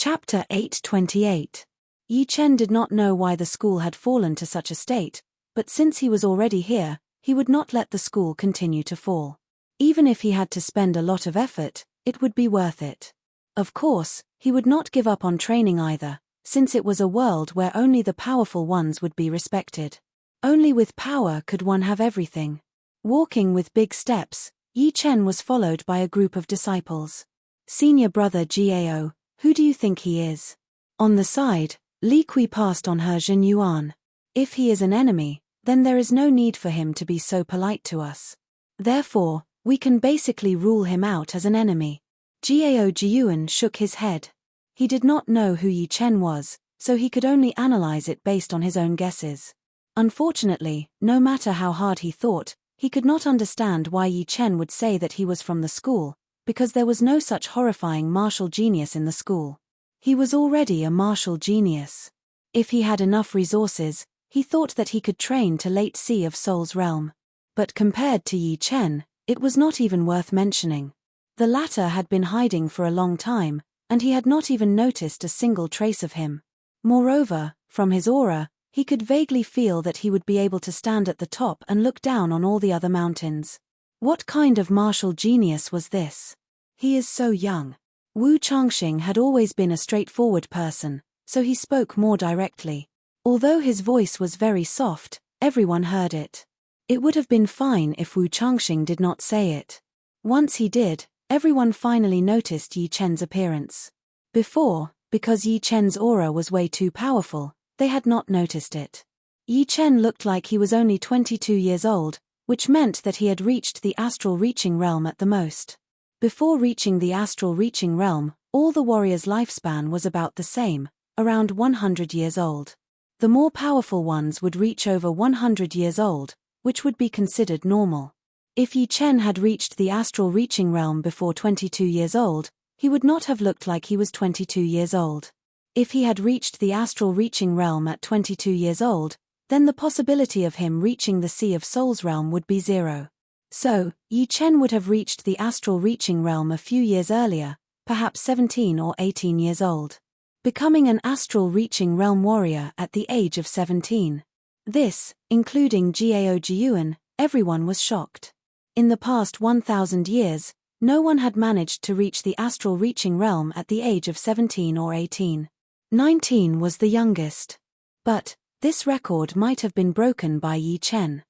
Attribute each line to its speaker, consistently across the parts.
Speaker 1: Chapter 828. Yi Chen did not know why the school had fallen to such a state, but since he was already here, he would not let the school continue to fall. Even if he had to spend a lot of effort, it would be worth it. Of course, he would not give up on training either, since it was a world where only the powerful ones would be respected. Only with power could one have everything. Walking with big steps, Yi Chen was followed by a group of disciples. Senior brother Gao, who do you think he is? On the side, Li Kui passed on her Zhen Yuan. If he is an enemy, then there is no need for him to be so polite to us. Therefore, we can basically rule him out as an enemy. Gao Jiuan shook his head. He did not know who Yi Chen was, so he could only analyze it based on his own guesses. Unfortunately, no matter how hard he thought, he could not understand why Yi Chen would say that he was from the school, because there was no such horrifying martial genius in the school. He was already a martial genius. If he had enough resources, he thought that he could train to late Sea of Soul's realm. But compared to Yi Chen, it was not even worth mentioning. The latter had been hiding for a long time, and he had not even noticed a single trace of him. Moreover, from his aura, he could vaguely feel that he would be able to stand at the top and look down on all the other mountains. What kind of martial genius was this? He is so young. Wu Changxing had always been a straightforward person, so he spoke more directly. Although his voice was very soft, everyone heard it. It would have been fine if Wu Changxing did not say it. Once he did, everyone finally noticed Yi Chen's appearance. Before, because Yi Chen's aura was way too powerful, they had not noticed it. Yi Chen looked like he was only 22 years old, which meant that he had reached the astral reaching realm at the most. Before reaching the astral reaching realm, all the warriors' lifespan was about the same, around 100 years old. The more powerful ones would reach over 100 years old, which would be considered normal. If Yi Chen had reached the astral reaching realm before 22 years old, he would not have looked like he was 22 years old. If he had reached the astral reaching realm at 22 years old, then the possibility of him reaching the Sea of Soul's realm would be 0. So, Yi Chen would have reached the astral reaching realm a few years earlier, perhaps 17 or 18 years old. Becoming an astral reaching realm warrior at the age of 17. This, including Gao Jiuan, everyone was shocked. In the past 1,000 years, no one had managed to reach the astral reaching realm at the age of 17 or 18. 19 was the youngest. But, this record might have been broken by Yi Chen.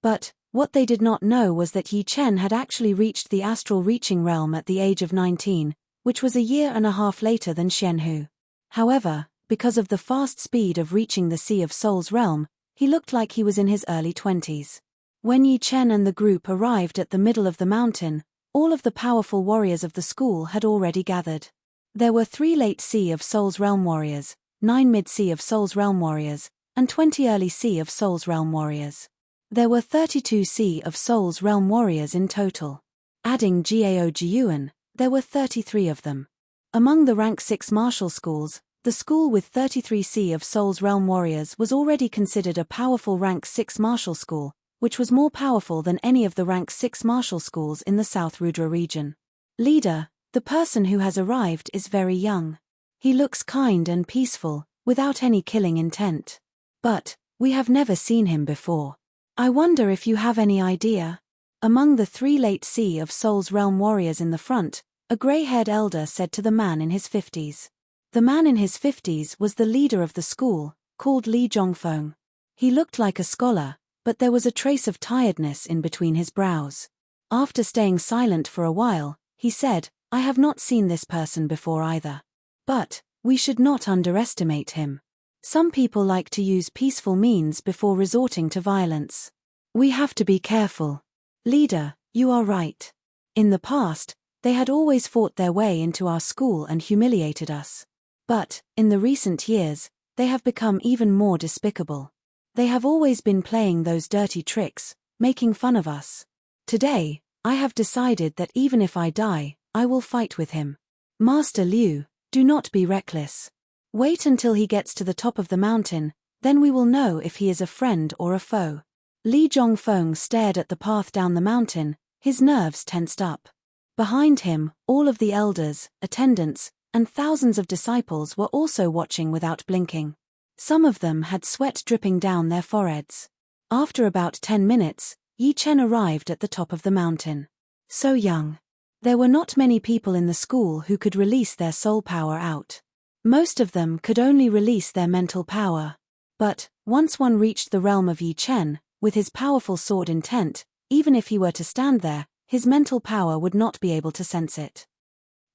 Speaker 1: But, what they did not know was that Yi Chen had actually reached the astral reaching realm at the age of 19, which was a year and a half later than Xianhu. However, because of the fast speed of reaching the Sea of Soul's realm, he looked like he was in his early 20s. When Yi Chen and the group arrived at the middle of the mountain, all of the powerful warriors of the school had already gathered. There were 3 late Sea of Soul's realm warriors, 9 mid Sea of Soul's realm warriors, and 20 early Sea of Soul's realm warriors. There were 32 Sea of Soul's realm warriors in total. Adding Gao Jiuan, there were 33 of them. Among the rank 6 martial schools, the school with 33 Sea of Soul's realm warriors was already considered a powerful rank 6 martial school, which was more powerful than any of the rank 6 martial schools in the South Rudra region. Leader, the person who has arrived is very young. He looks kind and peaceful, without any killing intent. But, we have never seen him before. I wonder if you have any idea. Among the 3 late Sea of Soul's realm warriors in the front, a grey-haired elder said to the man in his 50s. The man in his 50s was the leader of the school, called Li Zhongfeng. He looked like a scholar, but there was a trace of tiredness in between his brows. After staying silent for a while, he said, I have not seen this person before either. But, we should not underestimate him. Some people like to use peaceful means before resorting to violence. We have to be careful. Leader, you are right. In the past, they had always fought their way into our school and humiliated us. But, in the recent years, they have become even more despicable. They have always been playing those dirty tricks, making fun of us. Today, I have decided that even if I die, I will fight with him. Master Liu, do not be reckless. Wait until he gets to the top of the mountain, then we will know if he is a friend or a foe. Li Zhongfeng stared at the path down the mountain, his nerves tensed up. Behind him, all of the elders, attendants, and thousands of disciples were also watching without blinking. Some of them had sweat dripping down their foreheads. After about 10 minutes, Yi Chen arrived at the top of the mountain. So young. There were not many people in the school who could release their soul power out. Most of them could only release their mental power. But, once one reached the realm of Yi Chen, with his powerful sword intent, even if he were to stand there, his mental power would not be able to sense it.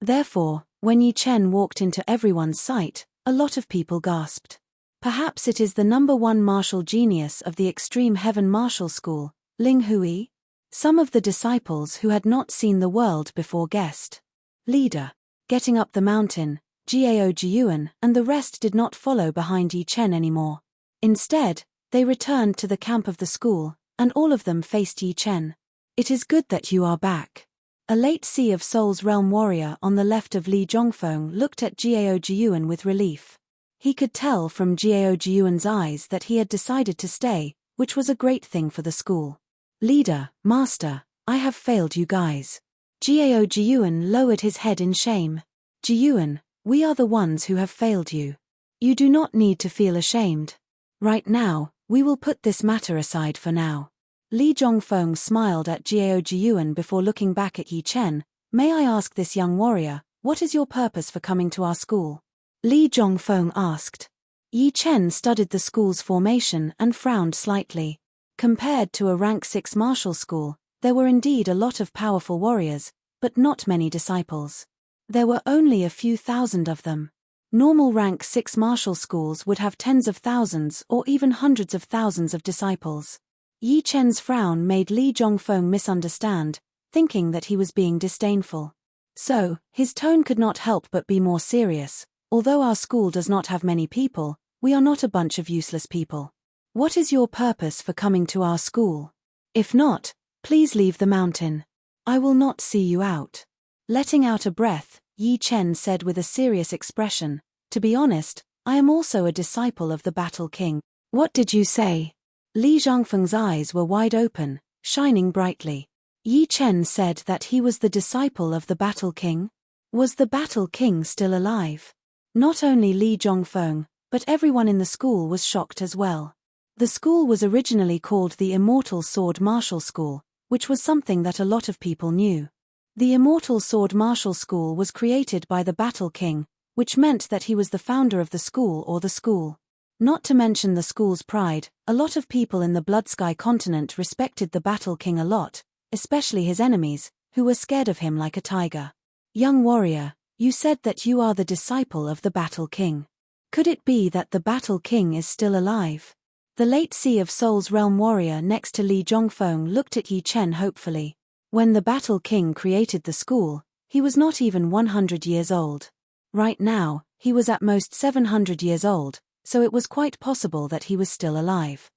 Speaker 1: Therefore, when Yi Chen walked into everyone's sight, a lot of people gasped. Perhaps it is the #1 martial genius of the Extreme Heaven Martial School, Ling Hui? Some of the disciples who had not seen the world before guessed. Leader. Getting up the mountain, Jiao Jiyuan and the rest did not follow behind Yi Chen anymore. Instead, they returned to the camp of the school, and all of them faced Yi Chen. It is good that you are back. A late Sea of Souls realm warrior on the left of Li Zhongfeng looked at Jiao Jiyuan with relief. He could tell from Jiao Jiyuan's eyes that he had decided to stay, which was a great thing for the school. Leader, Master, I have failed you guys. Jiao Jiyuan lowered his head in shame. Jiyuan, we are the ones who have failed you. You do not need to feel ashamed. Right now, we will put this matter aside for now. Li Zhongfeng smiled at Jiao Jiyuan before looking back at Yi Chen. May I ask this young warrior, what is your purpose for coming to our school? Li Zhongfeng asked. Yi Chen studied the school's formation and frowned slightly. Compared to a rank 6 martial school, there were indeed a lot of powerful warriors, but not many disciples. There were only a few thousand of them. Normal rank 6 martial schools would have tens of thousands or even hundreds of thousands of disciples. Yi Chen's frown made Li Zhongfeng misunderstand, thinking that he was being disdainful. So, his tone could not help but be more serious. Although our school does not have many people, we are not a bunch of useless people. What is your purpose for coming to our school? If not, please leave the mountain. I will not see you out. Letting out a breath, Yi Chen said with a serious expression, to be honest, I am also a disciple of the Battle King. What did you say? Li Zhongfeng's eyes were wide open, shining brightly. Yi Chen said that he was the disciple of the Battle King? Was the Battle King still alive? Not only Li Zhongfeng, but everyone in the school was shocked as well. The school was originally called the Immortal Sword Martial School, which was something that a lot of people knew. The Immortal Sword Martial School was created by the Battle King, which meant that he was the founder of the school or the school. Not to mention the school's pride, a lot of people in the Blood Sky continent respected the Battle King a lot, especially his enemies, who were scared of him like a tiger. Young warrior, you said that you are the disciple of the Battle King. Could it be that the Battle King is still alive? The late Sea of Souls realm warrior next to Li Zhongfeng looked at Yi Chen hopefully. When the Battle King created the school, he was not even 100 years old. Right now, he was at most 700 years old, so it was quite possible that he was still alive.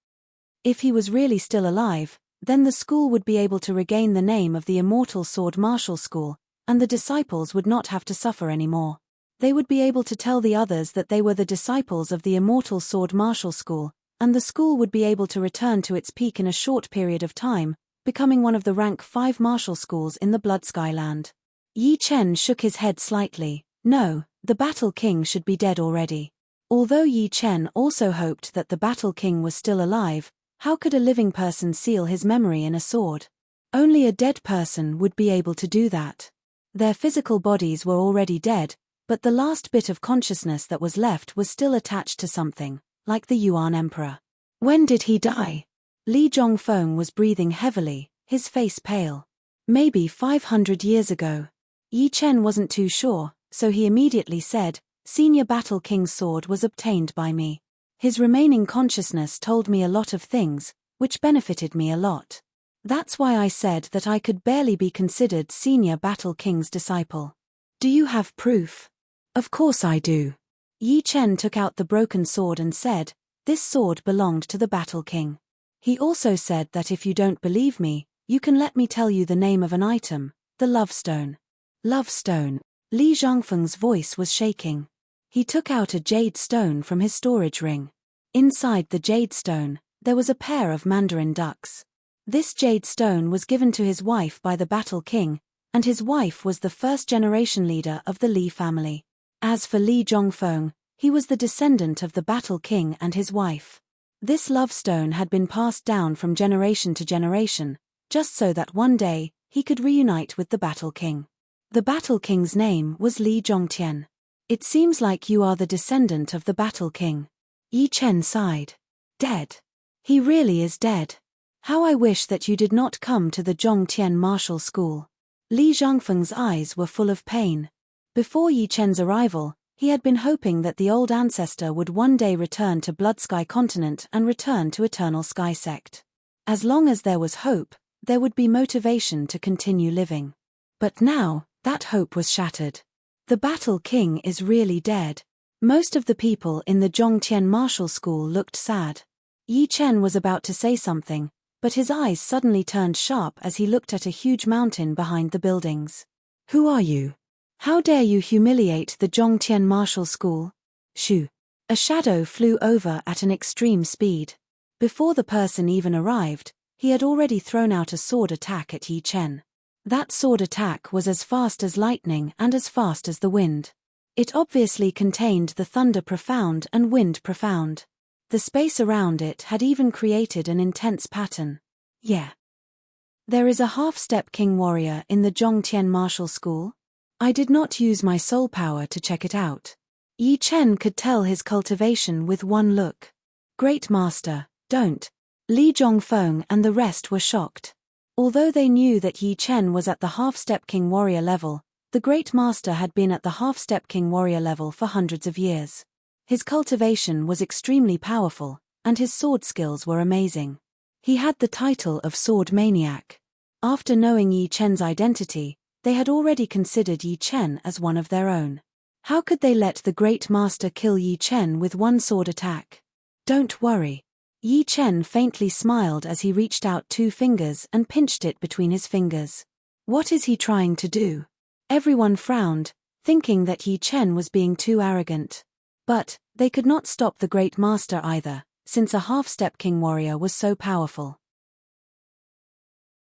Speaker 1: If he was really still alive, then the school would be able to regain the name of the Immortal Sword Martial School, and the disciples would not have to suffer anymore. They would be able to tell the others that they were the disciples of the Immortal Sword Martial School, and the school would be able to return to its peak in a short period of time, becoming one of the rank 5 martial schools in the Blood Sky land. Yi Chen shook his head slightly. No, the Battle King should be dead already. Although Yi Chen also hoped that the Battle King was still alive, how could a living person seal his memory in a sword? Only a dead person would be able to do that. Their physical bodies were already dead, but the last bit of consciousness that was left was still attached to something, like the Yuan Emperor. When did he die? Li Zhongfeng was breathing heavily, his face pale. Maybe 500 years ago. Yi Chen wasn't too sure, so he immediately said, Senior Battle King's sword was obtained by me. His remaining consciousness told me a lot of things, which benefited me a lot. That's why I said that I could barely be considered Senior Battle King's disciple. Do you have proof? Of course I do. Yi Chen took out the broken sword and said, this sword belonged to the Battle King. He also said that if you don't believe me, you can let me tell you the name of an item, the Love Stone. Love Stone. Li Zhongfeng's voice was shaking. He took out a jade stone from his storage ring. Inside the jade stone, there was a pair of mandarin ducks. This jade stone was given to his wife by the Battle King, and his wife was the first-generation leader of the Li family. As for Li Zhongfeng, he was the descendant of the Battle King and his wife. This love stone had been passed down from generation to generation, just so that one day, he could reunite with the Battle King. The Battle King's name was Li Zhongtian. It seems like you are the descendant of the Battle King. Yi Chen sighed. Dead. He really is dead. How I wish that you did not come to the Zhongtian martial school. Li Zhongfeng's eyes were full of pain. Before Yi Chen's arrival, he had been hoping that the old ancestor would one day return to Blood Sky Continent and return to Eternal Sky Sect. As long as there was hope, there would be motivation to continue living. But now, that hope was shattered. The Battle King is really dead. Most of the people in the Zhongtian martial school looked sad. Yi Chen was about to say something, but his eyes suddenly turned sharp as he looked at a huge mountain behind the buildings. Who are you? How dare you humiliate the Zhongtian martial school? Shoo! A shadow flew over at an extreme speed. Before the person even arrived, he had already thrown out a sword attack at Yi Chen. That sword attack was as fast as lightning and as fast as the wind. It obviously contained the thunder profound and wind profound. The space around it had even created an intense pattern. Yeah. There is a half-step king warrior in the Zhongtian martial school? I did not use my soul power to check it out. Yi Chen could tell his cultivation with one look. Great Master, don't. Li Zhongfeng and the rest were shocked. Although they knew that Yi Chen was at the half-step king warrior level, the Great Master had been at the half-step king warrior level for hundreds of years. His cultivation was extremely powerful, and his sword skills were amazing. He had the title of Sword Maniac. After knowing Yi Chen's identity, they had already considered Yi Chen as one of their own. How could they let the Great Master kill Yi Chen with one sword attack? Don't worry. Yi Chen faintly smiled as he reached out 2 fingers and pinched it between his fingers. What is he trying to do? Everyone frowned, thinking that Yi Chen was being too arrogant. But they could not stop the Great Master either, since a half-step king warrior was so powerful.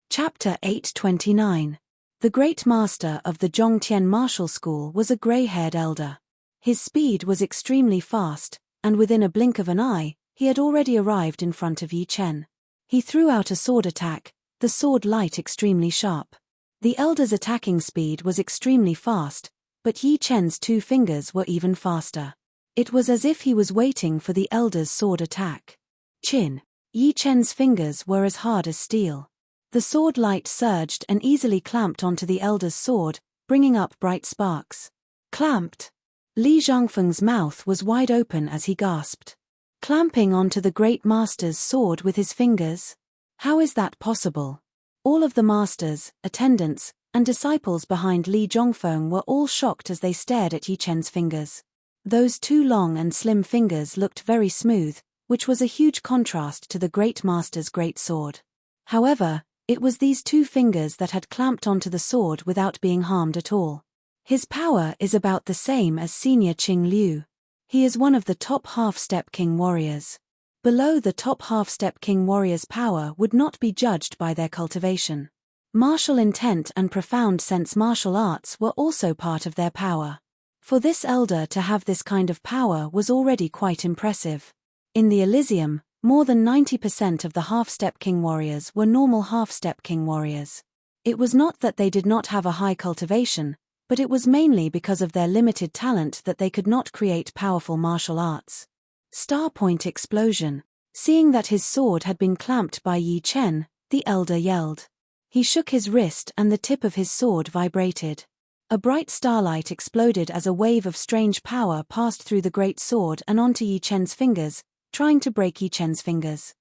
Speaker 1: Chapter 829. The Great Master of the Zhongtian martial school was a grey-haired elder. His speed was extremely fast, and within a blink of an eye, he had already arrived in front of Yi Chen. He threw out a sword attack, the sword light extremely sharp. The elder's attacking speed was extremely fast, but Yi Chen's 2 fingers were even faster. It was as if he was waiting for the elder's sword attack. Chin. Yi Chen's fingers were as hard as steel. The sword light surged and easily clamped onto the elder's sword, bringing up bright sparks. Clamped. Li Zhongfeng's mouth was wide open as he gasped. Clamping onto the Great Master's sword with his fingers? How is that possible? All of the masters, attendants, and disciples behind Li Zhongfeng were all shocked as they stared at Yi Chen's fingers. Those 2 long and slim fingers looked very smooth, which was a huge contrast to the Great Master's great sword. However, it was these 2 fingers that had clamped onto the sword without being harmed at all. His power is about the same as Senior Qing Liu. He is one of the top half-step king warriors. Below the top half-step king warriors' power would not be judged by their cultivation. Martial intent and profound sense martial arts were also part of their power. For this elder to have this kind of power was already quite impressive. In the Elysium, more than 90% of the half-step king warriors were normal half-step king warriors. It was not that they did not have a high cultivation, but it was mainly because of their limited talent that they could not create powerful martial arts. Star Point Explosion. Seeing that his sword had been clamped by Yi Chen, the elder yelled. He shook his wrist and the tip of his sword vibrated. A bright starlight exploded as a wave of strange power passed through the great sword and onto Yi Chen's fingers, trying to break Yi Chen's fingers.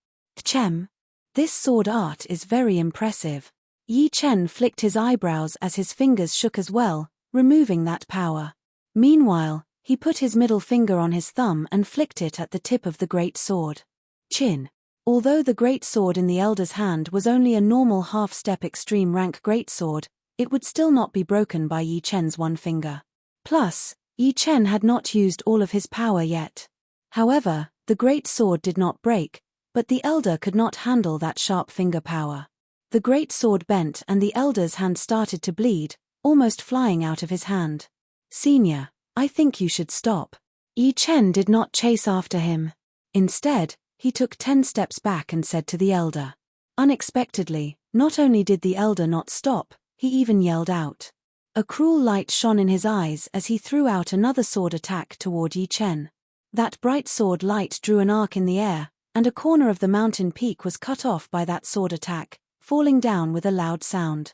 Speaker 1: Chem. This sword art is very impressive. Yi Chen flicked his eyebrows as his fingers shook as well, removing that power. Meanwhile, he put his middle finger on his thumb and flicked it at the tip of the great sword. Chin. Although the great sword in the elder's hand was only a normal half-step extreme rank greatsword, it would still not be broken by Yi Chen's 1 finger. Plus, Yi Chen had not used all of his power yet. However, the great sword did not break, but the elder could not handle that sharp finger power. The great sword bent and the elder's hand started to bleed, almost flying out of his hand. Senior. I think you should stop. Yi Chen did not chase after him. Instead, he took 10 steps back and said to the elder. Unexpectedly, not only did the elder not stop, he even yelled out. A cruel light shone in his eyes as he threw out another sword attack toward Yi Chen. That bright sword light drew an arc in the air, and a corner of the mountain peak was cut off by that sword attack, falling down with a loud sound.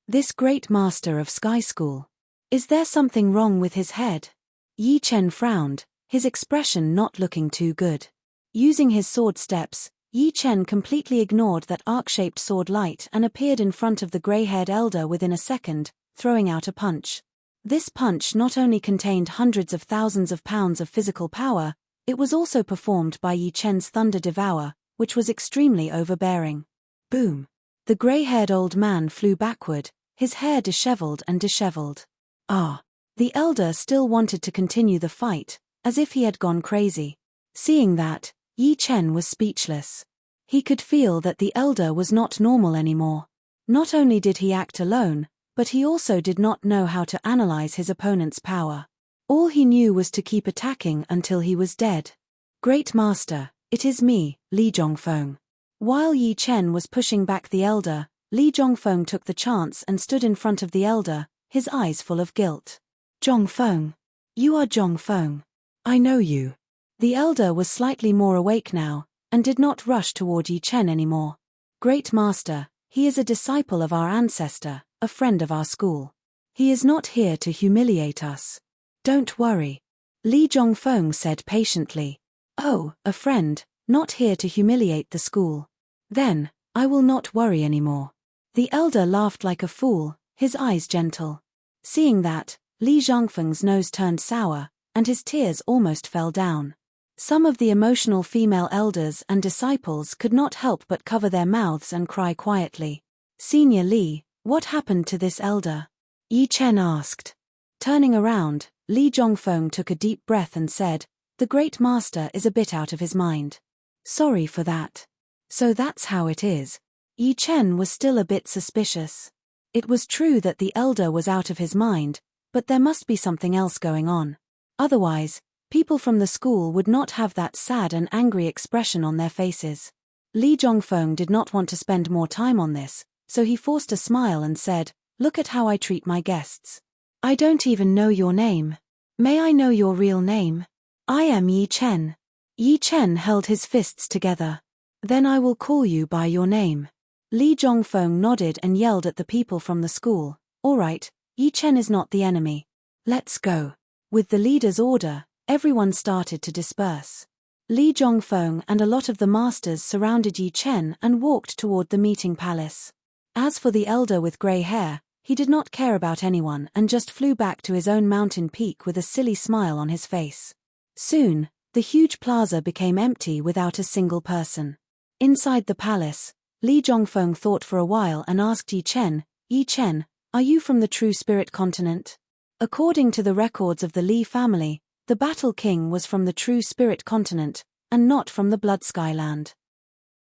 Speaker 1: This great master of Sky School. Is there something wrong with his head? Yi Chen frowned, his expression not looking too good. Using his sword steps, Yi Chen completely ignored that arc-shaped sword light and appeared in front of the gray-haired elder within a second, throwing out a punch. This punch not only contained hundreds of thousands of pounds of physical power, it was also performed by Yi Chen's Thunder Devour, which was extremely overbearing. Boom! The gray-haired old man flew backward, his hair disheveled and disheveled. Ah! The elder still wanted to continue the fight, as if he had gone crazy. Seeing that, Yi Chen was speechless. He could feel that the elder was not normal anymore. Not only did he act alone, but he also did not know how to analyze his opponent's power. All he knew was to keep attacking until he was dead. Great Master, it is me, Li Zhongfeng. While Yi Chen was pushing back the elder, Li Zhongfeng took the chance and stood in front of the elder, his eyes full of guilt. Zhongfeng. You are Zhongfeng. I know you. The elder was slightly more awake now, and did not rush toward Yi Chen anymore. Great Master, he is a disciple of our ancestor, a friend of our school. He is not here to humiliate us. Don't worry. Li Zhongfeng said patiently. Oh, a friend, not here to humiliate the school. Then, I will not worry anymore. The elder laughed like a fool, his eyes gentle. Seeing that, Li Zhongfeng's nose turned sour, and his tears almost fell down. Some of the emotional female elders and disciples could not help but cover their mouths and cry quietly. Senior Li, what happened to this elder? Yi Chen asked. Turning around, Li Zhongfeng took a deep breath and said, the great master is a bit out of his mind. Sorry for that. So that's how it is. Yi Chen was still a bit suspicious. It was true that the elder was out of his mind, but there must be something else going on. Otherwise, people from the school would not have that sad and angry expression on their faces. Li Zhongfeng did not want to spend more time on this, so he forced a smile and said, look at how I treat my guests. I don't even know your name. May I know your real name? I am Yi Chen. Yi Chen held his fists together. Then I will call you by your name. Li Zhongfeng nodded and yelled at the people from the school, all right, Yi Chen is not the enemy. Let's go. With the leader's order, everyone started to disperse. Li Zhongfeng and a lot of the masters surrounded Yi Chen and walked toward the meeting palace. As for the elder with grey hair, he did not care about anyone and just flew back to his own mountain peak with a silly smile on his face. Soon, the huge plaza became empty without a single person. Inside the palace, Li Zhongfeng thought for a while and asked Yi Chen, are you from the True Spirit continent? According to the records of the Li family, the Battle King was from the True Spirit continent, and not from the Blood Sky land.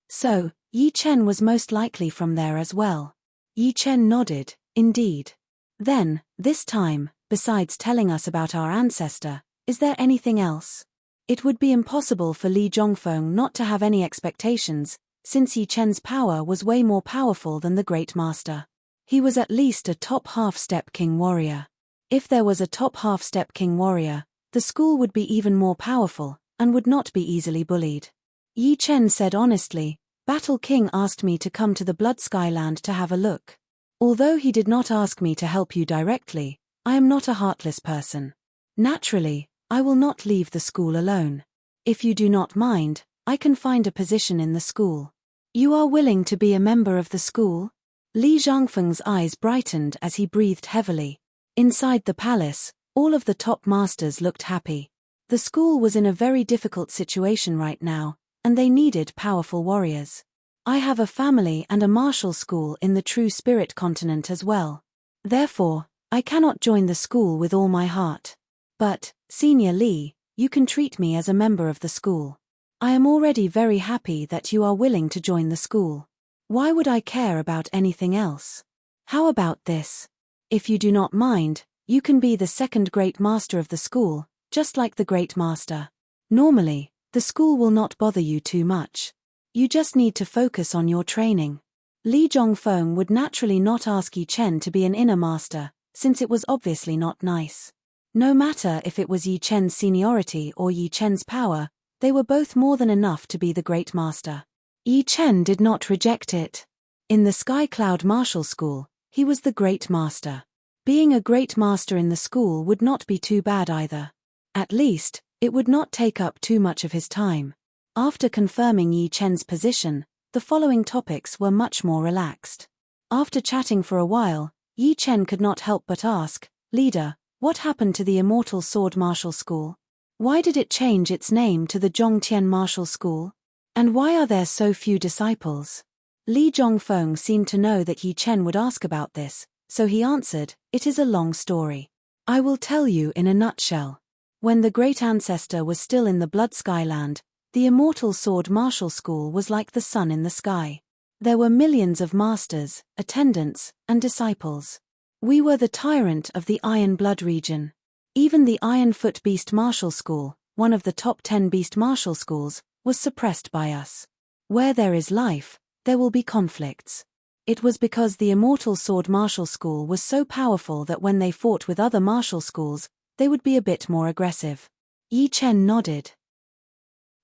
Speaker 1: So, Yi Chen was most likely from there as well. Yi Chen nodded, indeed. Then, this time, besides telling us about our ancestor, is there anything else? It would be impossible for Li Zhongfeng not to have any expectations, since Yi Chen's power was way more powerful than the Great Master. He was at least a top half-step king warrior. If there was a top half-step king warrior, the school would be even more powerful, and would not be easily bullied. Yi Chen said honestly, Battle King asked me to come to the Blood Sky land to have a look. Although he did not ask me to help you directly, I am not a heartless person. Naturally, I will not leave the school alone. If you do not mind, I can find a position in the school. You are willing to be a member of the school? Li Zhongfeng's eyes brightened as he breathed heavily. Inside the palace, all of the top masters looked happy. The school was in a very difficult situation right now, and they needed powerful warriors. I have a family and a martial school in the True Spirit continent as well. Therefore, I cannot join the school with all my heart. But, Senior Li, you can treat me as a member of the school. I am already very happy that you are willing to join the school. Why would I care about anything else? How about this? If you do not mind, You can be the second great master of the school, just like the great master. Normally, the school will not bother you too much. You just need to focus on your training. Li Zhongfeng would naturally not ask Yi Chen to be an inner master, since it was obviously not nice. No matter if it was Yi Chen's seniority or Yi Chen's power, they were both more than enough to be the great master. Yi Chen did not reject it. In the Sky Cloud Martial School, he was the great master. Being a great master in the school would not be too bad either. At least, it would not take up too much of his time. After confirming Yi Chen's position, the following topics were much more relaxed. After chatting for a while, Yi Chen could not help but ask, "Leader, what happened to the Immortal Sword Martial School? Why did it change its name to the Zhongtian Martial School? And why are there so few disciples?" Li Zhongfeng seemed to know that Yi Chen would ask about this, so he answered, "It is a long story. I will tell you in a nutshell. When the great ancestor was still in the Blood Skyland, the Immortal Sword Martial School was like the sun in the sky. There were millions of masters, attendants, and disciples. We were the tyrant of the Iron Blood region. Even the Iron Foot Beast Martial School, one of the top 10 beast martial schools, was suppressed by us. Where there is life, there will be conflicts. It was because the Immortal Sword Martial School was so powerful that when they fought with other martial schools, they would be a bit more aggressive." Yi Chen nodded.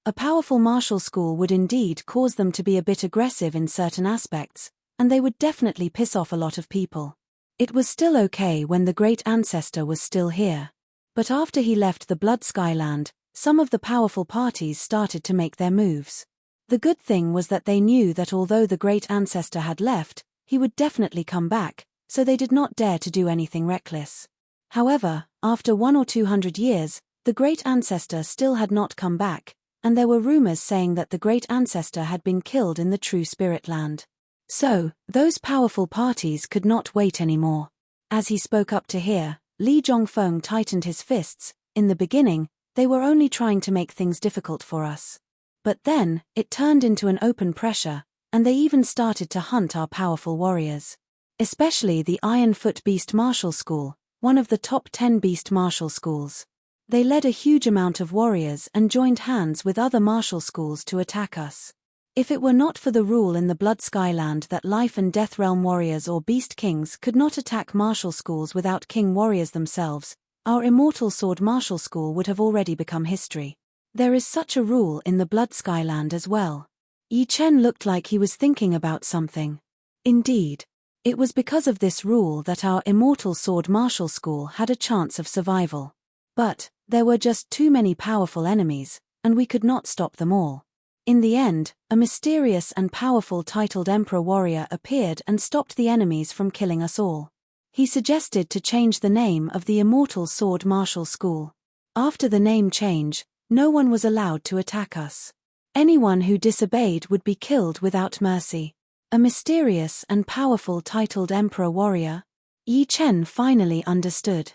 Speaker 1: A powerful martial school would indeed cause them to be a bit aggressive in certain aspects, and they would definitely piss off a lot of people. It was still okay when the great ancestor was still here. But after he left the Blood Skyland, some of the powerful parties started to make their moves. The good thing was that they knew that although the great ancestor had left, he would definitely come back, so they did not dare to do anything reckless. However, after 100 or 200 years, the great ancestor still had not come back, and there were rumors saying that the great ancestor had been killed in the true Spirit Land. So, those powerful parties could not wait anymore. As he spoke up to hear, Li Zhongfeng tightened his fists. "In the beginning, they were only trying to make things difficult for us. But then, it turned into an open pressure, and they even started to hunt our powerful warriors. Especially the Iron Foot Beast Martial School, one of the top 10 beast martial schools. They led a huge amount of warriors and joined hands with other martial schools to attack us. If it were not for the rule in the Blood Skyland that Life and Death Realm warriors or beast kings could not attack martial schools without king warriors themselves, our Immortal Sword Martial School would have already become history. There is such a rule in the Blood Skyland as well." Yi Chen looked like he was thinking about something. Indeed, it was because of this rule that our Immortal Sword Martial School had a chance of survival. But there were just too many powerful enemies, and we could not stop them all. In the end, a mysterious and powerful titled Emperor Warrior appeared and stopped the enemies from killing us all. He suggested to change the name of the Immortal Sword Martial School. After the name change, no one was allowed to attack us. Anyone who disobeyed would be killed without mercy. A mysterious and powerful titled Emperor Warrior? Yi Chen finally understood.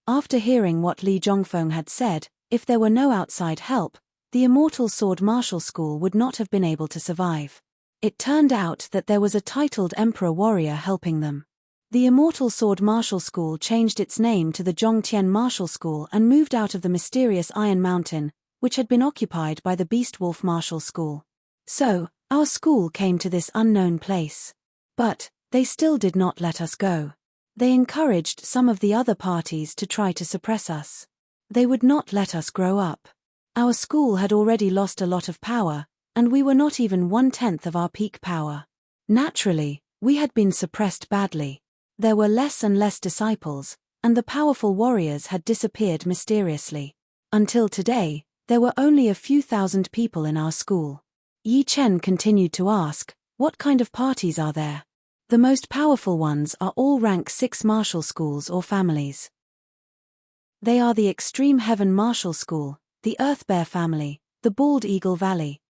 Speaker 1: After hearing what Li Zhongfeng had said, if there were no outside help, the Immortal Sword Martial School would not have been able to survive. It turned out that there was a titled Emperor Warrior helping them. The Immortal Sword Martial School changed its name to the Zhongtian Martial School and moved out of the mysterious Iron Mountain, which had been occupied by the Beast Wolf Martial School. So, our school came to this unknown place. But they still did not let us go. They encouraged some of the other parties to try to suppress us. They would not let us grow up. Our school had already lost a lot of power, and we were not even 1/10 of our peak power. Naturally, we had been suppressed badly. There were less and less disciples, and the powerful warriors had disappeared mysteriously. Until today, there were only a few thousand people in our school. Yi Chen continued to ask, "What kind of parties are there?" "The most powerful ones are all rank 6 martial schools or families. They are the Extreme Heaven Martial School, the Earth Bear family, the Bald Eagle Valley."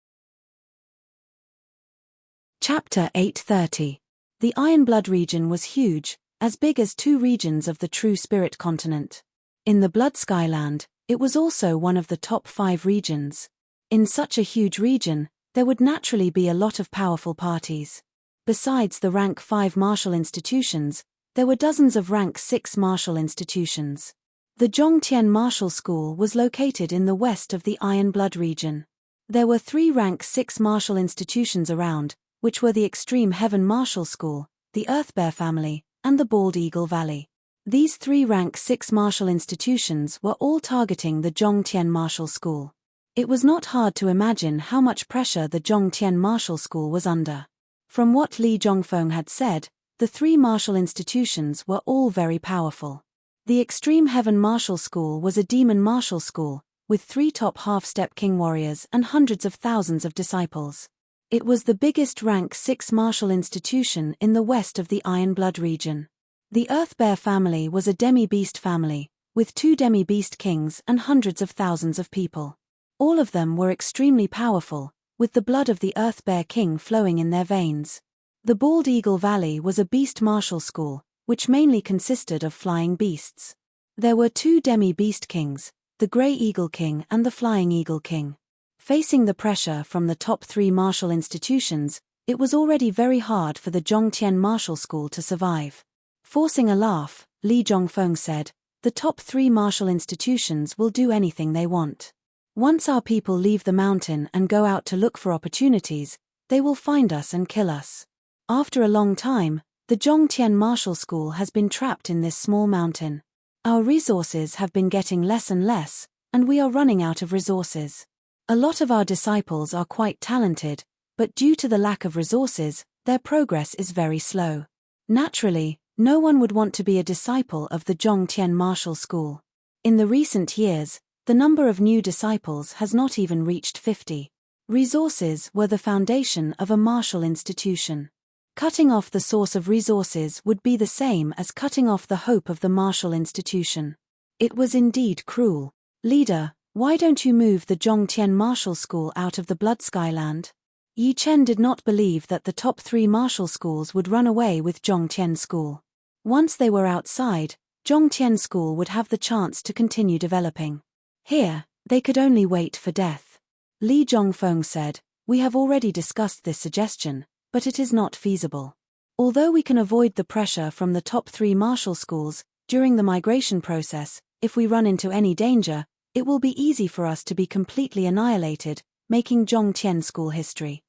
Speaker 1: Chapter 830. The Iron Blood region was huge, as big as 2 regions of the True Spirit continent. In the Blood Skyland, it was also one of the top 5 regions. In such a huge region, there would naturally be a lot of powerful parties. Besides the rank 5 martial institutions, there were dozens of rank 6 martial institutions. The Zhongtian Martial School was located in the west of the Iron Blood region. There were 3 rank 6 martial institutions around, which were the Extreme Heaven Martial School, the Earth Bear Family, and the Bald Eagle Valley. These 3 rank 6 martial institutions were all targeting the Zhongtian Martial School. It was not hard to imagine how much pressure the Zhongtian Martial School was under. From what Li Zhongfeng had said, the 3 martial institutions were all very powerful. The Extreme Heaven Martial School was a demon martial school, with 3 top half-step king warriors and hundreds of thousands of disciples. It was the biggest rank 6 martial institution in the west of the Iron Blood region. The Earth Bear family was a demi-beast family, with 2 demi-beast kings and hundreds of thousands of people. All of them were extremely powerful, with the blood of the Earth Bear King flowing in their veins. The Bald Eagle Valley was a beast martial school, which mainly consisted of flying beasts. There were 2 demi-beast kings, the Grey Eagle King and the Flying Eagle King. Facing the pressure from the top 3 martial institutions, it was already very hard for the Zhongtian Martial School to survive. Forcing a laugh, Li Zhongfeng said, "The top 3 martial institutions will do anything they want. Once our people leave the mountain and go out to look for opportunities, they will find us and kill us. After a long time, the Zhongtian Martial School has been trapped in this small mountain. Our resources have been getting less and less, and we are running out of resources. A lot of our disciples are quite talented, but due to the lack of resources, their progress is very slow. Naturally, no one would want to be a disciple of the Zhongtian Martial School. In the recent years, the number of new disciples has not even reached 50. Resources were the foundation of a martial institution. Cutting off the source of resources would be the same as cutting off the hope of the martial institution. It was indeed cruel. Leader, why don't you move the Zhongtian Martial School out of the Blood Skyland? Yi Chen did not believe that the top 3 martial schools would run away with Zhongtian School. Once they were outside, Zhongtian School would have the chance to continue developing. Here, they could only wait for death. Li Zhongfeng said, "We have already discussed this suggestion, but it is not feasible. Although we can avoid the pressure from the top 3 martial schools, during the migration process, if we run into any danger, it will be easy for us to be completely annihilated, making Zhongtian School history.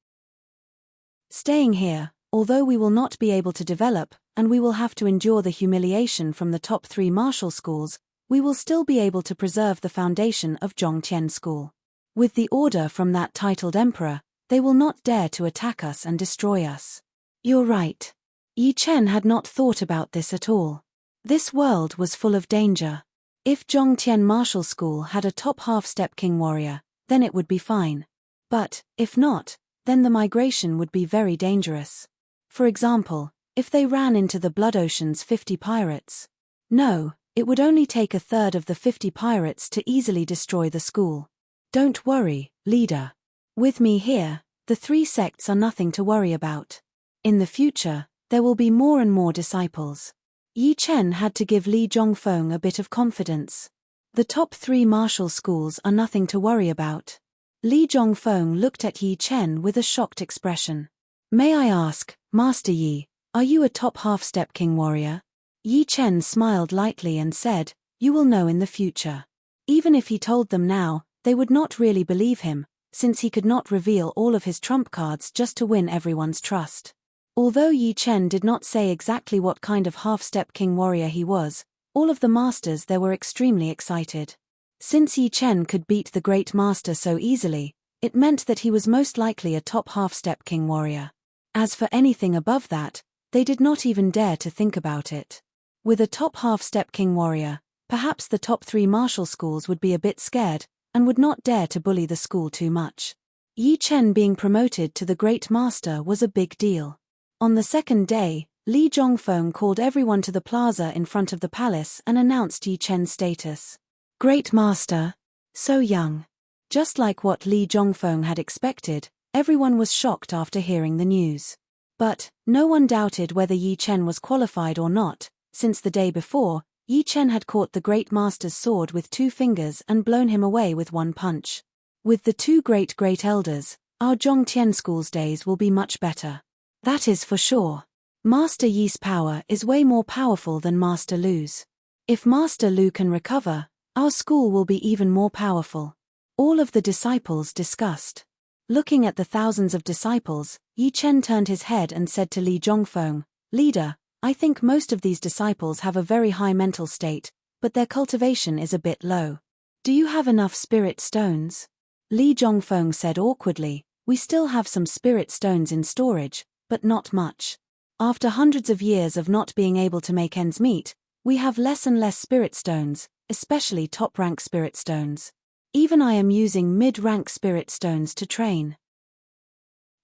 Speaker 1: Staying here, although we will not be able to develop, and we will have to endure the humiliation from the top 3 martial schools, we will still be able to preserve the foundation of Zhongtian School. With the order from that titled emperor, they will not dare to attack us and destroy us." You're right. Yi Chen had not thought about this at all. This world was full of danger. If Zhongtian Martial School had a top half-step king warrior, then it would be fine. But, if not, then the migration would be very dangerous. For example, if they ran into the Blood Ocean's 50 pirates. No, it would only take a third of the 50 pirates to easily destroy the school. Don't worry, leader. With me here, the 3 sects are nothing to worry about. In the future, there will be more and more disciples. Yi Chen had to give Li Zhongfeng a bit of confidence. The top 3 martial schools are nothing to worry about. Li Zhongfeng looked at Yi Chen with a shocked expression. "May I ask, Master Yi, are you a top half-step king warrior?" Yi Chen smiled lightly and said, "You will know in the future." Even if he told them now, they would not really believe him, since he could not reveal all of his trump cards just to win everyone's trust. Although Yi Chen did not say exactly what kind of half-step king warrior he was, all of the masters there were extremely excited. Since Yi Chen could beat the great master so easily, it meant that he was most likely a top half-step king warrior. As for anything above that, they did not even dare to think about it. With a top half-step king warrior, perhaps the top 3 martial schools would be a bit scared, and would not dare to bully the school too much. Yi Chen being promoted to the Great Master was a big deal. On the second day, Li Zhongfeng called everyone to the plaza in front of the palace and announced Yi Chen's status. Great Master. So young. Just like what Li Zhongfeng had expected, everyone was shocked after hearing the news. But, no one doubted whether Yi Chen was qualified or not, since the day before, Yi Chen had caught the Great Master's sword with 2 fingers and blown him away with 1 punch. With the 2 great elders, our Zhongtian School's days will be much better. That is for sure. Master Yi's power is way more powerful than Master Lu's. If Master Lu can recover, our school will be even more powerful. All of the disciples discussed. Looking at the thousands of disciples, Yi Chen turned his head and said to Li Zhongfeng, "Leader, I think most of these disciples have a very high mental state, but their cultivation is a bit low. Do you have enough spirit stones?" Li Zhongfeng said awkwardly, "We still have some spirit stones in storage, but not much. After hundreds of years of not being able to make ends meet, we have less and less spirit stones, especially top-rank spirit stones. Even I am using mid-rank spirit stones to train."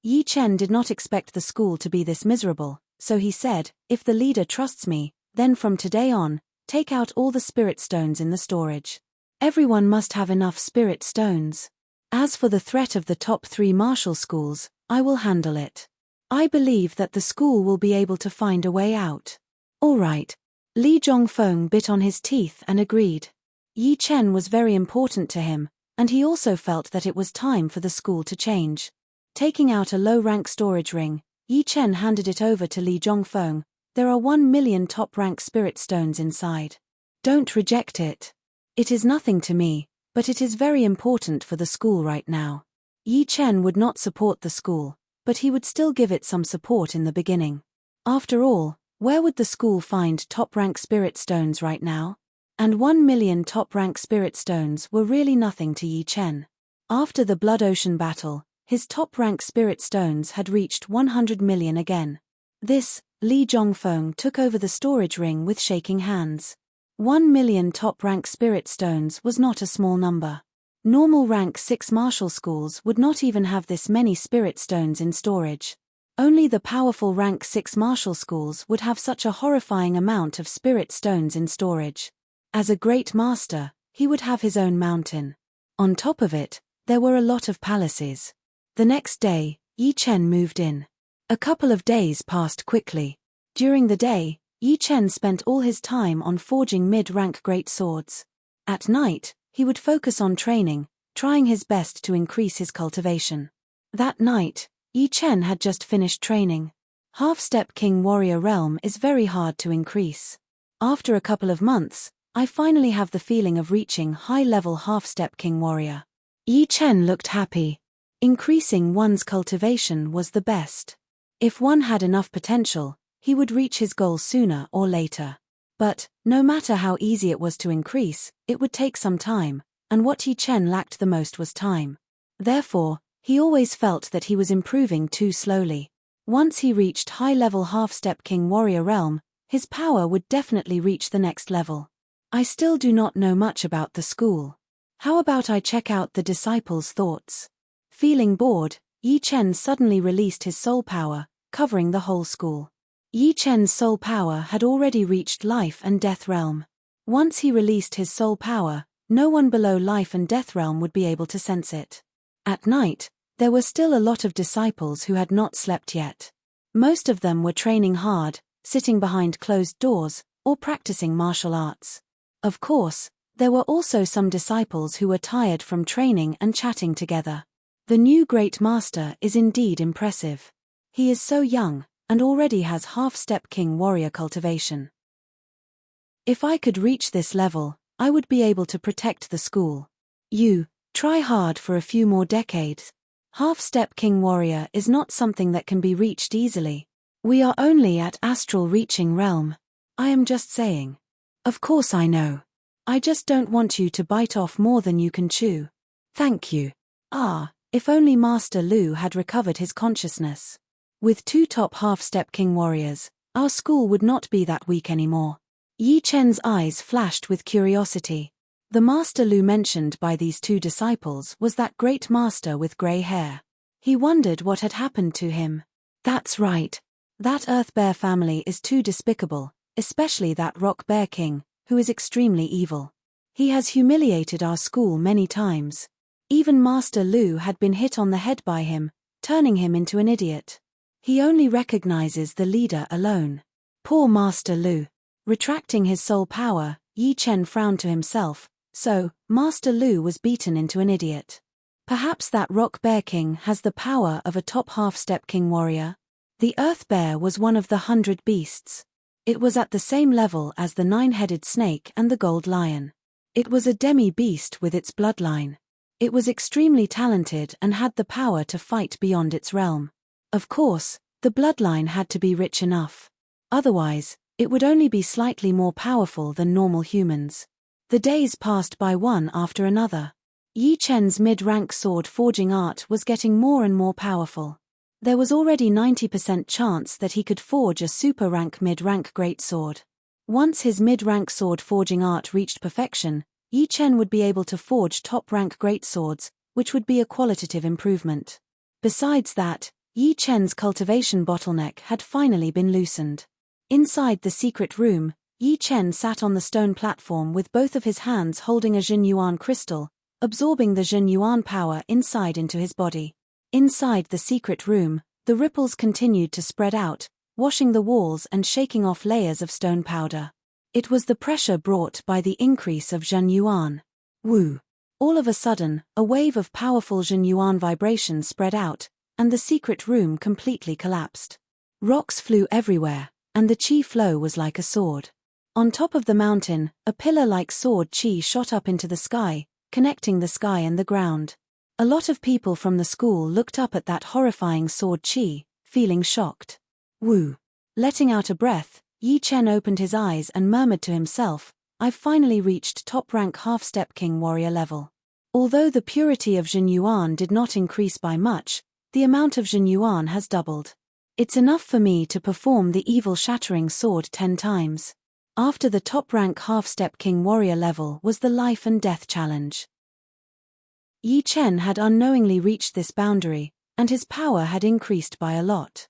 Speaker 1: Yi Chen did not expect the school to be this miserable, so he said, "If the leader trusts me, then from today on, take out all the spirit stones in the storage. Everyone must have enough spirit stones. As for the threat of the top 3 martial schools, I will handle it. I believe that the school will be able to find a way out." "All right." Li Zhongfeng bit on his teeth and agreed. Yi Chen was very important to him, and he also felt that it was time for the school to change. Taking out a low-rank storage ring, Yi Chen handed it over to Li Zhongfeng. "There are 1 million top-rank spirit stones inside. Don't reject it. It is nothing to me, but it is very important for the school right now." Yi Chen would not support the school, but he would still give it some support in the beginning. After all, where would the school find top-rank spirit stones right now? And 1 million top-rank spirit stones were really nothing to Yi Chen. After the Blood Ocean battle, his top-rank spirit stones had reached 100 million again. Li Zhongfeng took over the storage ring with shaking hands. 1 million top-rank spirit stones was not a small number. Normal rank 6 martial schools would not even have this many spirit stones in storage. Only the powerful rank 6 martial schools would have such a horrifying amount of spirit stones in storage. As a great master, he would have his own mountain. On top of it, there were a lot of palaces. The next day, Yi Chen moved in. A couple of days passed quickly. During the day, Yi Chen spent all his time on forging mid-rank great swords. At night, he would focus on training, trying his best to increase his cultivation. That night, Yi Chen had just finished training. Half-step King Warrior realm is very hard to increase. After a couple of months, I finally have the feeling of reaching high-level half-step King Warrior. Yi Chen looked happy. Increasing one's cultivation was the best. If one had enough potential, he would reach his goal sooner or later. But, no matter how easy it was to increase, it would take some time, and what Yi Chen lacked the most was time. Therefore, he always felt that he was improving too slowly. Once he reached high-level half-step King Warrior realm, his power would definitely reach the next level. I still do not know much about the school. How about I check out the disciples' thoughts? Feeling bored, Yi Chen suddenly released his soul power, covering the whole school. Yi Chen's soul power had already reached life and death realm. Once he released his soul power, no one below life and death realm would be able to sense it. At night, there were still a lot of disciples who had not slept yet. Most of them were training hard, sitting behind closed doors, or practicing martial arts. Of course, there were also some disciples who were tired from training and chatting together. The new Great Master is indeed impressive. He is so young, and already has half-step King Warrior cultivation. If I could reach this level, I would be able to protect the school. You, try hard for a few more decades. Half-step King Warrior is not something that can be reached easily. We are only at astral reaching realm. I am just saying. Of course I know. I just don't want you to bite off more than you can chew. Thank you. If only Master Lu had recovered his consciousness. With 2 top half-step King Warriors, our school would not be that weak anymore. Yi Chen's eyes flashed with curiosity. The Master Lu mentioned by these 2 disciples was that great master with grey hair. He wondered what had happened to him. That's right. That Earth Bear family is too despicable, especially that Rock Bear King, who is extremely evil. He has humiliated our school many times. Even Master Lu had been hit on the head by him, turning him into an idiot. He only recognizes the leader alone. Poor Master Lu. Retracting his soul power, Yi Chen frowned to himself. So, Master Lu was beaten into an idiot. Perhaps that Rock Bear King has the power of a top half-step King Warrior? The Earth Bear was one of the 100 beasts. It was at the same level as the 9-headed snake and the gold lion. It was a demi-beast with its bloodline. It was extremely talented and had the power to fight beyond its realm. Of course, the bloodline had to be rich enough. Otherwise, it would only be slightly more powerful than normal humans. The days passed by one after another. Yi Chen's mid-rank sword forging art was getting more and more powerful. There was already 90% chance that he could forge a super-rank mid-rank greatsword. Once his mid-rank sword forging art reached perfection, Yi Chen would be able to forge top-rank greatswords, which would be a qualitative improvement. Besides that, Yi Chen's cultivation bottleneck had finally been loosened. Inside the secret room, Yi Chen sat on the stone platform with both of his hands holding a Jin Yuan crystal, absorbing the Jin Yuan power inside into his body. Inside the secret room, the ripples continued to spread out, washing the walls and shaking off layers of stone powder. It was the pressure brought by the increase of Jin Yuan. Woo! All of a sudden, a wave of powerful Jin Yuan vibration spread out, and the secret room completely collapsed. Rocks flew everywhere, and the chi flow was like a sword. On top of the mountain, a pillar-like sword chi shot up into the sky, connecting the sky and the ground. A lot of people from the school looked up at that horrifying sword chi, feeling shocked. Woo! Letting out a breath, Yi Chen opened his eyes and murmured to himself, "I've finally reached top-rank half-step king warrior level." Although the purity of Jin Yuan did not increase by much, the amount of Jin Yuan has doubled. It's enough for me to perform the evil shattering sword 10 times. After the top-rank half-step king warrior level was the life and death challenge. Yi Chen had unknowingly reached this boundary, and his power had increased by a lot.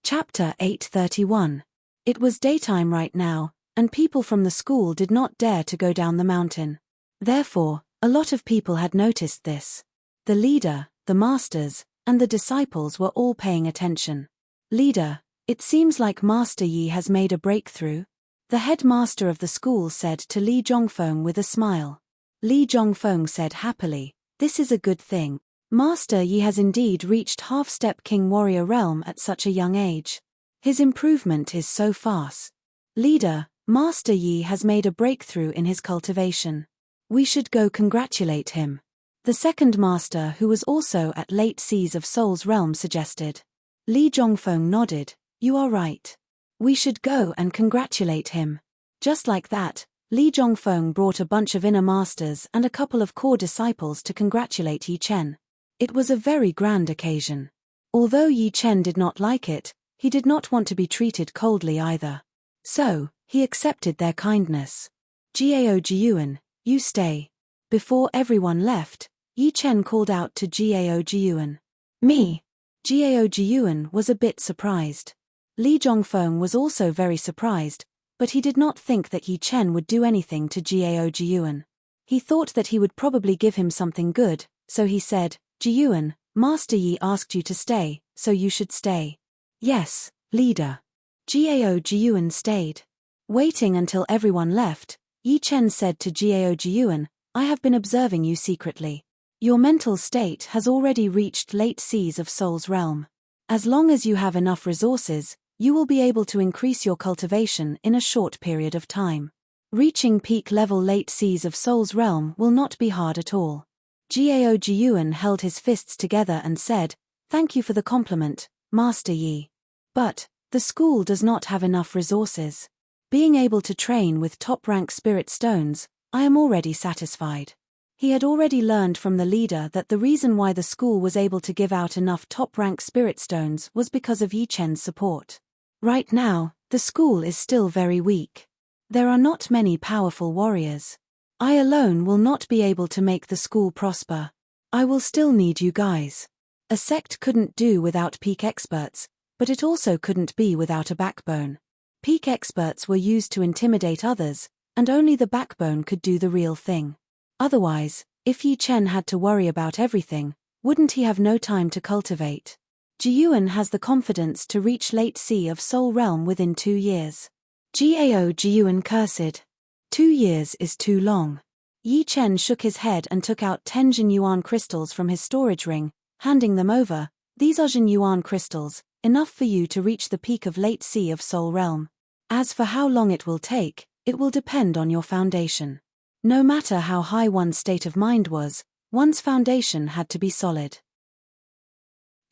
Speaker 1: Chapter 831. It was daytime right now, and people from the school did not dare to go down the mountain. Therefore, a lot of people had noticed this. The leader, the masters, and the disciples were all paying attention. "Leader, it seems like Master Yi has made a breakthrough," the headmaster of the school said to Li Zhongfeng with a smile. Li Zhongfeng said happily, "This is a good thing. Master Yi has indeed reached half-step king warrior realm at such a young age. His improvement is so fast. Leader, Master Yi has made a breakthrough in his cultivation. We should go congratulate him," the second master, who was also at late seas of Soul's realm, suggested. Li Zhongfeng nodded. "You are right. We should go and congratulate him." Just like that, Li Zhongfeng brought a bunch of inner masters and a couple of core disciples to congratulate Yi Chen. It was a very grand occasion. Although Yi Chen did not like it, he did not want to be treated coldly either. So, he accepted their kindness. "Gao Jiyuan, you stay." Before everyone left, Yi Chen called out to Gao Jiyuan. "Me." Gao Jiyuan was a bit surprised. Li Zhongfeng was also very surprised, but he did not think that Yi Chen would do anything to Gao Jiyuan. He thought that he would probably give him something good, so he said, "Jiyuan, Master Yi asked you to stay, so you should stay." "Yes, leader." Gao Jiyuan stayed. Waiting until everyone left, Yi Chen said to Gao Jiyuan, "I have been observing you secretly. Your mental state has already reached late seas of Soul's realm. As long as you have enough resources, you will be able to increase your cultivation in a short period of time. Reaching peak level late seas of Soul's realm will not be hard at all." Gao Jiyuan held his fists together and said, "Thank you for the compliment, Master Yi. But, the school does not have enough resources. Being able to train with top-rank spirit stones, I am already satisfied." He had already learned from the leader that the reason why the school was able to give out enough top-rank spirit stones was because of Yi Chen's support. Right now, the school is still very weak. There are not many powerful warriors. I alone will not be able to make the school prosper. I will still need you guys. A sect couldn't do without peak experts, but it also couldn't be without a backbone. Peak experts were used to intimidate others, and only the backbone could do the real thing. Otherwise, if Yi Chen had to worry about everything, wouldn't he have no time to cultivate? Jiyuan has the confidence to reach late sea of Soul realm within 2 years. Gao Jiyuan cursed. 2 years is too long. Yi Chen shook his head and took out 10 Jin Yuan crystals from his storage ring, handing them over, These are Jinyuan crystals, enough for you to reach the peak of late sea of Soul Realm. As for how long it will take, it will depend on your foundation. No matter how high one's state of mind was, one's foundation had to be solid.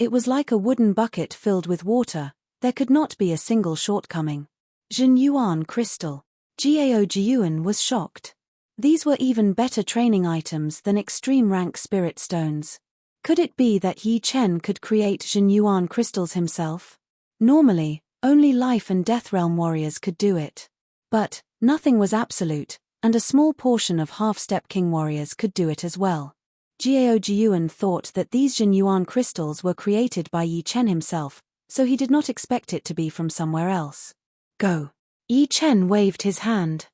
Speaker 1: It was like a wooden bucket filled with water, there could not be a single shortcoming. Jinyuan crystal. Gao Jiuan was shocked. These were even better training items than extreme rank spirit stones. Could it be that Yi Chen could create Jinyuan crystals himself? Normally, only life and death realm warriors could do it. But nothing was absolute, and a small portion of half-step king warriors could do it as well. Gao Jiuan thought that these Jinyuan crystals were created by Yi Chen himself, so he did not expect it to be from somewhere else. Go. Yi Chen waved his hand.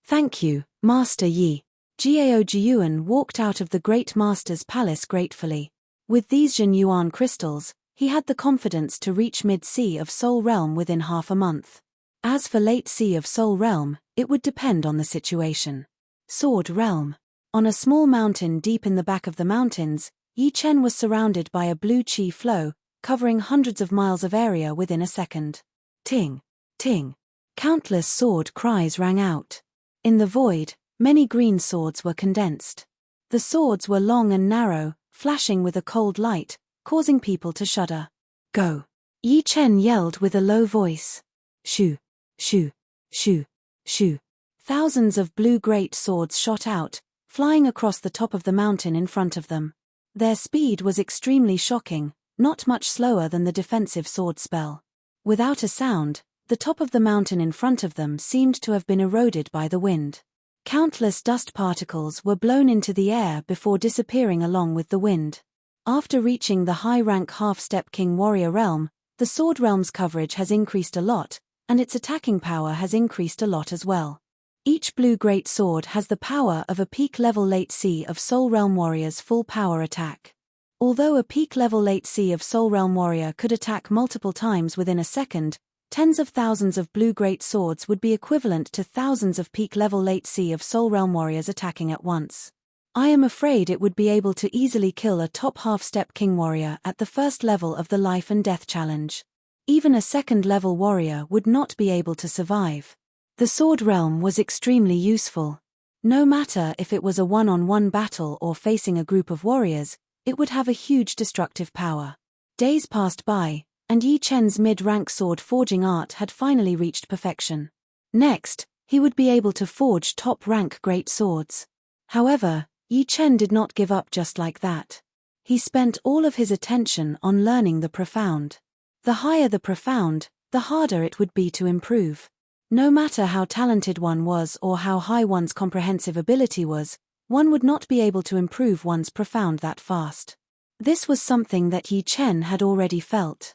Speaker 1: Thank you, Master Yi. Gao Jiuan walked out of the Great Master's palace gratefully. With these Jinyuan crystals, he had the confidence to reach mid-sea of Soul Realm within half a month. As for late sea of Soul Realm, it would depend on the situation. Sword Realm. On a small mountain deep in the back of the mountains, Yi Chen was surrounded by a blue chi flow, covering hundreds of miles of area within a second. Ting! Ting! Countless sword cries rang out. In the void, many green swords were condensed. The swords were long and narrow, flashing with a cold light, causing people to shudder. Go! Yi Chen yelled with a low voice. Shoo! Shoo! Shoo! Shoo! Thousands of blue great swords shot out, flying across the top of the mountain in front of them. Their speed was extremely shocking, not much slower than the defensive sword spell. Without a sound, the top of the mountain in front of them seemed to have been eroded by the wind. Countless dust particles were blown into the air before disappearing along with the wind. After reaching the high-rank half-step king warrior realm, the sword realm's coverage has increased a lot, and its attacking power has increased a lot as well. Each blue great sword has the power of a peak-level late sea of Soul Realm warrior's full power attack. Although a peak-level late sea of Soul Realm warrior could attack multiple times within a second, tens of thousands of blue great swords would be equivalent to thousands of peak-level late sea of Soul Realm warriors attacking at once. I am afraid it would be able to easily kill a top half-step king warrior at the first level of the life and death challenge. Even a second-level warrior would not be able to survive. The sword realm was extremely useful. No matter if it was a one-on-one battle or facing a group of warriors, it would have a huge destructive power. Days passed by, and Yi Chen's mid-rank sword forging art had finally reached perfection. Next, he would be able to forge top-rank great swords. However, Yi Chen did not give up just like that. He spent all of his attention on learning the profound. The higher the profound, the harder it would be to improve. No matter how talented one was or how high one's comprehensive ability was, one would not be able to improve one's profound that fast. This was something that Yi Chen had already felt.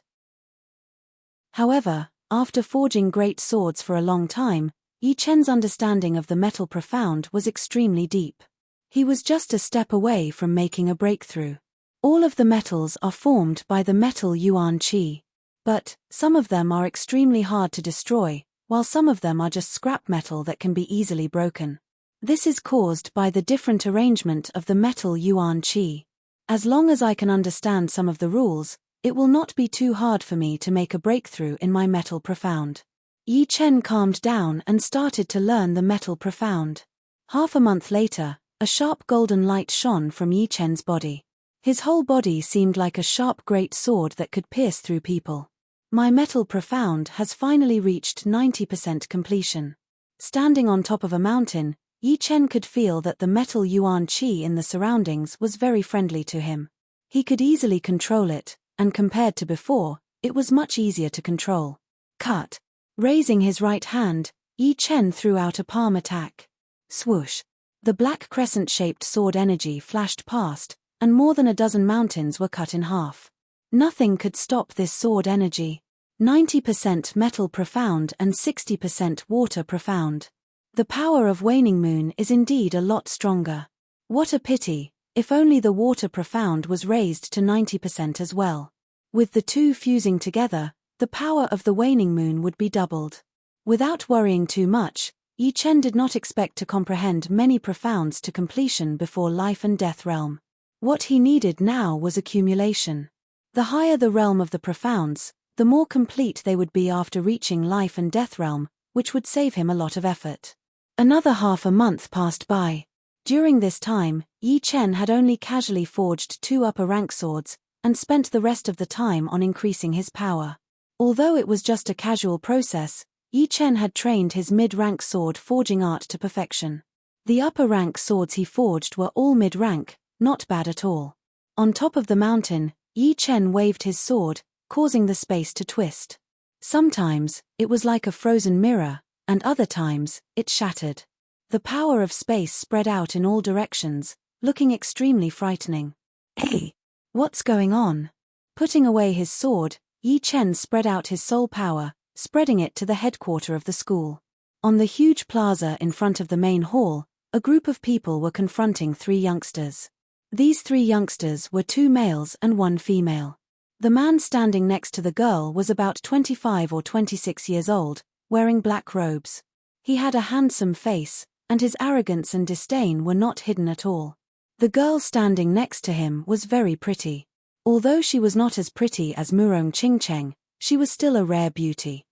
Speaker 1: However, after forging great swords for a long time, Yi Chen's understanding of the metal profound was extremely deep. He was just a step away from making a breakthrough. All of the metals are formed by the metal Yuan Qi. But some of them are extremely hard to destroy, while some of them are just scrap metal that can be easily broken. This is caused by the different arrangement of the metal Yuan Qi. As long as I can understand some of the rules, it will not be too hard for me to make a breakthrough in my metal profound. Yi Chen calmed down and started to learn the metal profound. Half a month later, a sharp golden light shone from Yi Chen's body. His whole body seemed like a sharp great sword that could pierce through people. My metal profound has finally reached 90% completion. Standing on top of a mountain, Yi Chen could feel that the metal Yuan Qi in the surroundings was very friendly to him. He could easily control it, and compared to before, it was much easier to control. Cut. Raising his right hand, Yi Chen threw out a palm attack. Swoosh. The black crescent-shaped sword energy flashed past, and more than a dozen mountains were cut in half. Nothing could stop this sword energy. 90% metal profound and 60% water profound. The power of waning moon is indeed a lot stronger. What a pity, if only the water profound was raised to 90% as well. With the two fusing together, the power of the waning moon would be doubled. Without worrying too much, Yi Chen did not expect to comprehend many profounds to completion before life and death realm. What he needed now was accumulation. The higher the realm of the profounds, the more complete they would be after reaching life and death realm, which would save him a lot of effort. Another half a month passed by. During this time, Yi Chen had only casually forged 2 upper-rank swords, and spent the rest of the time on increasing his power. Although it was just a casual process, Yi Chen had trained his mid-rank sword forging art to perfection. The upper-rank swords he forged were all mid-rank, not bad at all. On top of the mountain, Yi Chen waved his sword, causing the space to twist. Sometimes, it was like a frozen mirror, and other times, it shattered. The power of space spread out in all directions, looking extremely frightening. Hey! What's going on? Putting away his sword, Yi Chen spread out his soul power, spreading it to the headquarters of the school. On the huge plaza in front of the main hall, a group of people were confronting 3 youngsters. These 3 youngsters were 2 males and 1 female. The man standing next to the girl was about 25 or 26 years old, wearing black robes. He had a handsome face, and his arrogance and disdain were not hidden at all. The girl standing next to him was very pretty. Although she was not as pretty as Murong Qingcheng, she was still a rare beauty.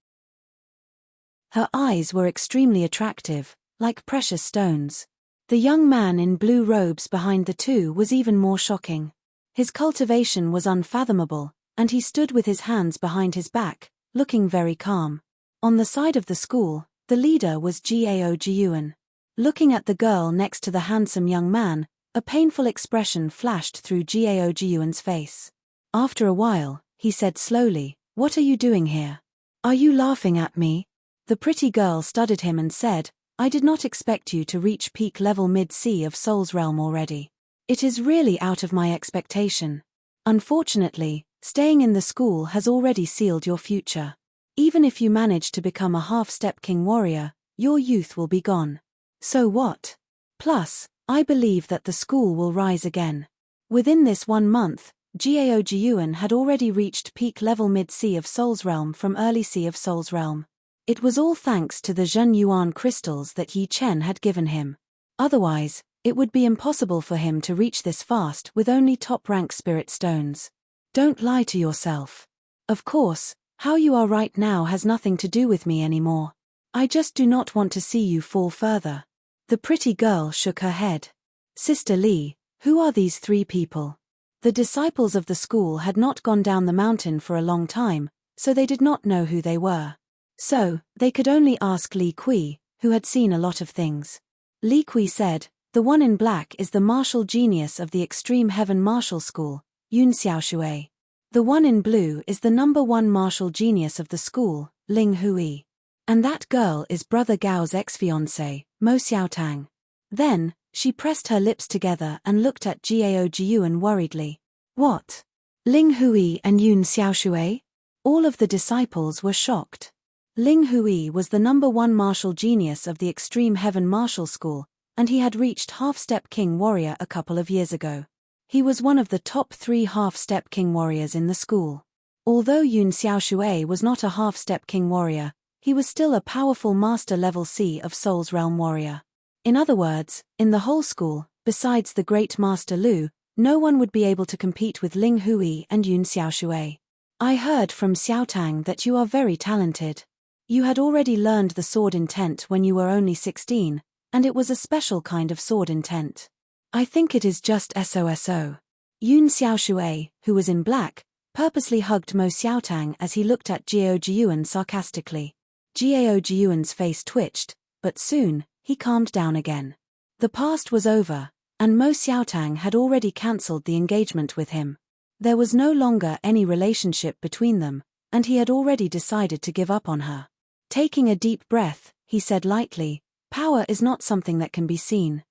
Speaker 1: Her eyes were extremely attractive, like precious stones. The young man in blue robes behind the 2 was even more shocking. His cultivation was unfathomable, and he stood with his hands behind his back, looking very calm. On the side of the school, the leader was Gao Jiyuan. Looking at the girl next to the handsome young man, a painful expression flashed through Gao Jiyuan's face. After a while, he said slowly, "What are you doing here? Are you laughing at me?" The pretty girl studied him and said, "I did not expect you to reach peak level mid-sea of Soul's realm already. It is really out of my expectation. Unfortunately, staying in the school has already sealed your future. Even if you manage to become a half-step king warrior, your youth will be gone. So what? Plus, I believe that the school will rise again." Within this 1 month, Gao Jiyuan had already reached peak level mid-sea of Soul's realm from early sea of Soul's realm. It was all thanks to the Zhen Yuan crystals that Yi Chen had given him. Otherwise, it would be impossible for him to reach this fast with only top-rank spirit stones. Don't lie to yourself. Of course, how you are right now has nothing to do with me anymore. I just do not want to see you fall further. The pretty girl shook her head. Sister Li, who are these 3 people? The disciples of the school had not gone down the mountain for a long time, so they did not know who they were. So, they could only ask Li Kui, who had seen a lot of things. Li Kui said, "The one in black is the martial genius of the Extreme Heaven Martial School, Yun Xiaoshui. The one in blue is the #1 martial genius of the school, Ling Hui. And that girl is Brother Gao's ex-fiancé, Mo Xiaotang." Then, she pressed her lips together and looked at Gao Jiyuan worriedly. "What? Ling Hui and Yun Xiaoshui?" All of the disciples were shocked. Ling Hui was the #1 martial genius of the Extreme Heaven Martial School, and he had reached half-step king warrior a couple of years ago. He was one of the top 3 half-step king warriors in the school. Although Yun Xiaoshui was not a half-step king warrior, he was still a powerful master level C of Soul's Realm warrior. In other words, in the whole school, besides the great master Lu, no one would be able to compete with Ling Hui and Yun Xiaoshui. "I heard from Xiaotang that you are very talented. You had already learned the sword intent when you were only 16, and it was a special kind of sword intent. I think it is just SOSO. Yun Xiaoshui, who was in black, purposely hugged Mo Xiaotang as he looked at Gao Jiyuan sarcastically. Gao Jiyuan's face twitched, but soon, he calmed down again. The past was over, and Mo Xiaotang had already cancelled the engagement with him. There was no longer any relationship between them, and he had already decided to give up on her. Taking a deep breath, he said lightly, "Power is not something that can be seen."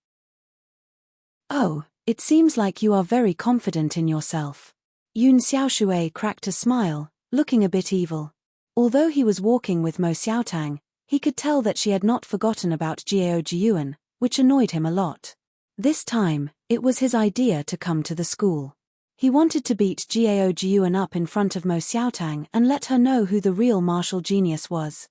Speaker 1: "Oh, it seems like you are very confident in yourself." Yun Xiaoshui cracked a smile, looking a bit evil. Although he was walking with Mo Xiaotang, he could tell that she had not forgotten about Gao Jiyuan, which annoyed him a lot. This time, it was his idea to come to the school. He wanted to beat Gao Jiyuan up in front of Mo Xiaotang and let her know who the real martial genius was.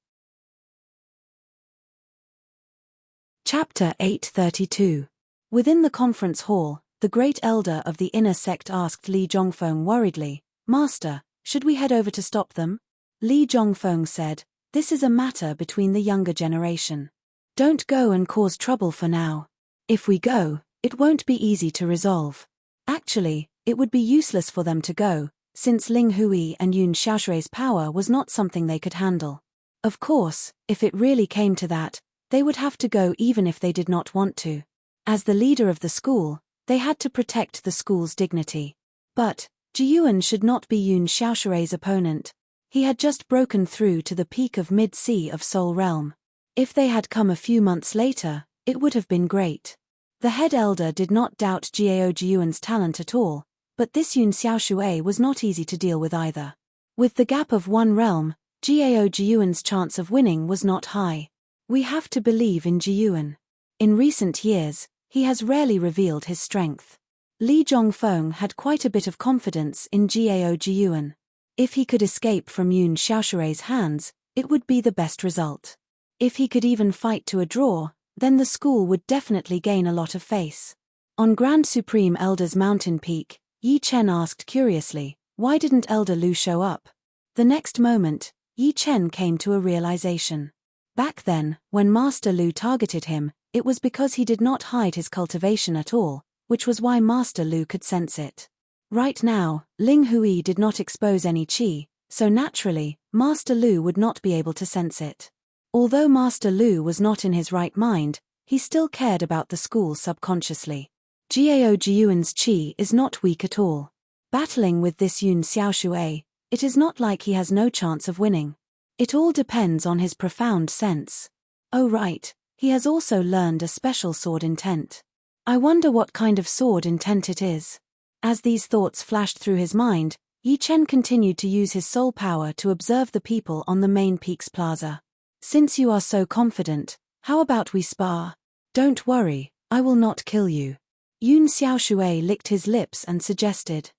Speaker 1: Chapter 832. Within the conference hall, the great elder of the inner sect asked Li Zhongfeng worriedly, Master, should we head over to stop them? Li Zhongfeng said, this is a matter between the younger generation. Don't go and cause trouble for now. If we go, it won't be easy to resolve. Actually, it would be useless for them to go, since Ling Hui and Yun Xiaoshui's power was not something they could handle. Of course, if it really came to that, they would have to go even if they did not want to. As the leader of the school, they had to protect the school's dignity. But Jiyuan should not be Yun Xiaoshui's opponent. He had just broken through to the peak of mid-sea of Soul Realm. If they had come a few months later, it would have been great. The head elder did not doubt Jiao Jiyuan's talent at all, but this Yun Xiaoshui was not easy to deal with either. With the gap of one realm, Jiao Jiyuan's chance of winning was not high. We have to believe in Jiyuan. In recent years, he has rarely revealed his strength. Li Zhongfeng had quite a bit of confidence in Jiao Jiyuan. If he could escape from Yun Xiaoshui's hands, it would be the best result. If he could even fight to a draw, then the school would definitely gain a lot of face. On Grand Supreme Elder's mountain peak, Yi Chen asked curiously, why didn't Elder Lu show up? The next moment, Yi Chen came to a realization. Back then, when Master Lu targeted him, it was because he did not hide his cultivation at all, which was why Master Lu could sense it. Right now, Ling Hui did not expose any qi, so naturally, Master Lu would not be able to sense it. Although Master Lu was not in his right mind, he still cared about the school subconsciously. Jiao Jiyuan's qi is not weak at all. Battling with this Yun Xiaoshui, it is not like he has no chance of winning. It all depends on his profound sense. Oh right, he has also learned a special sword intent. I wonder what kind of sword intent it is. As these thoughts flashed through his mind, Yi Chen continued to use his soul power to observe the people on the main peak's plaza. Since you are so confident, how about we spar? Don't worry, I will not kill you. Yun Xiaoshui licked his lips and suggested.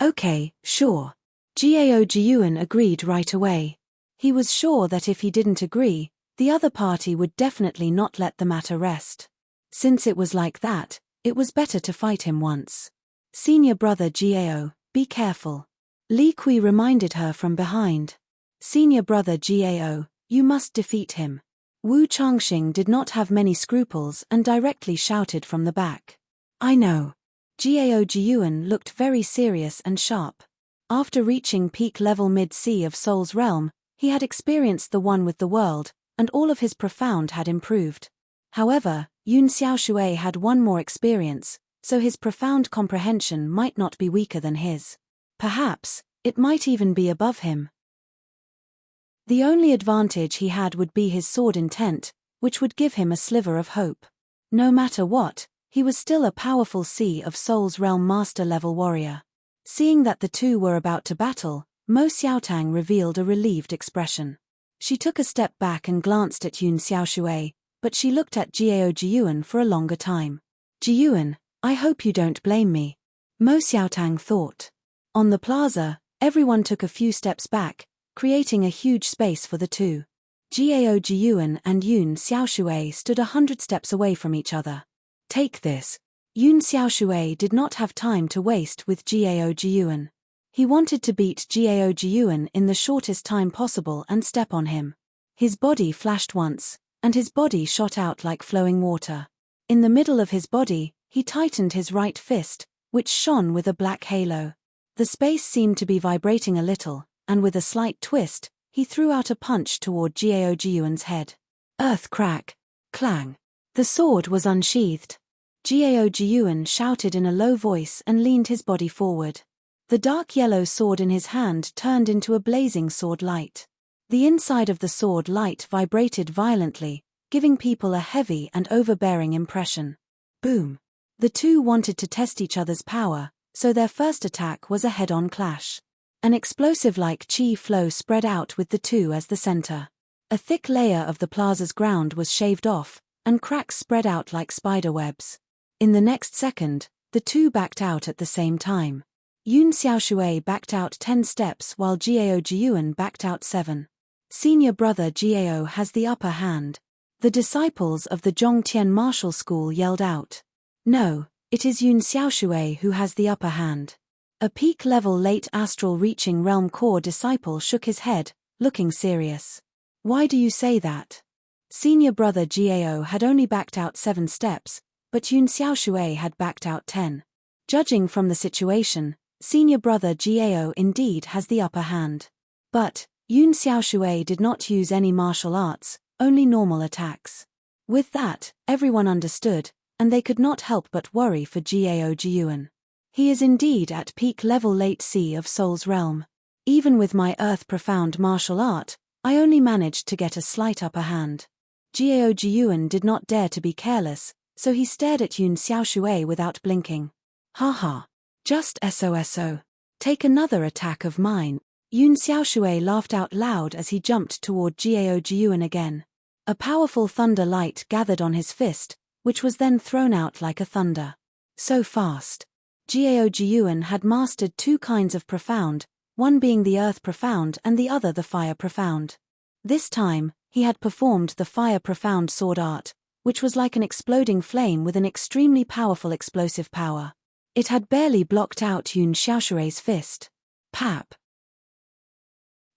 Speaker 1: Okay, sure. Jiao Jiyuan agreed right away. He was sure that if he didn't agree, the other party would definitely not let the matter rest. Since it was like that, it was better to fight him once. Senior brother Jiao, be careful. Li Kui reminded her from behind. Senior brother Jiao, you must defeat him. Wu Changxing did not have many scruples and directly shouted from the back. I know. Jiao Jiyuan looked very serious and sharp. After reaching peak level mid-sea of Soul's realm, he had experienced the one with the world, and all of his profound had improved. However, Yun Xiaoshui had one more experience, so his profound comprehension might not be weaker than his. Perhaps, it might even be above him. The only advantage he had would be his sword intent, which would give him a sliver of hope. No matter what, he was still a powerful Sea of Soul's realm master-level warrior. Seeing that the two were about to battle, Mo Xiaotang revealed a relieved expression. She took a step back and glanced at Yun Xiaoshui, but she looked at Jiao Jiyuan for a longer time. Jiyuan, I hope you don't blame me. Mo Xiaotang thought. On the plaza, everyone took a few steps back, creating a huge space for the two. Jiao Jiyuan and Yun Xiaoshui stood 100 steps away from each other. Take this. Yun Xiaoshui did not have time to waste with Jiao Jiyuan. He wanted to beat Jiao Jiyuan in the shortest time possible and step on him. His body flashed once, and his body shot out like flowing water. In the middle of his body, he tightened his right fist, which shone with a black halo. The space seemed to be vibrating a little, and with a slight twist, he threw out a punch toward Jiao Jiyuan's head. Earth crack. Clang. The sword was unsheathed. Jiao Jiyuan shouted in a low voice and leaned his body forward. The dark yellow sword in his hand turned into a blazing sword light. The inside of the sword light vibrated violently, giving people a heavy and overbearing impression. Boom. The two wanted to test each other's power, so their first attack was a head-on clash. An explosive-like qi flow spread out with the two as the center. A thick layer of the plaza's ground was shaved off, and cracks spread out like spider webs. In the next second, the two backed out at the same time. Yun Xiaoshui backed out 10 steps while Jiao Jiyuan backed out 7. Senior brother Jiao has the upper hand. The disciples of the Zhongtian martial school yelled out. No, it is Yun Xiaoshui who has the upper hand. A peak-level late astral reaching realm core disciple shook his head, looking serious. Why do you say that? Senior brother Gao had only backed out 7 steps, but Yun Xiaoshui had backed out 10. Judging from the situation, senior brother Gao indeed has the upper hand. But Yun Xiaoshui did not use any martial arts, only normal attacks. With that, everyone understood, and they could not help but worry for Gao Jiuan. He is indeed at peak level late sea of Soul's realm. Even with my earth profound martial art, I only managed to get a slight upper hand. Gao Jiuan did not dare to be careless, so he stared at Yun Xiaoshui without blinking. Haha. Just SOSO. Take another attack of mine. Yun Xiaoshui laughed out loud as he jumped toward Gao Jiuan again. A powerful thunder light gathered on his fist, which was then thrown out like a thunder. So fast. Gao Jiuan had mastered 2 kinds of profound, one being the earth profound and the other the fire profound. This time, he had performed the fire profound sword art, which was like an exploding flame with an extremely powerful explosive power. It had barely blocked out Yun Xiaoshui's fist. Pap.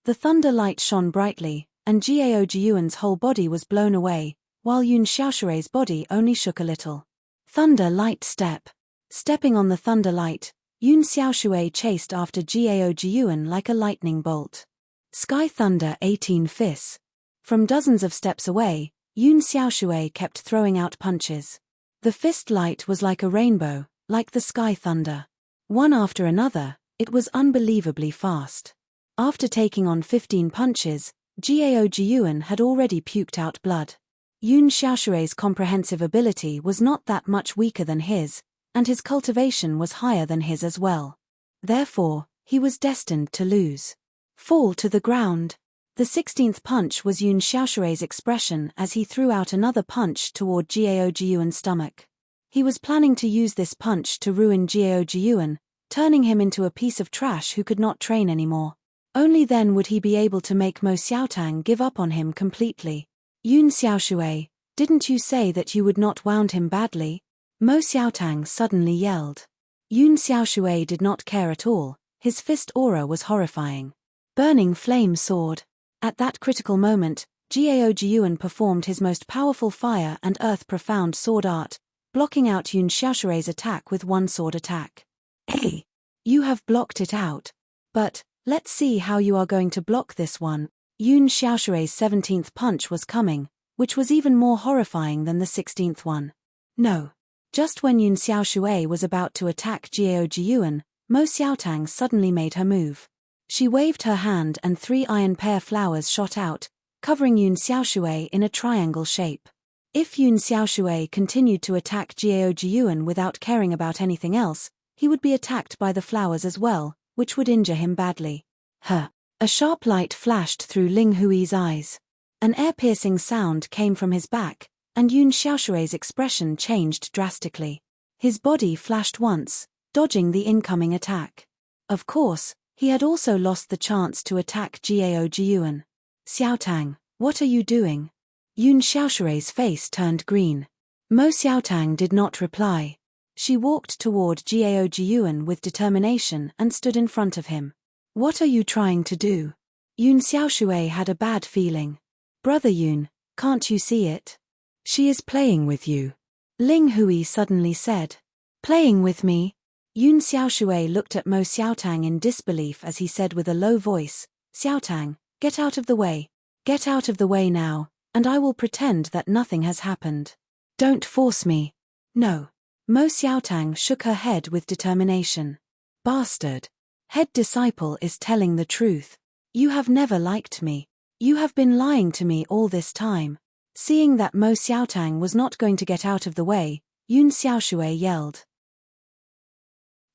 Speaker 1: The thunder light shone brightly, and Gao Jiuan's whole body was blown away, while Yun Xiaoshui's body only shook a little. Thunder light step. Stepping on the thunder light, Yun Xiaoshui chased after Gao Jiuan like a lightning bolt. Sky thunder 18 fists. From dozens of steps away, Yun Xiaoshui kept throwing out punches. The fist light was like a rainbow, like the sky thunder. One after another, it was unbelievably fast. After taking on 15 punches, Gao Jiuan had already puked out blood. Yun Xiaoshui's comprehensive ability was not that much weaker than his, and his cultivation was higher than his as well. Therefore, he was destined to lose. Fall to the ground. The 16th punch was Yun Xiaoshui's expression as he threw out another punch toward Gao Jiuan's stomach. He was planning to use this punch to ruin Gao Jiuan, turning him into a piece of trash who could not train anymore. Only then would he be able to make Mo Xiaotang give up on him completely. Yun Xiaoshui, didn't you say that you would not wound him badly? Mo Xiaotang suddenly yelled. Yun Xiaoshui did not care at all, his fist aura was horrifying. Burning flame sword. At that critical moment, Gao Jiuan performed his most powerful fire and earth profound sword art, blocking out Yun Xiaoshui's attack with one sword attack. Hey! You have blocked it out. But, let's see how you are going to block this one. Yun Xiaoshui's 17th punch was coming, which was even more horrifying than the 16th one. No. Just when Yun Xiaoshui was about to attack Gao Jiuan, Mo Xiaotang suddenly made her move. She waved her hand and 3 iron pear flowers shot out, covering Yun Xiaoshui in a triangle shape. If Yun Xiaoshui continued to attack Gao Jiuan without caring about anything else, he would be attacked by the flowers as well, which would injure him badly. A sharp light flashed through Ling Hui's eyes. An ear-piercing sound came from his back, and Yun Xiaoshui's expression changed drastically. His body flashed once, dodging the incoming attack. Of course, he had also lost the chance to attack Gao Jiuan. Xiaotang, what are you doing? Yun Xiaoshui's face turned green. Mo Xiaotang did not reply. She walked toward Gao Jiuan with determination and stood in front of him. What are you trying to do? Yun Xiaoshui had a bad feeling. Brother Yun, can't you see it? She is playing with you. Ling Hui suddenly said. Playing with me? Yun Xiaoshui looked at Mo Xiaotang in disbelief as he said with a low voice, Xiaotang, get out of the way. Get out of the way now, and I will pretend that nothing has happened. Don't force me. No. Mo Xiaotang shook her head with determination. Bastard. Head disciple is telling the truth. You have never liked me. You have been lying to me all this time. Seeing that Mo Xiaotang was not going to get out of the way, Yun Xiaoshui yelled.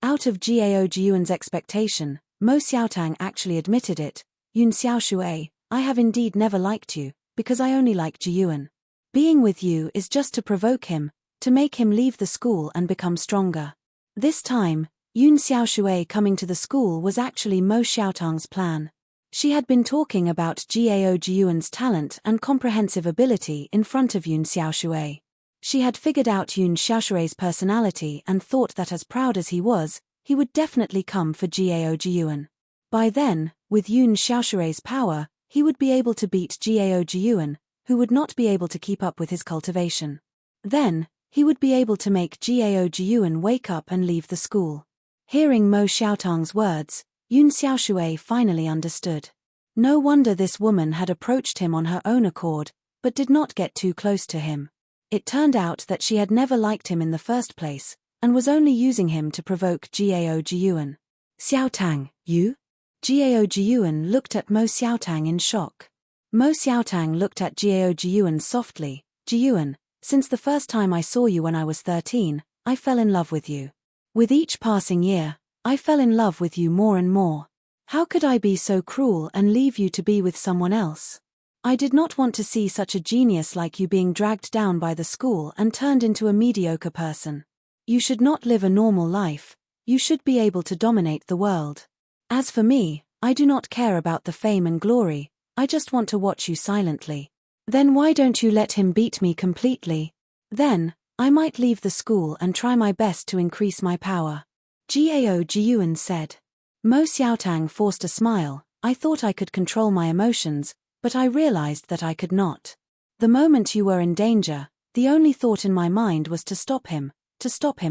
Speaker 1: Out of Gao Jiuan's expectation, Mo Xiaotang actually admitted it. Yun Xiaoshui, I have indeed never liked you, because I only like Jiuan. Being with you is just to provoke him, to make him leave the school and become stronger. This time, Yun Xiaoshui coming to the school was actually Mo Xiaotang's plan. She had been talking about Gao Jiuan's talent and comprehensive ability in front of Yun Xiaoshui. She had figured out Yun Xiaoshui's personality and thought that as proud as he was, he would definitely come for Gao Jiyuan. By then, with Yun Xiaoshui's power, he would be able to beat Gao Jiyuan, who would not be able to keep up with his cultivation. Then, he would be able to make Gao Jiyuan wake up and leave the school. Hearing Mo Xiaotang's words, Yun Xiaoshui finally understood. No wonder this woman had approached him on her own accord, but did not get too close to him. It turned out that she had never liked him in the first place, and was only using him to provoke Gao Jiyuan. Xiaotang, you? Gao Jiyuan looked at Mo Xiaotang in shock. Mo Xiaotang looked at Gao Jiyuan softly. Jiyuan, since the first time I saw you when I was 13, I fell in love with you. With each passing year, I fell in love with you more and more. How could I be so cruel and leave you to be with someone else? I did not want to see such a genius like you being dragged down by the school and turned into a mediocre person. You should not live a normal life, you should be able to dominate the world. As for me, I do not care about the fame and glory, I just want to watch you silently. Then why don't you let him beat me completely? Then, I might leave the school and try my best to increase my power. Gao Jiyuan said. Mo Xiaotang forced a smile. I thought I could control my emotions, but I realized that I could not. The moment you were in danger, the only thought in my mind was to stop him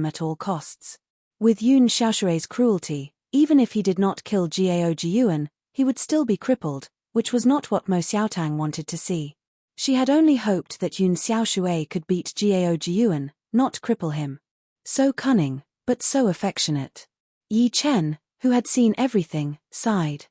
Speaker 1: at all costs. With Yun Xiaoshui's cruelty, even if he did not kill Gao Jiyuan, he would still be crippled, which was not what Mo Xiaotang wanted to see. She had only hoped that Yun Xiaoshui could beat Gao Jiyuan, not cripple him. So cunning, but so affectionate. Yi Chen, who had seen everything, sighed.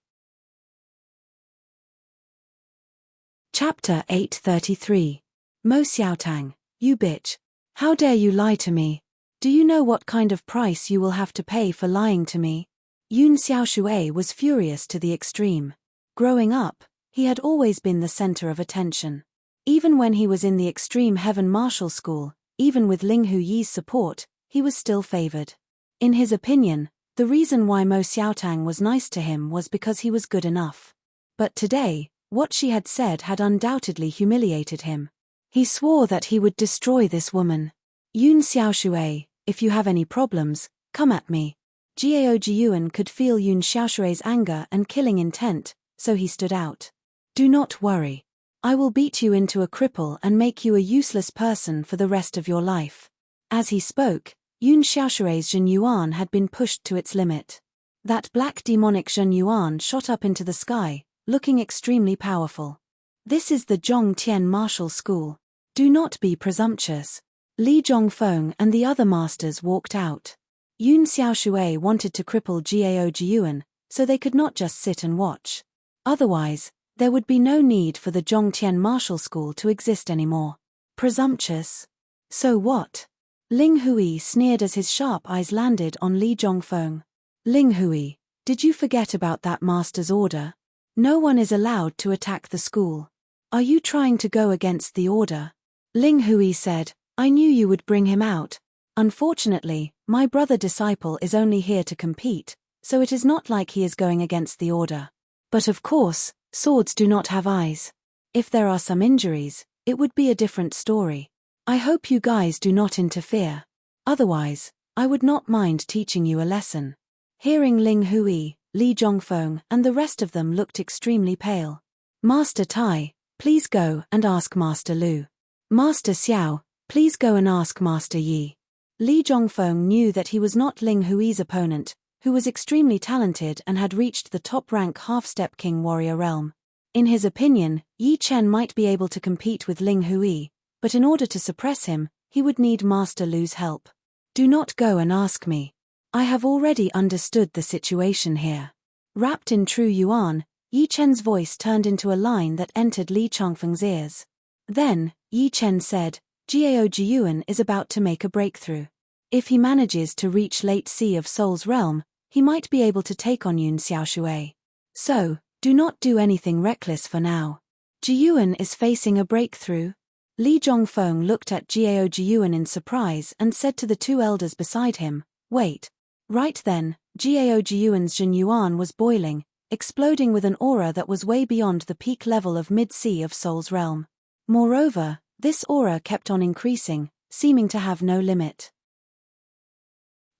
Speaker 1: Chapter 833. Mo Xiaotang, you bitch. How dare you lie to me? Do you know what kind of price you will have to pay for lying to me? Yun Xiaoshui was furious to the extreme. Growing up, he had always been the center of attention. Even when he was in the extreme heaven martial school, even with Ling Huyi's support, he was still favored. In his opinion, the reason why Mo Xiaotang was nice to him was because he was good enough. But today, what she had said had undoubtedly humiliated him. He swore that he would destroy this woman. Yun Xiaoshui, if you have any problems, come at me. Gao Jiyuan could feel Yun Xiaoshui's anger and killing intent, so he stood out. Do not worry. I will beat you into a cripple and make you a useless person for the rest of your life. As he spoke, Yun Xiaoshui's Zhen Yuan had been pushed to its limit. That black demonic Zhen Yuan shot up into the sky, looking extremely powerful. This is the Zhongtian martial school. Do not be presumptuous. Li Zhongfeng and the other masters walked out. Yun Xiaoshui wanted to cripple Gao Jiyuan, so they could not just sit and watch. Otherwise, there would be no need for the Zhongtian martial school to exist anymore. Presumptuous? So what? Ling Hui sneered as his sharp eyes landed on Li Zhongfeng. Ling Hui, did you forget about that master's order? No one is allowed to attack the school. Are you trying to go against the order? Ling Hui said, I knew you would bring him out. Unfortunately, my brother disciple is only here to compete, so it is not like he is going against the order. But of course, swords do not have eyes. If there are some injuries, it would be a different story. I hope you guys do not interfere. Otherwise, I would not mind teaching you a lesson. Hearing Ling Hui, Li Zhongfeng and the rest of them looked extremely pale. Master Tai, please go and ask Master Lu. Master Xiao, please go and ask Master Yi. Li Zhongfeng knew that he was not Ling Hui's opponent, who was extremely talented and had reached the top-rank half-step king warrior realm. In his opinion, Yi Chen might be able to compete with Ling Hui, but in order to suppress him, he would need Master Lu's help. Do not go and ask me. I have already understood the situation here. Wrapped in true Yuan, Yi Chen's voice turned into a line that entered Li Changfeng's ears. Then, Yi Chen said, Gao Jiyuan is about to make a breakthrough. If he manages to reach Late Sea of Soul's realm, he might be able to take on Yun Xiaoshui. So, do not do anything reckless for now. Jiyuan is facing a breakthrough. Li Zhongfeng looked at Gao Jiyuan in surprise and said to the two elders beside him, wait. Right then, Gao Jiyuan's Zhen Yuan was boiling, exploding with an aura that was way beyond the peak level of mid-sea of Soul's realm. Moreover, this aura kept on increasing, seeming to have no limit.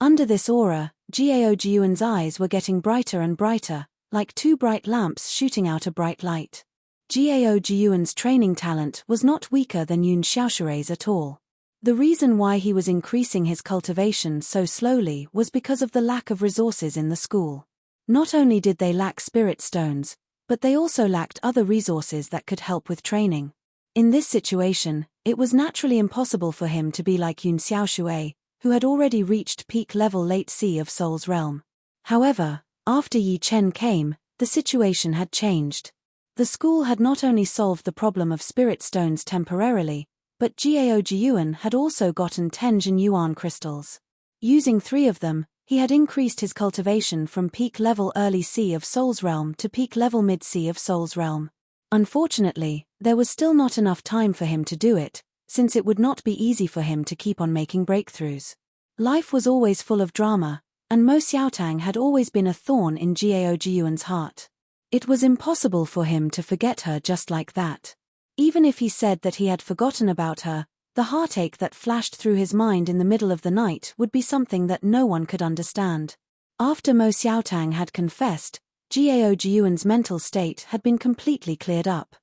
Speaker 1: Under this aura, Gao Jiuan's eyes were getting brighter and brighter, like two bright lamps shooting out a bright light. Gao Jiuan's training talent was not weaker than Yun Xiaoshui's at all. The reason why he was increasing his cultivation so slowly was because of the lack of resources in the school. Not only did they lack spirit stones, but they also lacked other resources that could help with training. In this situation, it was naturally impossible for him to be like Yun Xiaoshui, who had already reached peak level late sea of Soul's realm. However, after Yi Chen came, the situation had changed. The school had not only solved the problem of spirit stones temporarily, but Gao Jiuan had also gotten 10 Jinyuan crystals. Using 3 of them, he had increased his cultivation from peak level early sea of Soul's realm to peak level mid sea of Soul's realm. Unfortunately, there was still not enough time for him to do it, since it would not be easy for him to keep on making breakthroughs. Life was always full of drama, and Mo Xiaotang had always been a thorn in Gao Jiuan's heart. It was impossible for him to forget her just like that. Even if he said that he had forgotten about her, the heartache that flashed through his mind in the middle of the night would be something that no one could understand. After Mo Xiaotang had confessed, Gao Jiuan's mental state had been completely cleared up.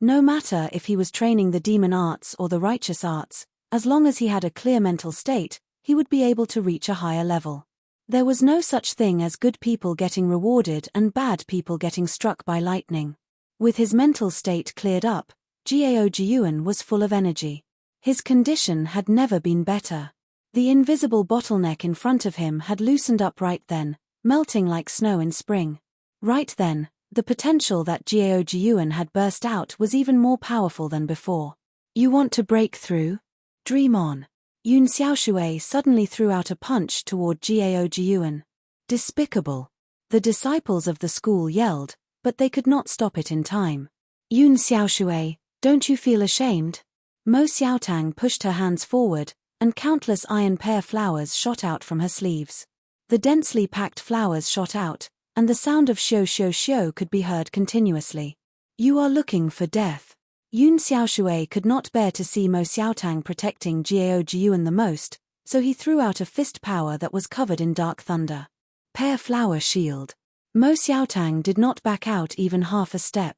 Speaker 1: No matter if he was training the demon arts or the righteous arts, as long as he had a clear mental state, he would be able to reach a higher level. There was no such thing as good people getting rewarded and bad people getting struck by lightning. With his mental state cleared up, Gao Jiuan was full of energy. His condition had never been better. The invisible bottleneck in front of him had loosened up right then, melting like snow in spring. Right then, the potential that Gao Jiuan had burst out was even more powerful than before. You want to break through? Dream on. Yun Xiaoshui suddenly threw out a punch toward Gao Jiuan. Despicable. The disciples of the school yelled, but they could not stop it in time. Yun Xiaoshui, don't you feel ashamed? Mo Xiaotang pushed her hands forward, and countless iron pear flowers shot out from her sleeves. The densely packed flowers shot out, and the sound of xiu xiu xiu could be heard continuously. You are looking for death. Yun Xiaoshui could not bear to see Mo Xiaotang protecting Gao Jiuan the most, so he threw out a fist power that was covered in dark thunder. Pear flower shield. Mo Xiaotang did not back out even half a step.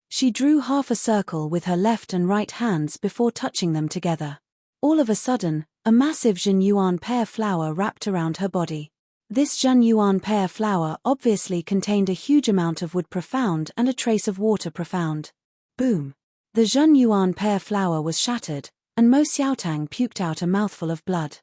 Speaker 1: She drew half a circle with her left and right hands before touching them together. All of a sudden, a massive Jinyuan pear flower wrapped around her body. This Jinyuan pear flower obviously contained a huge amount of wood profound and a trace of water profound. Boom! The Jinyuan pear flower was shattered, and Mo Xiaotang puked out a mouthful of blood.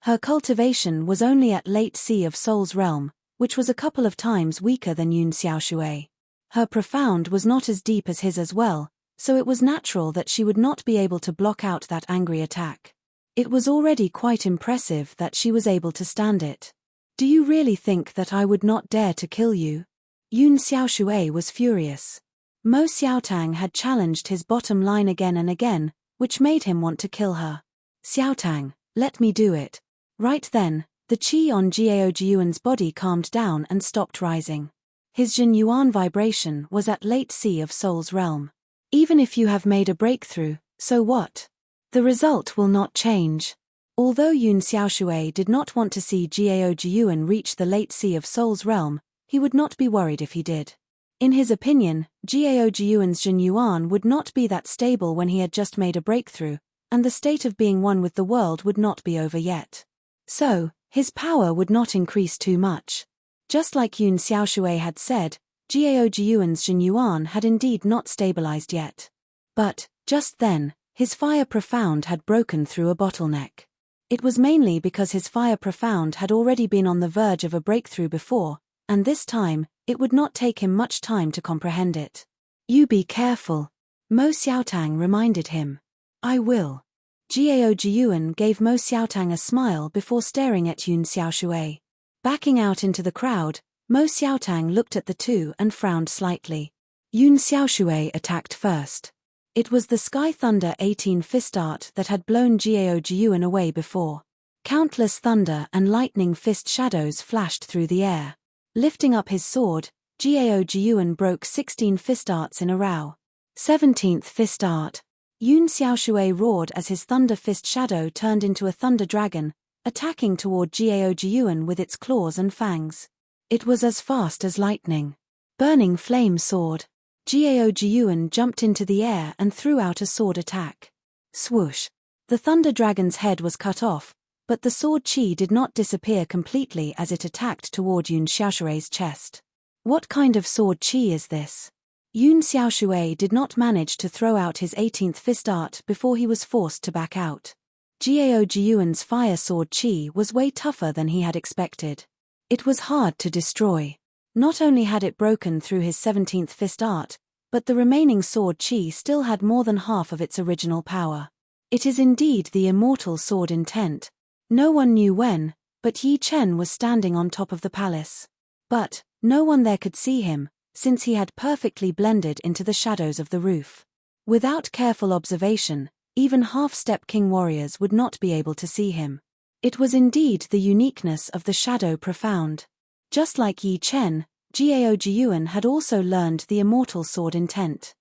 Speaker 1: Her cultivation was only at late sea of Soul's realm, which was a couple of times weaker than Yun Xiaoshui. Her profound was not as deep as his as well, so it was natural that she would not be able to block out that angry attack. It was already quite impressive that she was able to stand it. Do you really think that I would not dare to kill you? Yun Xiaoshui was furious. Mo Xiaotang had challenged his bottom line again and again, which made him want to kill her. Xiaotang, let me do it. Right then, the qi on Gao Jiuan's body calmed down and stopped rising. His Jinyuan vibration was at late sea of Soul's realm. Even if you have made a breakthrough, so what? The result will not change. Although Yun Xiaoshui did not want to see Gao Jiuan reach the late sea of Soul's realm, he would not be worried if he did. In his opinion, Gao Jiuan's Jinyuan would not be that stable when he had just made a breakthrough, and the state of being one with the world would not be over yet. So, his power would not increase too much. Just like Yun Xiaoshui had said, Gao Jiuan's Jinyuan had indeed not stabilized yet. But, just then, his fire profound had broken through a bottleneck. It was mainly because his fire profound had already been on the verge of a breakthrough before, and this time, it would not take him much time to comprehend it. You be careful. Mo Xiaotang reminded him. I will. Gao Jiuan gave Mo Xiaotang a smile before staring at Yun Xiaoshui. Backing out into the crowd, Mo Xiaotang looked at the two and frowned slightly. Yun Xiaoshui attacked first. It was the Sky Thunder 18 fist art that had blown Gao Jiuan away before. Countless thunder and lightning fist shadows flashed through the air. Lifting up his sword, Gao Jiuan broke 16 fist arts in a row. 17th fist art. Yun Xiaoshui roared as his thunder fist shadow turned into a thunder dragon, attacking toward Gao Jiyuan with its claws and fangs. It was as fast as lightning. Burning flame sword. Gao Jiyuan jumped into the air and threw out a sword attack. Swoosh. The thunder dragon's head was cut off, but the sword chi did not disappear completely as it attacked toward Yun Xiaoshui's chest. What kind of sword chi is this? Yun Xiaoshui did not manage to throw out his 18th fist art before he was forced to back out. Gao Jiyuan's fire sword chi was way tougher than he had expected. It was hard to destroy. Not only had it broken through his 17th fist art, but the remaining sword chi still had more than half of its original power. It is indeed the immortal sword intent. No one knew when, but Yi Chen was standing on top of the palace. But no one there could see him, since he had perfectly blended into the shadows of the roof. Without careful observation, even half-step king warriors would not be able to see him. It was indeed the uniqueness of the shadow profound. Just like Yi Chen, Gao Jiyuan had also learned the immortal sword intent.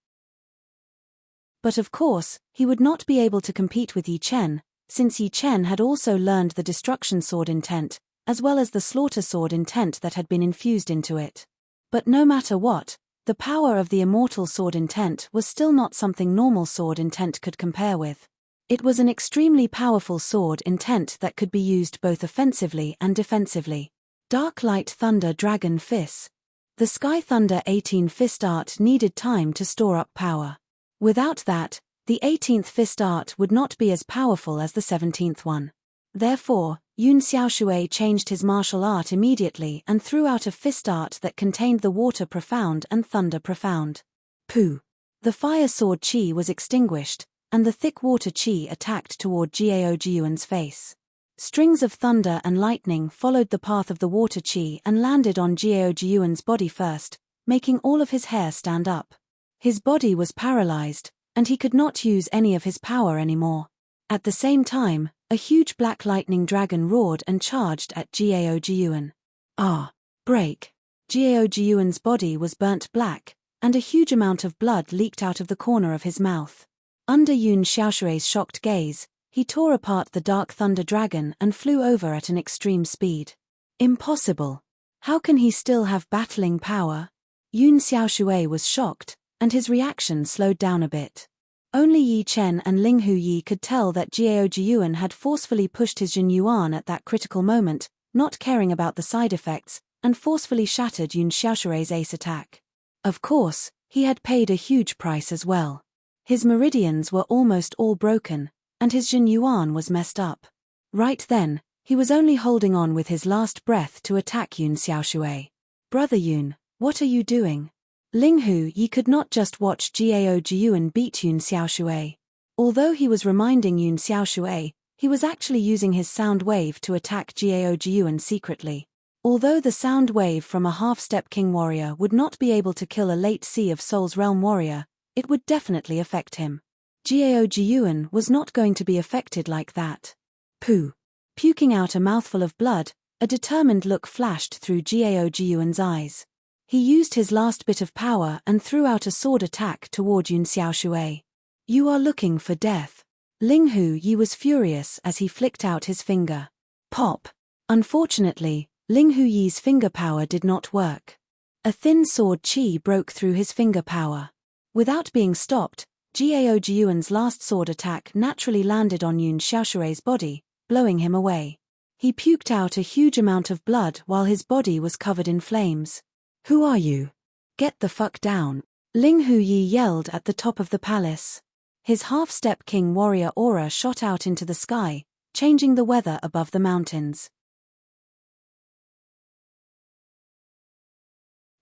Speaker 1: But of course, he would not be able to compete with Yi Chen, since Yi Chen had also learned the destruction sword intent, as well as the slaughter sword intent that had been infused into it. But no matter what, the power of the immortal sword intent was still not something normal sword intent could compare with. It was an extremely powerful sword intent that could be used both offensively and defensively. Dark Light Thunder Dragon Fist. The Sky Thunder 18 fist art needed time to store up power. Without that, the 18th fist art would not be as powerful as the 17th one. Therefore, Yun Xiaoshui changed his martial art immediately and threw out a fist art that contained the Water Profound and Thunder Profound. Pooh! The fire sword chi was extinguished, and the thick water chi attacked toward Gao Jiyuan's face. Strings of thunder and lightning followed the path of the water chi and landed on Gao Jiyuan's body first, making all of his hair stand up. His body was paralyzed, and he could not use any of his power anymore. At the same time, a huge black lightning dragon roared and charged at Gao Jiyuan. Ah! Break! Gao Jiyuan's body was burnt black, and a huge amount of blood leaked out of the corner of his mouth. Under Yun Xiaoshui's shocked gaze, he tore apart the Dark Thunder Dragon and flew over at an extreme speed. Impossible! How can he still have battling power? Yun Xiaoshui was shocked, and his reaction slowed down a bit. Only Yi Chen and Ling Hu Yi could tell that Gao Jiyuan had forcefully pushed his Jin Yuan at that critical moment, not caring about the side effects, and forcefully shattered Yun Xiaoshui's ace attack. Of course, he had paid a huge price as well. His meridians were almost all broken, and his Jin Yuan was messed up. Right then, he was only holding on with his last breath to attack Yun Xiaoshui. Brother Yun, what are you doing? Ling Hu Yi could not just watch Gao Jiyuan beat Yun Xiaoshui. Although he was reminding Yun Xiaoshui, he was actually using his sound wave to attack Gao Jiyuan secretly. Although the sound wave from a half-step king warrior would not be able to kill a late Sea of Souls realm warrior, it would definitely affect him. Gao Jiyuan was not going to be affected like that. Pooh! Puking out a mouthful of blood, a determined look flashed through Gao Jiyuan's eyes. He used his last bit of power and threw out a sword attack toward Yun Xiaoshui. You are looking for death. Ling Hu Yi was furious as he flicked out his finger. Pop! Unfortunately, Ling Hu Yi's finger power did not work. A thin sword chi broke through his finger power. Without being stopped, Gao Jiyuan's last sword attack naturally landed on Yun Xiaoshui's body, blowing him away. He puked out a huge amount of blood while his body was covered in flames. Who are you? Get the fuck down! Ling Hu Yi yelled at the top of the palace. His half-step king warrior aura shot out into the sky, changing the weather above the mountains.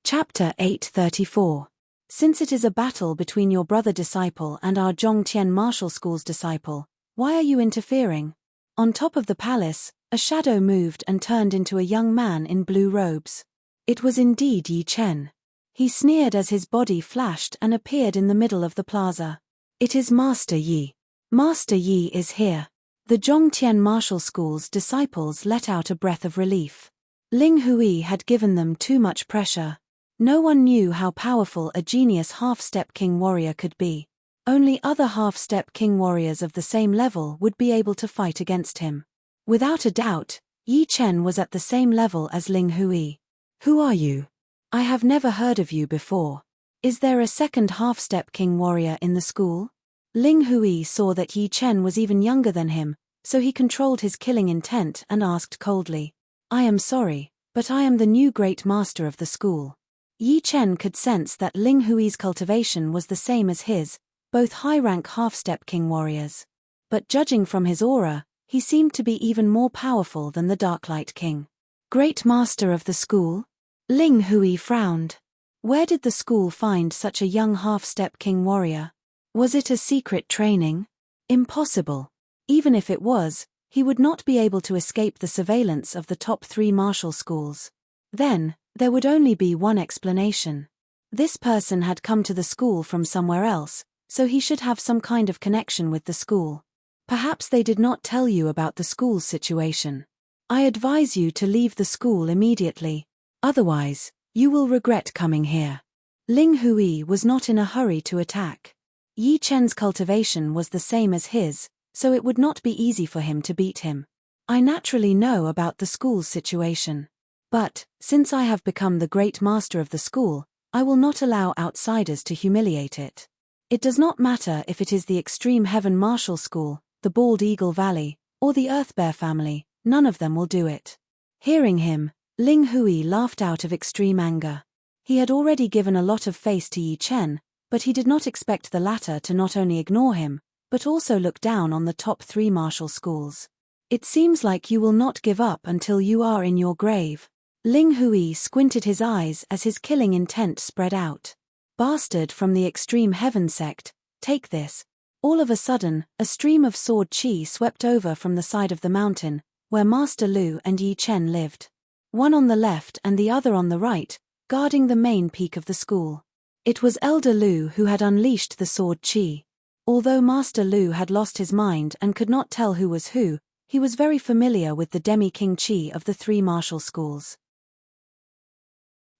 Speaker 1: Chapter 834. Since it is a battle between your brother disciple and our Zhongtian martial school's disciple, why are you interfering? On top of the palace, a shadow moved and turned into a young man in blue robes. It was indeed Yi Chen. He sneered as his body flashed and appeared in the middle of the plaza. It is Master Yi. Master Yi is here. The Zhongtian martial school's disciples let out a breath of relief. Ling Hui had given them too much pressure. No one knew how powerful a genius half-step king warrior could be. Only other half-step king warriors of the same level would be able to fight against him. Without a doubt, Yi Chen was at the same level as Ling Hui. Who are you? I have never heard of you before. Is there a second half-step king warrior in the school? Ling Hui saw that Yi Chen was even younger than him, so he controlled his killing intent and asked coldly. I am sorry, but I am the new great master of the school. Yi Chen could sense that Ling Hui's cultivation was the same as his, both high-rank half-step king warriors. But judging from his aura, he seemed to be even more powerful than the Darklight King. Great master of the school? Ling Hui frowned. Where did the school find such a young half-step king warrior? Was it a secret training? Impossible. Even if it was, he would not be able to escape the surveillance of the top 3 martial schools. Then, there would only be one explanation. This person had come to the school from somewhere else, so he should have some kind of connection with the school. Perhaps they did not tell you about the school's situation. I advise you to leave the school immediately. Otherwise, you will regret coming here. Ling Hui was not in a hurry to attack. Yi Chen's cultivation was the same as his, so it would not be easy for him to beat him. I naturally know about the school's situation. But, since I have become the great master of the school, I will not allow outsiders to humiliate it. It does not matter if it is the Extreme Heaven Martial School, the Bald Eagle Valley, or the Earth Bear family, none of them will do it. Hearing him, Ling Hui laughed out of extreme anger. He had already given a lot of face to Yi Chen, but he did not expect the latter to not only ignore him, but also look down on the top 3 martial schools. It seems like you will not give up until you are in your grave. Ling Hui squinted his eyes as his killing intent spread out. Bastard from the Extreme Heaven sect, take this. All of a sudden, a stream of sword chi swept over from the side of the mountain, where Master Lu and Yi Chen lived. One on the left and the other on the right, guarding the main peak of the school. It was Elder Lu who had unleashed the sword chi. Although Master Lu had lost his mind and could not tell who was who, he was very familiar with the Demi-King chi of the 3 martial schools.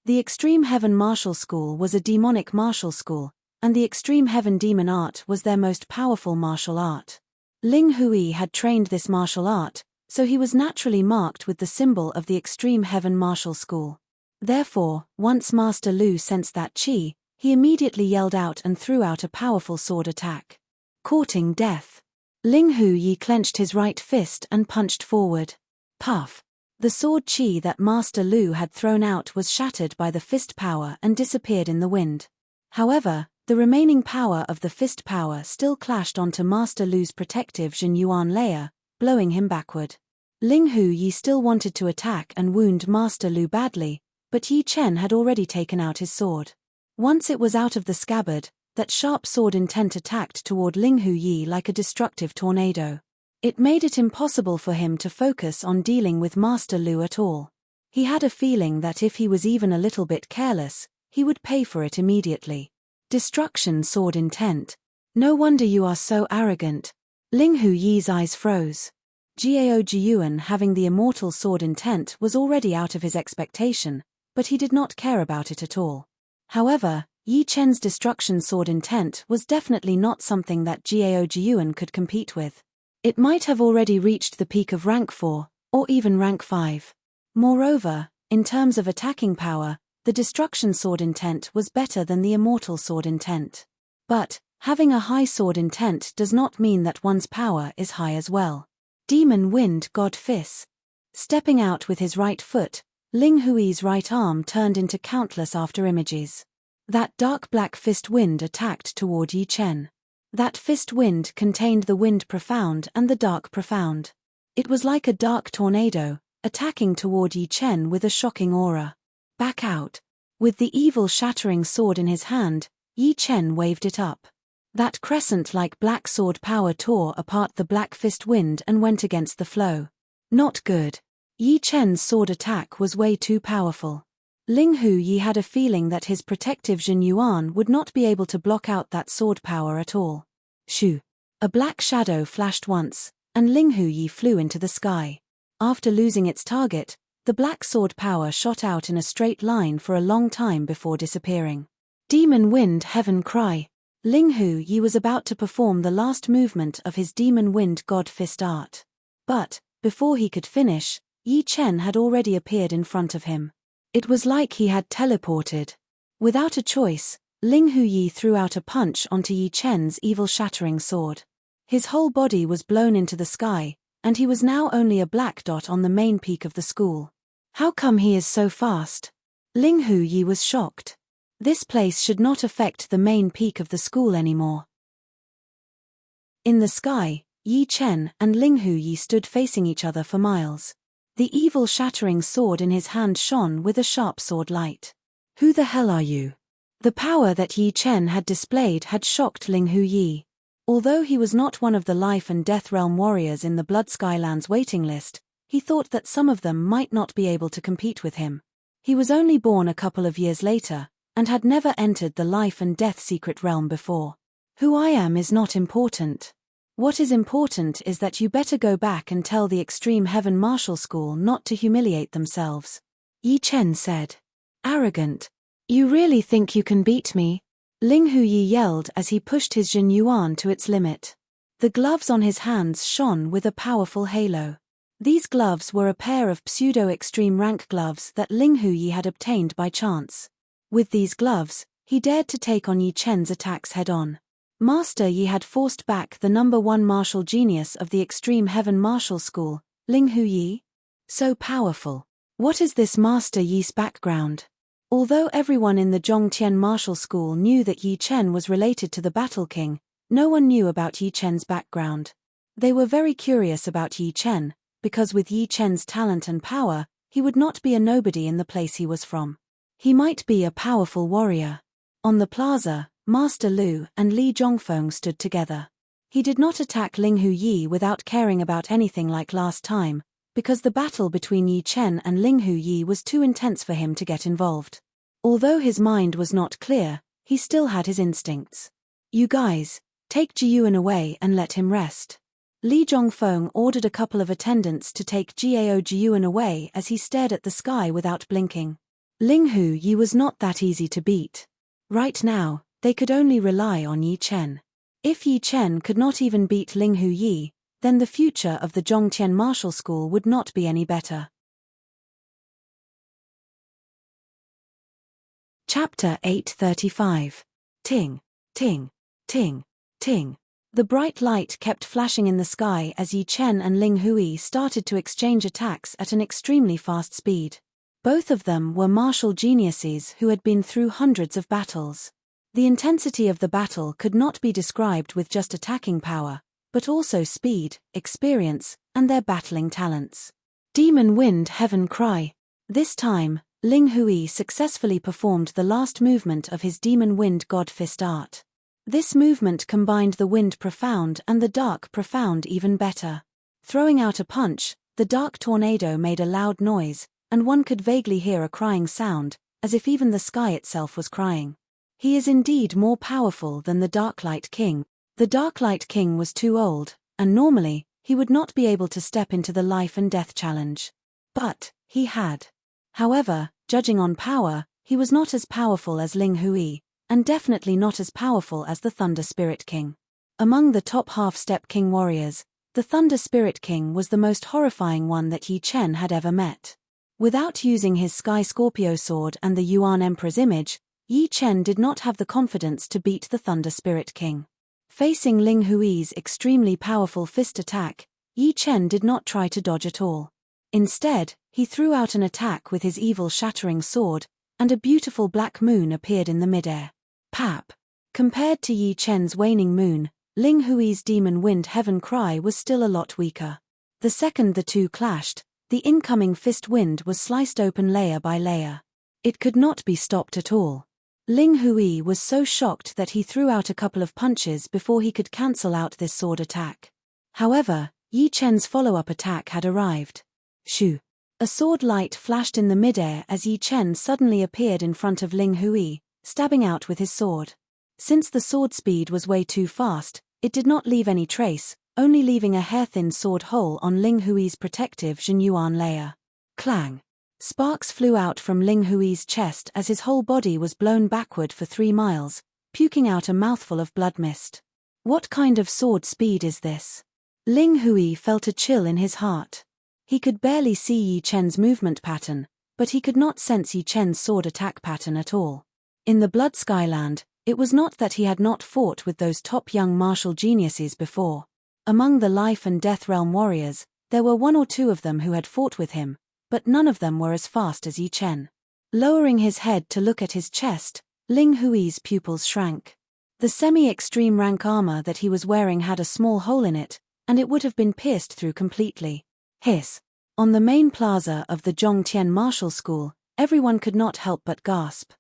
Speaker 1: The Extreme Heaven Martial School was a demonic martial school, and the Extreme Heaven Demon Art was their most powerful martial art. Ling Hui had trained this martial art, so he was naturally marked with the symbol of the Extreme Heaven Martial School. Therefore, once Master Lu sensed that chi, he immediately yelled out and threw out a powerful sword attack. Courting death. Ling Hui clenched his right fist and punched forward. Puff. The sword chi that Master Lu had thrown out was shattered by the fist power and disappeared in the wind. However, the remaining power of the fist power still clashed onto Master Lu's protective Jin Yuan layer, blowing him backward. Ling Hui still wanted to attack and wound Master Lu badly, but Yi Chen had already taken out his sword. Once it was out of the scabbard, that sharp sword intent attacked toward Ling Hui like a destructive tornado. It made it impossible for him to focus on dealing with Master Lu at all. He had a feeling that if he was even a little bit careless, he would pay for it immediately. Destruction sword intent. No wonder you are so arrogant. Ling Hui's eyes froze. Gao Jiyuan having the immortal sword intent was already out of his expectation, but he did not care about it at all. However, Yi Chen's destruction sword intent was definitely not something that Gao Jiyuan could compete with. It might have already reached the peak of rank 4, or even rank 5. Moreover, in terms of attacking power, the destruction sword intent was better than the immortal sword intent. But, having a high sword intent does not mean that one's power is high as well. Demon Wind God Fist. Stepping out with his right foot, Ling Hui's right arm turned into countless afterimages. That dark black fist wind attacked toward Yi Chen. That fist wind contained the wind profound and the dark profound. It was like a dark tornado, attacking toward Yi Chen with a shocking aura. Back out. With the evil shattering sword in his hand, Yi Chen waved it up. That crescent-like black sword power tore apart the black fist wind and went against the flow. Not good. Yi Chen's sword attack was way too powerful. Ling Hui had a feeling that his protective Jin Yuan would not be able to block out that sword power at all. Shoo! A black shadow flashed once, and Ling Hui flew into the sky. After losing its target, the black sword power shot out in a straight line for a long time before disappearing. Demon Wind Heaven Cry. Ling Hui was about to perform the last movement of his Demon Wind God Fist art. But, Before he could finish, Yi Chen had already appeared in front of him. It was like he had teleported. Without a choice, Ling Huyi threw out a punch onto Yi Chen's evil shattering sword. His whole body was blown into the sky, and he was now only a black dot on the main peak of the school. How come he is so fast? Ling Huyi was shocked. This place should not affect the main peak of the school anymore. In the sky, Yi Chen and Ling Huyi stood facing each other for miles. The evil shattering sword in his hand shone with a sharp sword light. Who the hell are you? The power that Yi Chen had displayed had shocked Ling Huyi. Although he was not one of the life and death realm warriors in the Blood Skylands waiting list, he thought that some of them might not be able to compete with him. He was only born a couple of years later, and had never entered the life and death secret realm before. Who I am is not important. What is important is that you better go back and tell the Extreme Heaven Martial School not to humiliate themselves. Yi Chen said. Arrogant. You really think you can beat me? Ling Huyi yelled as he pushed his Jin Yuan to its limit. The gloves on his hands shone with a powerful halo. These gloves were a pair of pseudo-extreme rank gloves that Ling Huyi had obtained by chance. With these gloves, he dared to take on Yi Chen's attacks head-on. Master Yi had forced back the #1 martial genius of the Extreme Heaven Martial School, Ling Huyi. So powerful. What is this Master Yi's background? Although everyone in the Zhongtian Martial School knew that Yi Chen was related to the Battle King, no one knew about Yi Chen's background. They were very curious about Yi Chen, because with Yi Chen's talent and power, he would not be a nobody in the place he was from. He might be a powerful warrior. On the plaza, Master Lu and Li Zhongfeng stood together. He did not attack Ling Huyi without caring about anything like last time, because the battle between Yi Chen and Ling Huyi was too intense for him to get involved. Although his mind was not clear, he still had his instincts. You guys, take Jiyuan away and let him rest. Li Zhongfeng ordered a couple of attendants to take Gao Jiyuan away as he stared at the sky without blinking. Ling Huyi was not that easy to beat. Right now, they could only rely on Yi Chen. If Yi Chen could not even beat Ling Huyi, then the future of the Zhongtian Martial School would not be any better. Chapter 835. Ting, ting, ting, ting. The bright light kept flashing in the sky as Yi Chen and Ling Huyi started to exchange attacks at an extremely fast speed. Both of them were martial geniuses who had been through hundreds of battles. The intensity of the battle could not be described with just attacking power, but also speed, experience, and their battling talents. Demon Wind Heaven Cry. This time, Ling Huyi successfully performed the last movement of his Demon Wind God Fist art. This movement combined the wind profound and the dark profound even better. Throwing out a punch, the dark tornado made a loud noise, and one could vaguely hear a crying sound, as if even the sky itself was crying. He is indeed more powerful than the Darklight King. The Darklight King was too old, and normally, he would not be able to step into the life and death challenge. But he had. However, judging on power, he was not as powerful as Ling Huyi, and definitely not as powerful as the Thunder Spirit King. Among the top half-step King warriors, the Thunder Spirit King was the most horrifying one that Yi Chen had ever met. Without using his Sky Scorpio sword and the Yuan Emperor's image, Yi Chen did not have the confidence to beat the Thunder Spirit King. Facing Ling Hui's extremely powerful fist attack, Yi Chen did not try to dodge at all. Instead, he threw out an attack with his evil shattering sword, and a beautiful black moon appeared in the midair. Pap! Compared to Yi Chen's waning moon, Ling Hui's Demon Wind Heaven Cry was still a lot weaker. The second the two clashed, the incoming fist wind was sliced open layer by layer. It could not be stopped at all. Ling Huyi was so shocked that he threw out a couple of punches before he could cancel out this sword attack. However, Yi Chen's follow-up attack had arrived. Shoo! A sword light flashed in the midair as Yi Chen suddenly appeared in front of Ling Huyi, stabbing out with his sword. Since the sword speed was way too fast, it did not leave any trace, only leaving a hair-thin sword hole on Ling Hui's protective Jinyuan layer. Clang! Sparks flew out from Ling Hui's chest as his whole body was blown backward for 3 miles, puking out a mouthful of blood mist. What kind of sword speed is this? Ling Huyi felt a chill in his heart. He could barely see Yi Chen's movement pattern, but he could not sense Yi Chen's sword attack pattern at all. In the Blood Skyland, it was not that he had not fought with those top young martial geniuses before. Among the life and death realm warriors, there were one or two of them who had fought with him, but none of them were as fast as Yi Chen. Lowering his head to look at his chest, Ling Hui's pupils shrank. The semi-extreme rank armor that he was wearing had a small hole in it, and it would have been pierced through completely. Hiss. On the main plaza of the Zhongtian Martial School, everyone could not help but gasp.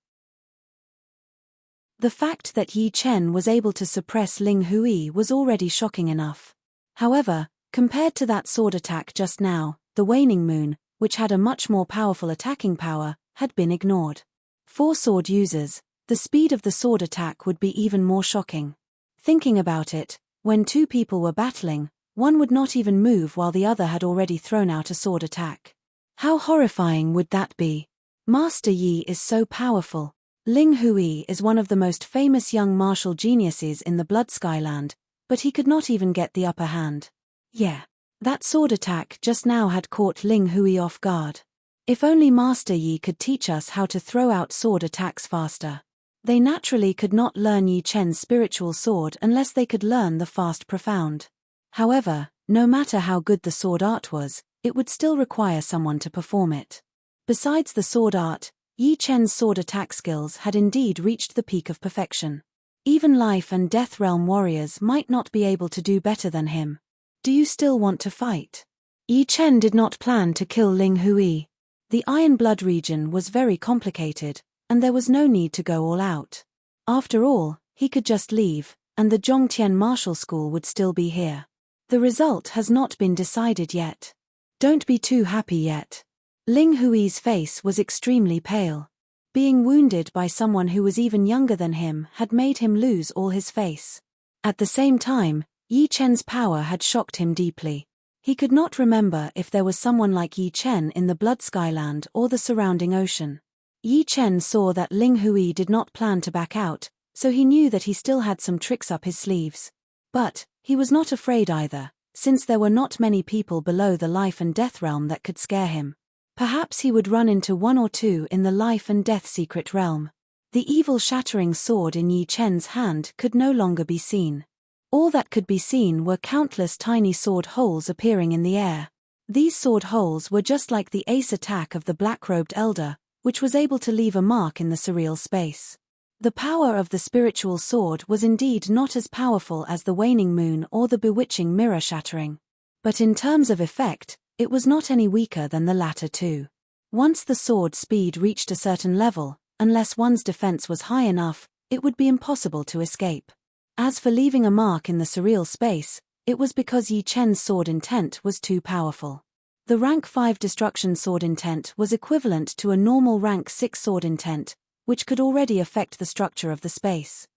Speaker 1: The fact that Yi Chen was able to suppress Ling Hui was already shocking enough. However, compared to that sword attack just now, the waning moon, which had a much more powerful attacking power, had been ignored. For sword users, the speed of the sword attack would be even more shocking. Thinking about it, when two people were battling, one would not even move while the other had already thrown out a sword attack. How horrifying would that be? Master Yi is so powerful. Ling Hui is one of the most famous young martial geniuses in the Blood Skyland, but he could not even get the upper hand. Yeah. That sword attack just now had caught Ling Hui off guard. If only Master Yi could teach us how to throw out sword attacks faster. They naturally could not learn Yi Chen's spiritual sword unless they could learn the fast profound. However, no matter how good the sword art was, it would still require someone to perform it. Besides the sword art, Yi Chen's sword attack skills had indeed reached the peak of perfection. Even life and death realm warriors might not be able to do better than him. Do you still want to fight? Yi Chen did not plan to kill Ling Hui. The Iron Blood region was very complicated, and there was no need to go all out. After all, he could just leave, and the Zhongtian Martial School would still be here. The result has not been decided yet. Don't be too happy yet. Ling Hui's face was extremely pale. Being wounded by someone who was even younger than him had made him lose all his face. At the same time, Yi Chen's power had shocked him deeply. He could not remember if there was someone like Yi Chen in the Blood Skyland or the surrounding ocean. Yi Chen saw that Ling Hui did not plan to back out, so he knew that he still had some tricks up his sleeves. But he was not afraid either, since there were not many people below the life and death realm that could scare him. Perhaps he would run into one or two in the life and death secret realm. The evil shattering sword in Yi Chen's hand could no longer be seen. All that could be seen were countless tiny sword holes appearing in the air. These sword holes were just like the ace attack of the black-robed elder, which was able to leave a mark in the surreal space. The power of the spiritual sword was indeed not as powerful as the waning moon or the bewitching mirror shattering. But in terms of effect, it was not any weaker than the latter two. Once the sword speed reached a certain level, unless one's defense was high enough, it would be impossible to escape. As for leaving a mark in the surreal space, it was because Yi Chen's sword intent was too powerful. The rank 5 destruction sword intent was equivalent to a normal rank 6 sword intent, which could already affect the structure of the space.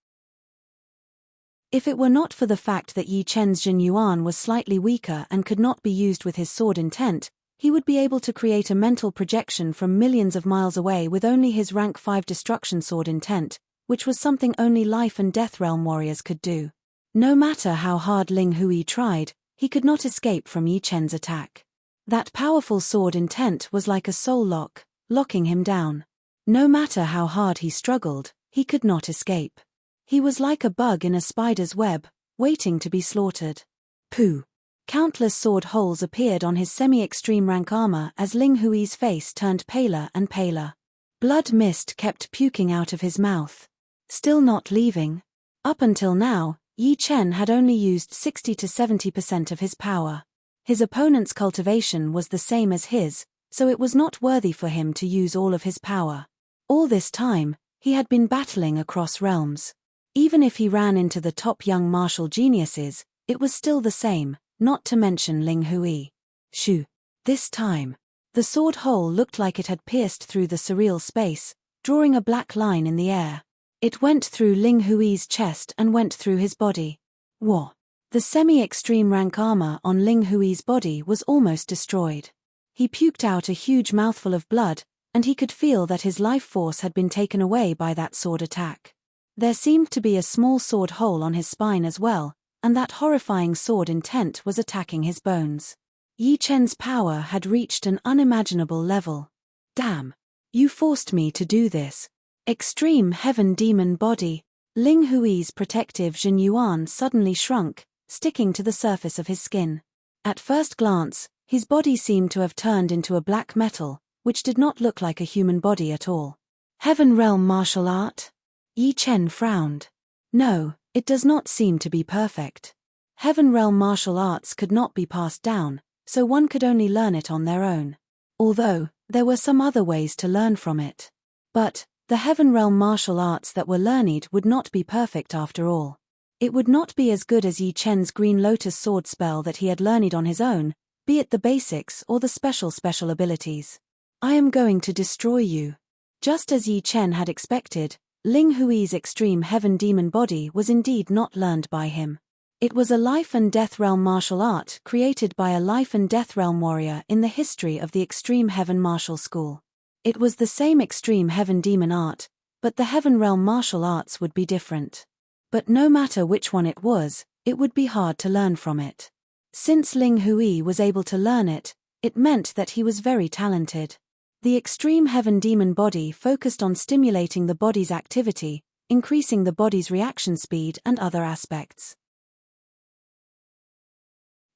Speaker 1: If it were not for the fact that Yi Chen's Jin Yuan was slightly weaker and could not be used with his sword intent, he would be able to create a mental projection from millions of miles away with only his rank 5 destruction sword intent, which was something only life and death realm warriors could do. No matter how hard Ling Hui tried, he could not escape from Yi Chen's attack. That powerful sword intent was like a soul lock, locking him down. No matter how hard he struggled, he could not escape. He was like a bug in a spider's web, waiting to be slaughtered. Pooh! Countless sword holes appeared on his semi-extreme rank armor as Ling Hui's face turned paler and paler. Blood mist kept puking out of his mouth. Still not leaving. Up until now, Yi Chen had only used 60 to 70% of his power. His opponent's cultivation was the same as his, so it was not worthy for him to use all of his power. All this time, he had been battling across realms. Even if he ran into the top young martial geniuses, it was still the same, not to mention Ling Hui. Shoo! This time, the sword hole looked like it had pierced through the surreal space, drawing a black line in the air. It went through Ling Hui's chest and went through his body. Whoa! The semi-extreme rank armor on Ling Hui's body was almost destroyed. He puked out a huge mouthful of blood, and he could feel that his life force had been taken away by that sword attack. There seemed to be a small sword hole on his spine as well, and that horrifying sword intent was attacking his bones. Yi Chen's power had reached an unimaginable level. Damn! You forced me to do this. Extreme Heaven Demon Body. Ling Hui's protective Jin Yuan suddenly shrunk, sticking to the surface of his skin. At first glance, his body seemed to have turned into a black metal, which did not look like a human body at all. Heaven Realm Martial Art? Yi Chen frowned. No, it does not seem to be perfect. Heaven Realm martial arts could not be passed down, so one could only learn it on their own. Although, there were some other ways to learn from it. But, the Heaven Realm martial arts that were learned would not be perfect after all. It would not be as good as Yi Chen's Green Lotus sword spell that he had learned on his own, be it the basics or the special abilities. I am going to destroy you. Just as Yi Chen had expected, Ling Hui's extreme heaven demon body was indeed not learned by him. It was a life and death realm martial art created by a life and death realm warrior in the history of the Extreme Heaven Martial School. It was the same extreme heaven demon art, but the heaven realm martial arts would be different. But no matter which one it was, it would be hard to learn from it. Since Ling Hui was able to learn it, it meant that he was very talented. The extreme heaven demon body focused on stimulating the body's activity, increasing the body's reaction speed and other aspects.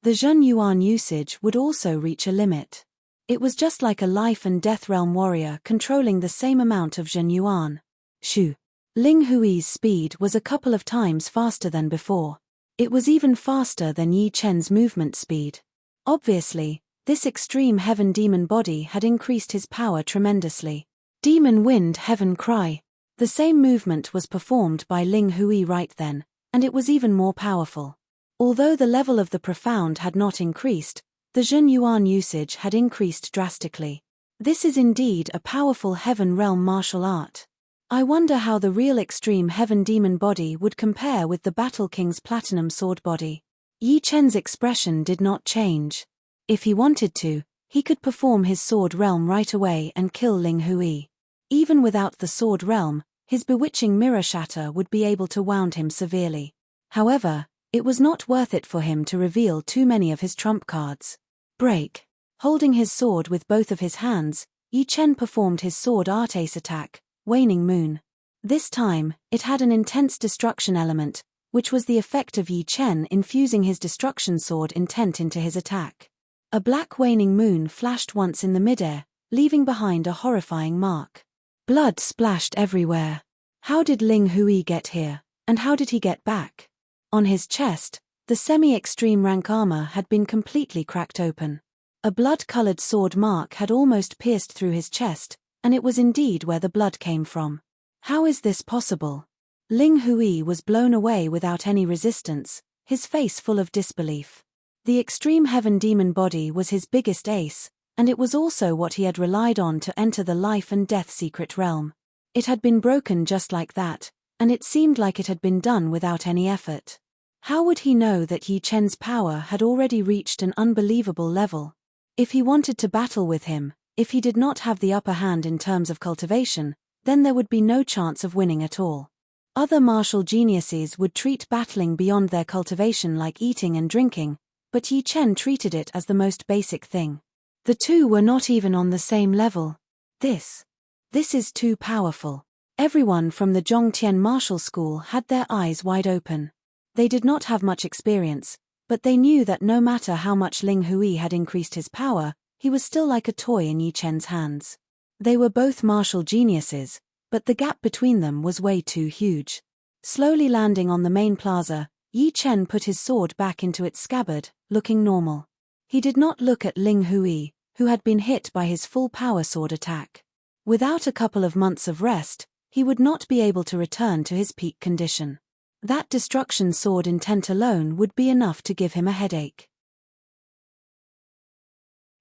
Speaker 1: The Zhen Yuan usage would also reach a limit. It was just like a life and death realm warrior controlling the same amount of Zhen Yuan. Shoo! Ling Hui's speed was a couple of times faster than before. It was even faster than Yi Chen's movement speed. Obviously, this extreme heaven demon body had increased his power tremendously. Demon Wind Heaven Cry. The same movement was performed by Ling Hui right then, and it was even more powerful. Although the level of the profound had not increased, the Zhen Yuan usage had increased drastically. This is indeed a powerful heaven realm martial art. I wonder how the real extreme heaven demon body would compare with the Battle King's platinum sword body. Yi Chen's expression did not change. If he wanted to, he could perform his sword realm right away and kill Ling Hui. Even without the sword realm, his bewitching mirror shatter would be able to wound him severely. However, it was not worth it for him to reveal too many of his trump cards. Break. Holding his sword with both of his hands, Yi Chen performed his sword art ace attack, Waning Moon. This time, it had an intense destruction element, which was the effect of Yi Chen infusing his destruction sword intent into his attack. A black waning moon flashed once in the midair, leaving behind a horrifying mark. Blood splashed everywhere. How did Ling Hui get here, and how did he get back? On his chest, the semi-extreme rank armor had been completely cracked open. A blood-colored sword mark had almost pierced through his chest, and it was indeed where the blood came from. How is this possible? Ling Hui was blown away without any resistance, his face full of disbelief. The extreme heaven demon body was his biggest ace, and it was also what he had relied on to enter the life and death secret realm. It had been broken just like that, and it seemed like it had been done without any effort. How would he know that Yi Chen's power had already reached an unbelievable level? If he wanted to battle with him, if he did not have the upper hand in terms of cultivation, then there would be no chance of winning at all. Other martial geniuses would treat battling beyond their cultivation like eating and drinking, but Yi Chen treated it as the most basic thing. The two were not even on the same level. This is too powerful. Everyone from the Zhongtian martial school had their eyes wide open. They did not have much experience, but they knew that no matter how much Ling Hui had increased his power, he was still like a toy in Yi Chen's hands. They were both martial geniuses, but the gap between them was way too huge. Slowly landing on the main plaza, Yi Chen put his sword back into its scabbard, looking normal. He did not look at Ling Hui, who had been hit by his full power sword attack. Without a couple of months of rest, he would not be able to return to his peak condition. That destruction sword intent alone would be enough to give him a headache.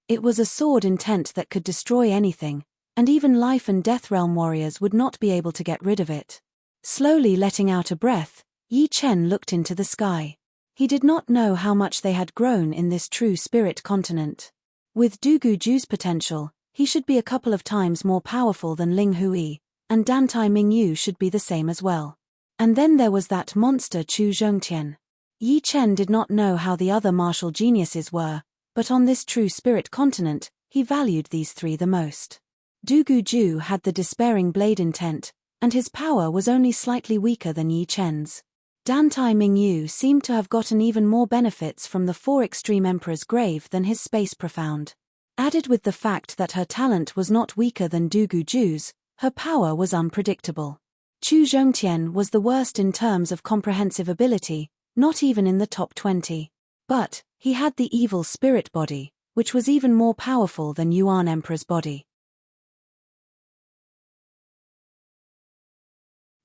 Speaker 1: It was a sword intent that could destroy anything, and even life and death realm warriors would not be able to get rid of it. Slowly letting out a breath, Yi Chen looked into the sky. He did not know how much they had grown in this true spirit continent. With Dugu Ju's potential, he should be a couple of times more powerful than Ling Hui, and Dantai Mingyu should be the same as well. And then there was that monster Chu Zhongtian. Yi Chen did not know how the other martial geniuses were, but on this true spirit continent, he valued these three the most. Du Guju had the despairing blade intent, and his power was only slightly weaker than Yi Chen's. Dantai Mingyu seemed to have gotten even more benefits from the four extreme emperor's grave than his space profound. Added with the fact that her talent was not weaker than Du Guju's, her power was unpredictable. Chu Zhongtian was the worst in terms of comprehensive ability, not even in the top 20. But he had the evil spirit body, which was even more powerful than Yuan Emperor's body.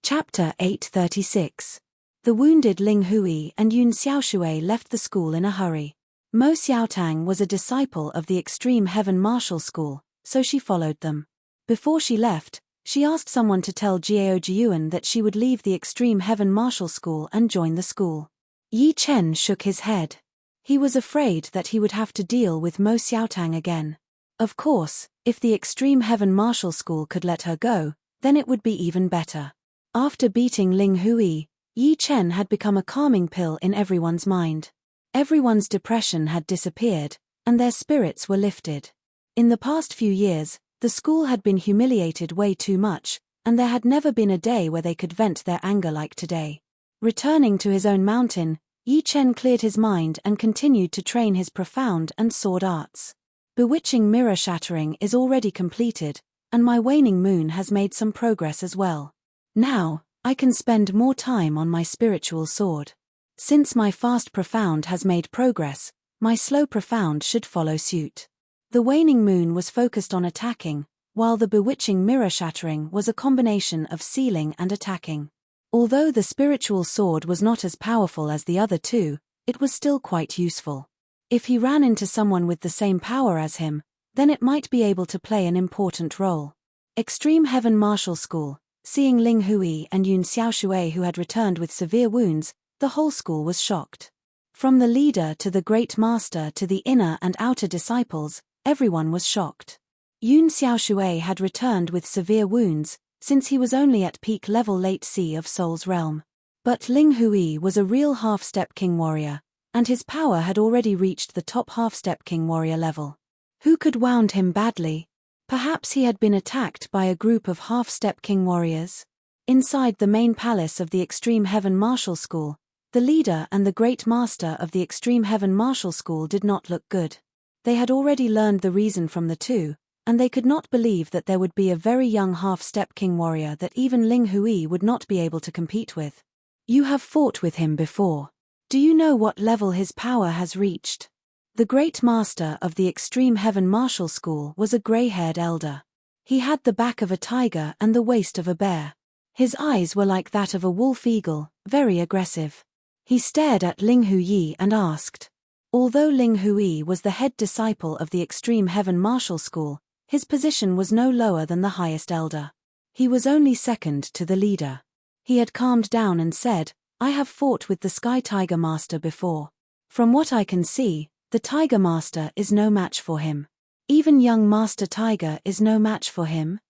Speaker 1: Chapter 836. The wounded Ling Hui and Yun Xiaoshui left the school in a hurry. Mo Xiaotang was a disciple of the Extreme Heaven Martial School, so she followed them. Before she left, she asked someone to tell Jiao Jiuan that she would leave the Extreme Heaven Martial School and join the school. Yi Chen shook his head. He was afraid that he would have to deal with Mo Xiaotang again. Of course, if the Extreme Heaven Martial School could let her go, then it would be even better. After beating Ling Hui, Yi Chen had become a calming pill in everyone's mind. Everyone's depression had disappeared, and their spirits were lifted. In the past few years, the school had been humiliated way too much, and there had never been a day where they could vent their anger like today. Returning to his own mountain, Yi Chen cleared his mind and continued to train his profound and sword arts. Bewitching mirror shattering is already completed, and my waning moon has made some progress as well. Now, I can spend more time on my spiritual sword. Since my fast profound has made progress, my slow profound should follow suit. The waning moon was focused on attacking, while the bewitching mirror shattering was a combination of sealing and attacking. Although the spiritual sword was not as powerful as the other two, it was still quite useful. If he ran into someone with the same power as him, then it might be able to play an important role. Extreme Heaven Martial School. Seeing Ling Hui and Yun Xiaoshui who had returned with severe wounds, the whole school was shocked. From the leader to the great master to the inner and outer disciples, everyone was shocked. Yun Xiaoshui had returned with severe wounds, since he was only at peak level late sea of Soul's realm. But Ling Hui was a real half-step king warrior, and his power had already reached the top half-step king warrior level. Who could wound him badly? Perhaps he had been attacked by a group of half-step king warriors. Inside the main palace of the Extreme Heaven Martial School, the leader and the great master of the Extreme Heaven Martial School did not look good. They had already learned the reason from the two, and they could not believe that there would be a very young half-step king warrior that even Ling Hui would not be able to compete with. You have fought with him before. Do you know what level his power has reached? The great master of the Extreme Heaven Martial School was a grey-haired elder. He had the back of a tiger and the waist of a bear. His eyes were like that of a wolf eagle, very aggressive. He stared at Ling Hui and asked. Although Ling Hui was the head disciple of the Extreme Heaven Martial School, his position was no lower than the highest elder. He was only second to the leader. He had calmed down and said, I have fought with the Sky Tiger Master before. From what I can see, the Tiger Master is no match for him. Even young Master Tiger is no match for him.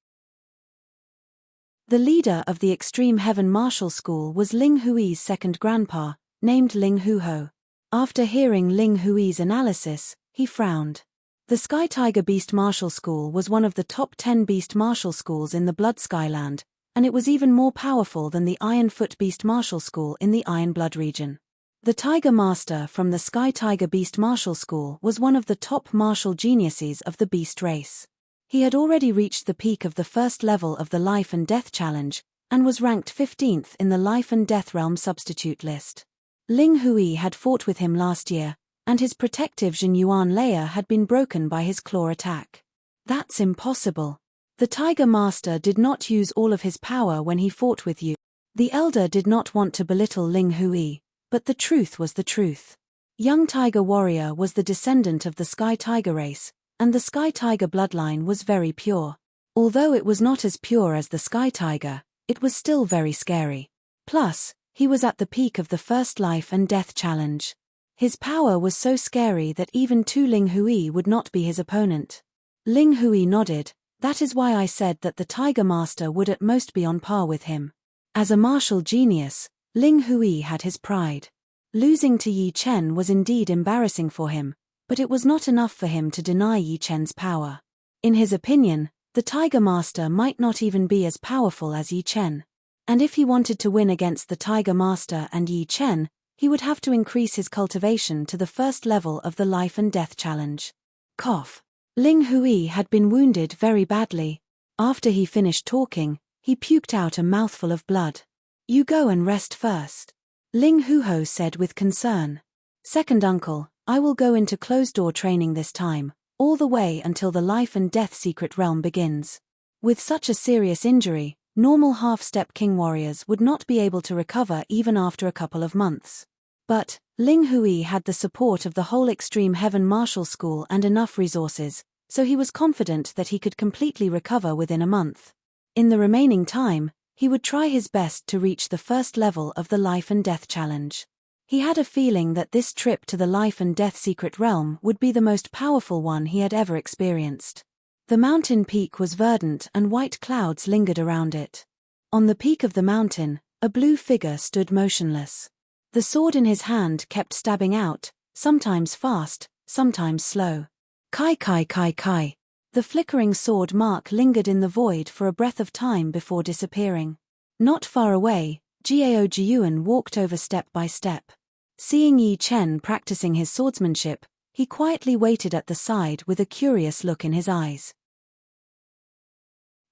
Speaker 1: The leader of the Extreme Heaven Martial School was Ling Hui's second grandpa, named Ling Huho. After hearing Ling Hui's analysis, he frowned. The Sky Tiger Beast Martial School was one of the top 10 beast martial schools in the Blood Skyland, and it was even more powerful than the Iron Foot Beast Martial School in the Iron Blood region. The Tiger Master from the Sky Tiger Beast Martial School was one of the top martial geniuses of the beast race. He had already reached the peak of the first level of the Life and Death Challenge, and was ranked 15th in the Life and Death Realm substitute list. Ling Hui had fought with him last year, and his protective Jin Yuan layer had been broken by his claw attack. That's impossible. The Tiger Master did not use all of his power when he fought with you. The elder did not want to belittle Ling Hui, but the truth was the truth. Young Tiger Warrior was the descendant of the Sky Tiger race, and the Sky Tiger bloodline was very pure. Although it was not as pure as the Sky Tiger, it was still very scary. Plus, he was at the peak of the first Life and Death Challenge. His power was so scary that even Tu Ling Hui would not be his opponent. Ling Hui nodded. That is why I said that the Tiger Master would at most be on par with him. As a martial genius, Ling Hui had his pride. Losing to Yi Chen was indeed embarrassing for him, But it was not enough for him to deny Yi Chen's power. In his opinion, the Tiger Master might not even be as powerful as Yi Chen. And if he wanted to win against the Tiger Master and Yi Chen, he would have to increase his cultivation to the first level of the life and death challenge. Cough. Ling Hui had been wounded very badly. After he finished talking, he puked out a mouthful of blood. You go and rest first, Ling Huho said with concern. Second uncle, I will go into closed-door training this time, all the way until the life and death secret realm begins. With such a serious injury, normal half-step king warriors would not be able to recover even after a couple of months. But Ling Hui had the support of the whole Extreme Heaven Martial School and enough resources, so he was confident that he could completely recover within a month. In the remaining time, he would try his best to reach the first level of the life and death challenge. He had a feeling that this trip to the life and death secret realm would be the most powerful one he had ever experienced. The mountain peak was verdant and white clouds lingered around it. On the peak of the mountain, a blue figure stood motionless. The sword in his hand kept stabbing out, sometimes fast, sometimes slow. Kai kai kai kai. The flickering sword mark lingered in the void for a breath of time before disappearing. Not far away, Jiao Jiyuan walked over step by step. Seeing Yi Chen practicing his swordsmanship, he quietly waited at the side with a curious look in his eyes.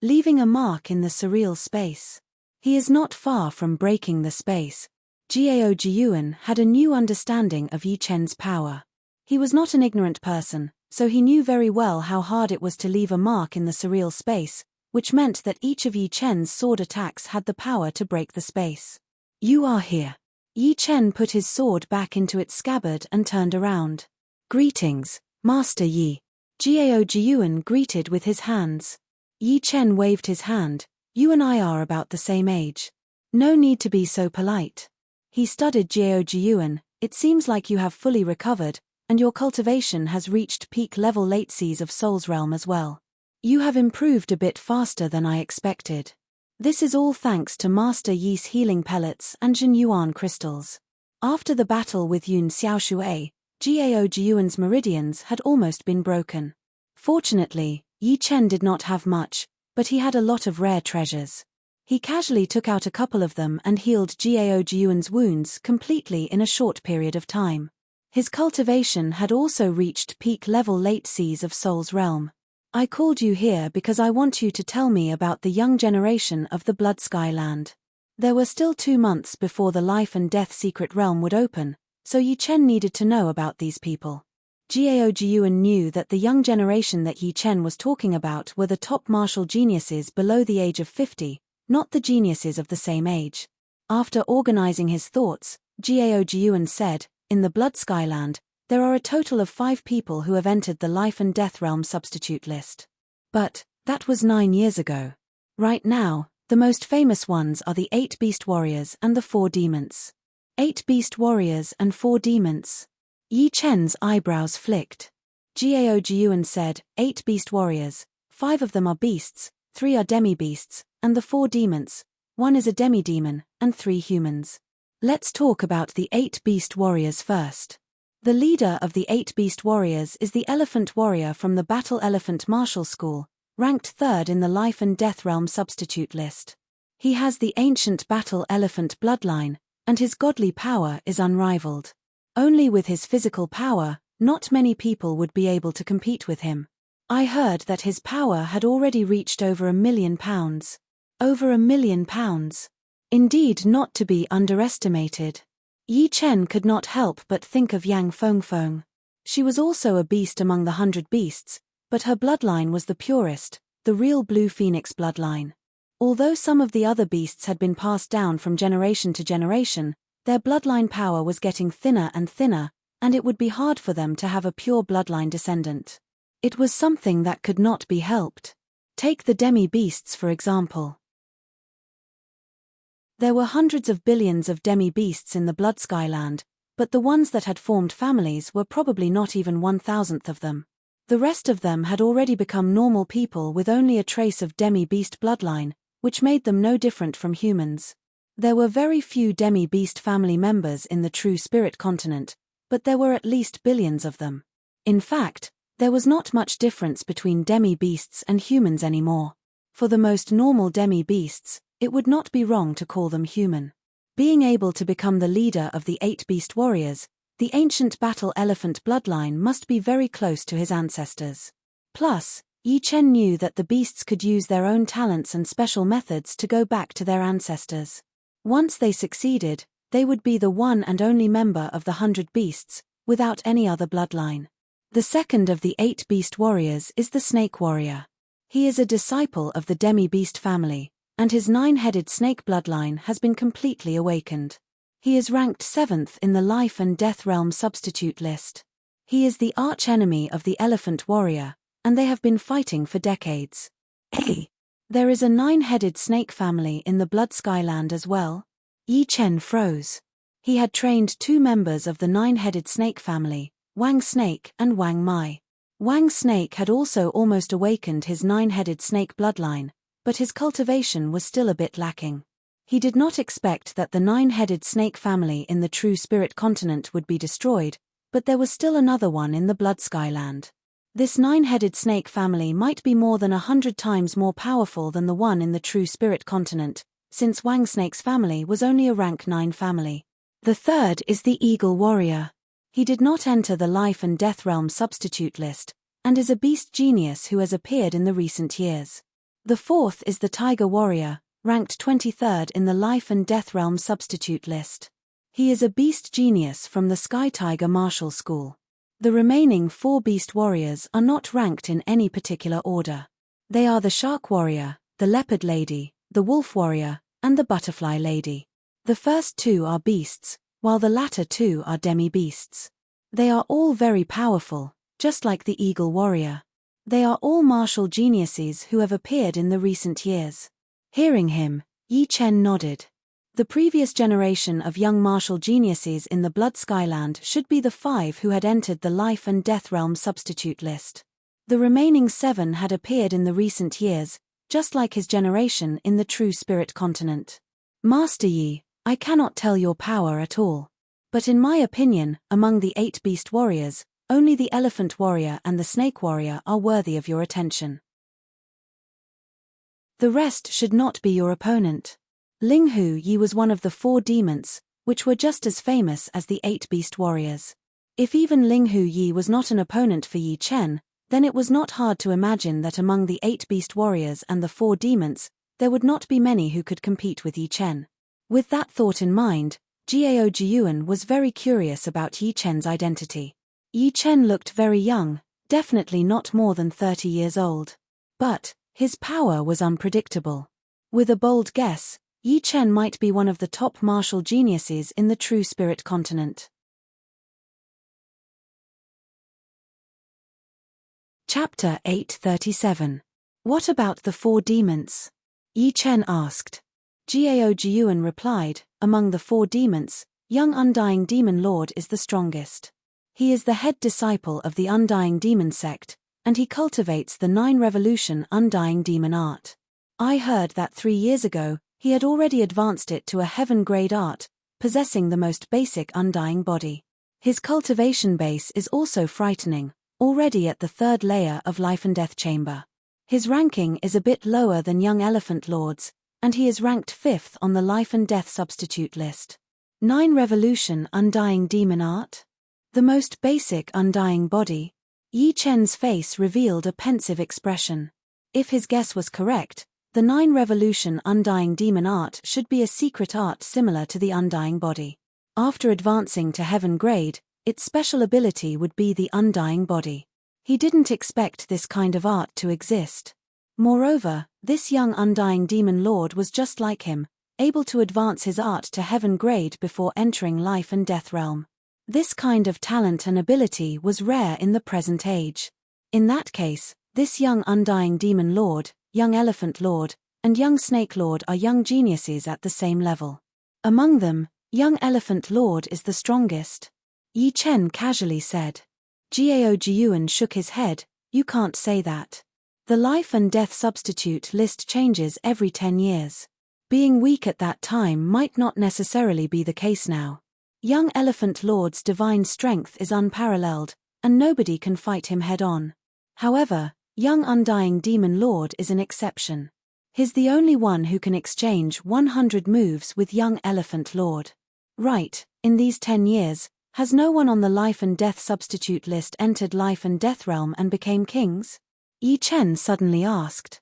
Speaker 1: Leaving a mark in the surreal space. He is not far from breaking the space. Jiao Jiyuan had a new understanding of Yi Chen's power. He was not an ignorant person, so he knew very well how hard it was to leave a mark in the surreal space, which meant that each of Yi Chen's sword attacks had the power to break the space. You are here. Yi Chen put his sword back into its scabbard and turned around. Greetings, Master Yi. Jiao Jiyuan greeted with his hands. Yi Chen waved his hand. You and I are about the same age. No need to be so polite. He studied Jiao Jiyuan. It seems like you have fully recovered, and your cultivation has reached peak level late seas of Soul's realm as well. You have improved a bit faster than I expected. This is all thanks to Master Yi's healing pellets and Jin Yuan crystals. After the battle with Yun Xiaoshui, Jiao Jiyuan's meridians had almost been broken. Fortunately, Yi Chen did not have much, but he had a lot of rare treasures. He casually took out a couple of them and healed Jiao Jiyuan's wounds completely in a short period of time. His cultivation had also reached peak level late seas of Soul's realm. I called you here because I want you to tell me about the young generation of the Blood Sky Land. There were still 2 months before the life and death secret realm would open, so Yi Chen needed to know about these people. Jiao Jiyuan knew that the young generation that Yi Chen was talking about were the top martial geniuses below the age of 50, not the geniuses of the same age. After organizing his thoughts, Jiao Jiyuan said, in the Blood Sky Land, there are a total of 5 people who have entered the life and death realm substitute list. But that was 9 years ago. Right now, the most famous ones are the 8 beast warriors and the 4 demons. 8 beast warriors and 4 demons. Yi Chen's eyebrows flicked. Jiao Jiyuan said, 8 beast warriors, 5 of them are beasts, 3 are demi-beasts, and the 4 demons, 1 is a demi-demon, and 3 humans. Let's talk about the 8 beast warriors first. The leader of the 8 beast warriors is the elephant warrior from the Battle Elephant Martial School, ranked 3rd in the life and death realm substitute list. He has the ancient Battle Elephant bloodline, and his godly power is unrivaled. Only with his physical power, not many people would be able to compete with him. I heard that his power had already reached over £1 million. Over £1 million. Indeed, not to be underestimated. Yi Chen could not help but think of Yang Fengfeng. She was also a beast among the 100 beasts, but her bloodline was the purest, the real Blue Phoenix bloodline. Although some of the other beasts had been passed down from generation to generation, their bloodline power was getting thinner and thinner, and it would be hard for them to have a pure bloodline descendant. It was something that could not be helped. Take the demi-beasts for example. There were hundreds of billions of demi-beasts in the Blood Sky Land, but the ones that had formed families were probably not even 1,000th of them. The rest of them had already become normal people with only a trace of demi-beast bloodline, which made them no different from humans. There were very few demi-beast family members in the true spirit continent, but there were at least billions of them. In fact, there was not much difference between demi-beasts and humans anymore. For the most normal demi-beasts, it would not be wrong to call them human. Being able to become the leader of the 8 beast warriors, the ancient battle elephant bloodline must be very close to his ancestors. Plus, Yi Chen knew that the beasts could use their own talents and special methods to go back to their ancestors. Once they succeeded, they would be the one and only member of the 100 beasts, without any other bloodline. The second of the 8 beast warriors is the snake warrior. He is a disciple of the demi-beast family, and his 9-headed snake bloodline has been completely awakened. He is ranked 7th in the life and death realm substitute list. He is the arch-enemy of the elephant warrior, and they have been fighting for decades. There is a 9-headed snake family in the Blood Skyland as well. Yi Chen froze. He had trained 2 members of the 9-headed snake family, Wang Snake and Wang Mai. Wang Snake had also almost awakened his 9-headed snake bloodline, but his cultivation was still a bit lacking. He did not expect that the 9-headed snake family in the True Spirit continent would be destroyed, but there was still another one in the Blood Skyland. This 9-headed snake family might be more than 100 times more powerful than the one in the True Spirit continent, since Wang Snake's family was only a rank 9 family. The third is the Eagle Warrior. He did not enter the Life and Death Realm substitute list, and is a beast genius who has appeared in the recent years. The fourth is the Tiger Warrior, ranked 23rd in the Life and Death Realm substitute list. He is a beast genius from the Sky Tiger Martial School. The remaining 4 beast warriors are not ranked in any particular order. They are the Shark Warrior, the Leopard Lady, the Wolf Warrior, and the Butterfly Lady. The first 2 are beasts, while the latter 2 are demi-beasts. They are all very powerful, just like the Eagle Warrior. They are all martial geniuses who have appeared in the recent years. Hearing him, Yi Chen nodded. The previous generation of young martial geniuses in the Blood Skyland should be the 5 who had entered the Life and Death Realm substitute list. The remaining 7 had appeared in the recent years, just like his generation in the True Spirit continent. Master Yi, I cannot tell your power at all. But in my opinion, among the 8 beast warriors, only the Elephant Warrior and the Snake Warrior are worthy of your attention. The rest should not be your opponent. Ling Hu Yi was one of the 4 demons, which were just as famous as the 8 beast warriors. If even Ling Hu Yi was not an opponent for Yi Chen, then it was not hard to imagine that among the 8 beast warriors and the 4 demons, there would not be many who could compete with Yi Chen. With that thought in mind, Jiao Jiyuan was very curious about Yi Chen's identity. Yi Chen looked very young, definitely not more than 30 years old. But his power was unpredictable. With a bold guess, Yi Chen might be one of the top martial geniuses in the True Spirit continent. Chapter 837. What about the 4 demons? Yi Chen asked. Jiao Jiyuan replied, among the 4 demons, young Undying Demon Lord is the strongest. He is the head disciple of the Undying Demon sect, and he cultivates the 9 Revolution Undying Demon art. I heard that 3 years ago, he had already advanced it to a heaven-grade art, possessing the most basic undying body. His cultivation base is also frightening, already at the 3rd layer of Life and Death Chamber. His ranking is a bit lower than young Elephant Lord's, and he is ranked 5th on the Life and Death substitute list. 9 Revolution Undying Demon art? The most basic undying body? Yi Chen's face revealed a pensive expression. If his guess was correct, the 9 Revolution Undying Demon art should be a secret art similar to the undying body. After advancing to heaven grade, its special ability would be the undying body. He didn't expect this kind of art to exist. Moreover, this young Undying Demon Lord was just like him, able to advance his art to heaven grade before entering Life and Death Realm. This kind of talent and ability was rare in the present age. In that case, this young Undying Demon Lord, young Elephant Lord, and young Snake Lord are young geniuses at the same level. Among them, young Elephant Lord is the strongest. Yi Chen casually said. Jiao Jiyuan shook his head, you can't say that. The Life and Death substitute list changes every 10 years. Being weak at that time might not necessarily be the case now. Young Elephant Lord's divine strength is unparalleled, and nobody can fight him head-on. However, young Undying Demon Lord is an exception. He's the only one who can exchange 100 moves with young Elephant Lord. Right, in these 10 years, has no one on the life and death substitute list entered life and death realm and became kings? Yi Chen suddenly asked.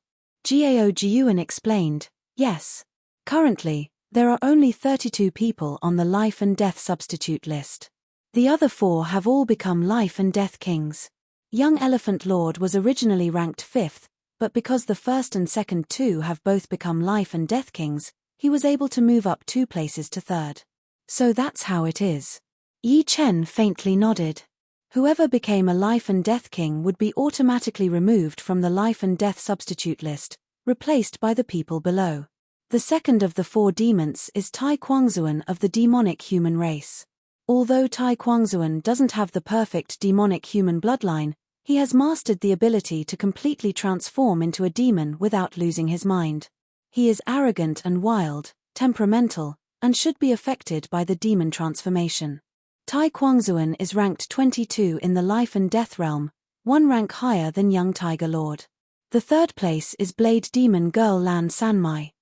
Speaker 1: Gao Jiuan explained, yes. Currently, there are only 32 people on the life and death substitute list. The other 4 have all become life and death kings. Young Elephant Lord was originally ranked 5th, but because the first and second 2 have both become life and death kings, he was able to move up 2 places to 3rd. So that's how it is. Yi Chen faintly nodded. Whoever became a life and death king would be automatically removed from the life and death substitute list, replaced by the people below. The second of the 4 demons is Tai Kuangzuan of the demonic human race. Although Tai Kuangzuan doesn't have the perfect demonic human bloodline, he has mastered the ability to completely transform into a demon without losing his mind. He is arrogant and wild, temperamental, and should be affected by the demon transformation. Tai Kuangzuan is ranked 22 in the life and death realm, 1 rank higher than young Tiger Lord. The 3rd place is Blade Demon Girl Lan Sanmai.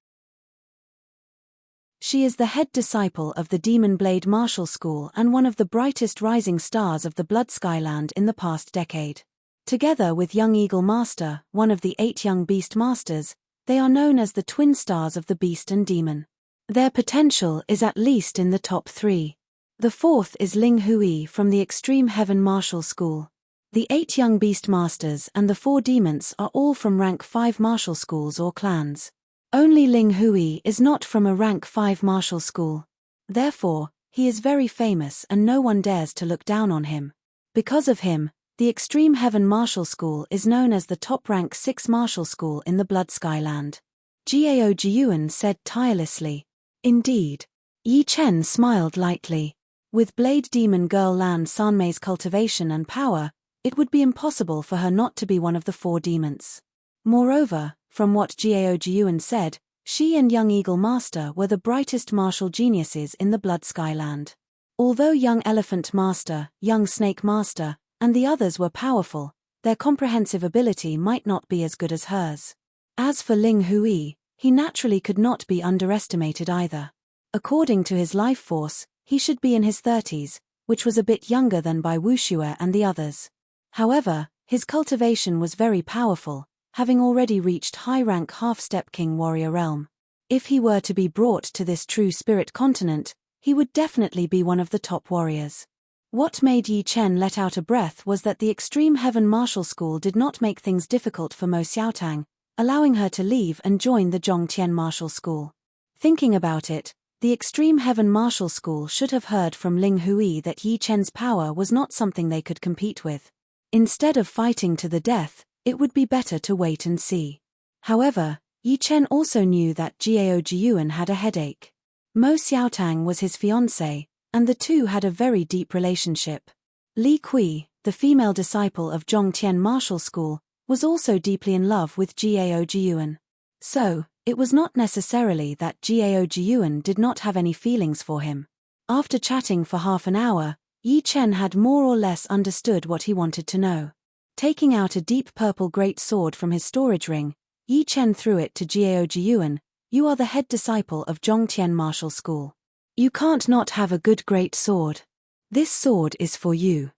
Speaker 1: She is the head disciple of the Demon Blade Martial School and one of the brightest rising stars of the Blood Skyland in the past decade. Together with young Eagle Master, one of the 8 young Beast Masters, they are known as the twin stars of the Beast and Demon. Their potential is at least in the top 3. The 4th is Ling Hui from the Extreme Heaven Martial School. The 8 young Beast Masters and the 4 demons are all from rank 5 martial schools or clans. Only Ling Hui is not from a rank 5 martial school. Therefore, he is very famous and no one dares to look down on him. Because of him, the Extreme Heaven Martial School is known as the top rank 6 martial school in the Blood Skyland. Gao Jiuan said tirelessly. Indeed. Yi Chen smiled lightly. With Blade Demon Girl Lan Sanmei's cultivation and power, it would be impossible for her not to be one of the 4 demons. Moreover, from what Gao Jiuan said, she and young Eagle Master were the brightest martial geniuses in the Blood Skyland. Although young Elephant Master, young Snake Master, and the others were powerful, their comprehensive ability might not be as good as hers. As for Ling Hui, he naturally could not be underestimated either. According to his life force, he should be in his 30s, which was a bit younger than Bai Wuxue and the others. However, his cultivation was very powerful, having already reached high-rank half-step king warrior realm. If he were to be brought to this true spirit continent, he would definitely be one of the top warriors. What made Yi Chen let out a breath was that the Extreme Heaven Martial School did not make things difficult for Mo Xiaotang, allowing her to leave and join the Zhongtian Martial School. Thinking about it, the Extreme Heaven Martial School should have heard from Ling Hui that Yi Chen's power was not something they could compete with. Instead of fighting to the death, it would be better to wait and see. However, Yi Chen also knew that Gao Jiuan had a headache. Mo Xiaotang was his fiancée, and the two had a very deep relationship. Li Kui, the female disciple of Zhongtian Martial School, was also deeply in love with Gao Jiuan. So, it was not necessarily that Gao Jiuan did not have any feelings for him. After chatting for half an hour, Yi Chen had more or less understood what he wanted to know. Taking out a deep purple great sword from his storage ring, Yi Chen threw it to Gao Jiuan. You are the head disciple of Zhongtian Martial School. You can't not have a good great sword. This sword is for you.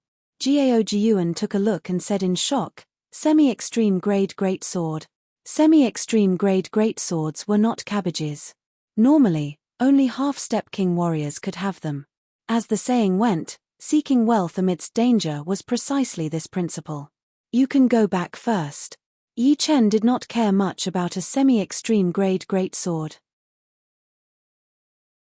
Speaker 1: Gao Jiuan took a look and said in shock, Semi-extreme grade great sword. Semi-extreme grade great swords were not cabbages. Normally, only half-step king warriors could have them. As the saying went, seeking wealth amidst danger was precisely this principle. You can go back first. Yi Chen did not care much about a semi-extreme grade great sword.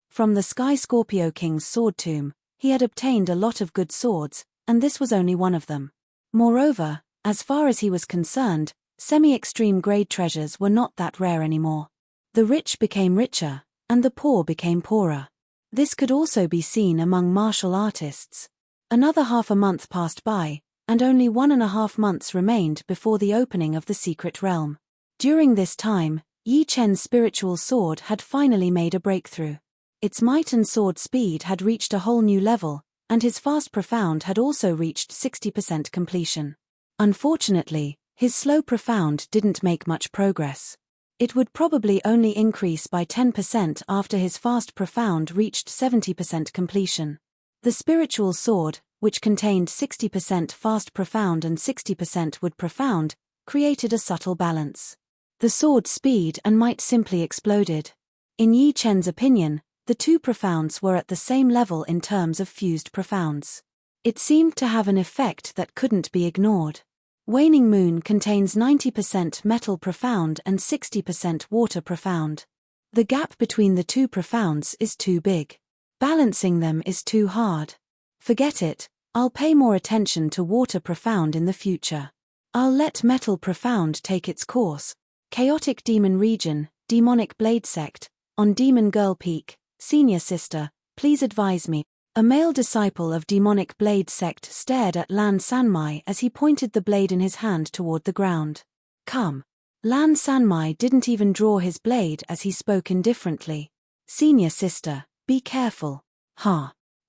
Speaker 1: From the Sky Scorpio King's sword tomb, he had obtained a lot of good swords, and this was only one of them. Moreover, as far as he was concerned, semi-extreme grade treasures were not that rare anymore. The rich became richer, and the poor became poorer. This could also be seen among martial artists. Another half a month passed by, and only 1.5 months remained before the opening of the secret realm. During this time, Yi Chen's spiritual sword had finally made a breakthrough. Its might and sword speed had reached a whole new level, and his fast profound had also reached 60% completion. Unfortunately, his slow profound didn't make much progress. It would probably only increase by 10% after his fast profound reached 70% completion. The spiritual sword, which contained 60% fast profound and 60% wood profound, created a subtle balance. The sword's speed and might simply exploded. In Yi Chen's opinion, the two profounds were at the same level in terms of fused profounds. It seemed to have an effect that couldn't be ignored. Waning Moon contains 90% metal profound and 60% water profound. The gap between the two profounds is too big. Balancing them is too hard. Forget it, I'll pay more attention to water profound in the future. I'll let metal profound take its course. Chaotic Demon Region, Demonic Blade Sect, on Demon Girl Peak, Senior Sister, please advise me. A male disciple of Demonic Blade Sect stared at Lan Sanmai as he pointed the blade in his hand toward the ground. Come. Lan Sanmai didn't even draw his blade as he spoke indifferently. Senior Sister, be careful.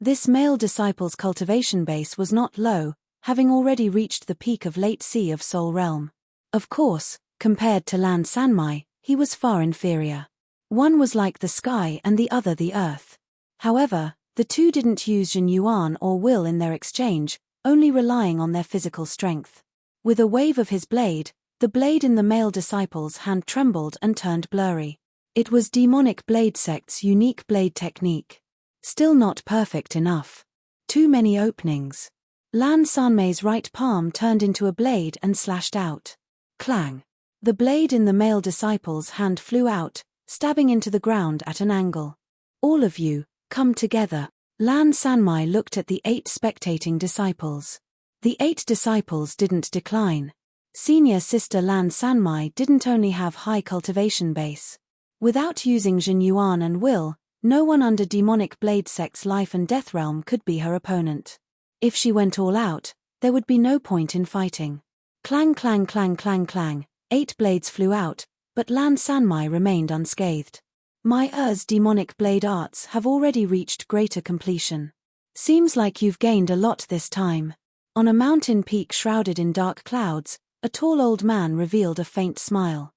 Speaker 1: This male disciple's cultivation base was not low, having already reached the peak of Late Sea of Soul Realm. Of course, compared to Lan Sanmai, he was far inferior. One was like the sky and the other the earth. However, the two didn't use Jin Yuan or will in their exchange, only relying on their physical strength. With a wave of his blade, the blade in the male disciple's hand trembled and turned blurry. It was Demonic Blade Sect's unique blade technique. Still not perfect enough. Too many openings. Lan Sanmei's right palm turned into a blade and slashed out. Clang. The blade in the male disciple's hand flew out, stabbing into the ground at an angle. All of you, come together. Lan Sanmai looked at the 8 spectating disciples. The 8 disciples didn't decline. Senior Sister Lan Sanmai didn't only have high cultivation base. Without using Jin Yuan and will, no one under Demonic Blade Sect's life and death realm could be her opponent. If she went all out, there would be no point in fighting. Clang clang clang clang clang, 8 blades flew out, but Lan Sanmai remained unscathed. My demonic blade arts have already reached greater completion. Seems like you've gained a lot this time. On a mountain peak shrouded in dark clouds, a tall old man revealed a faint smile.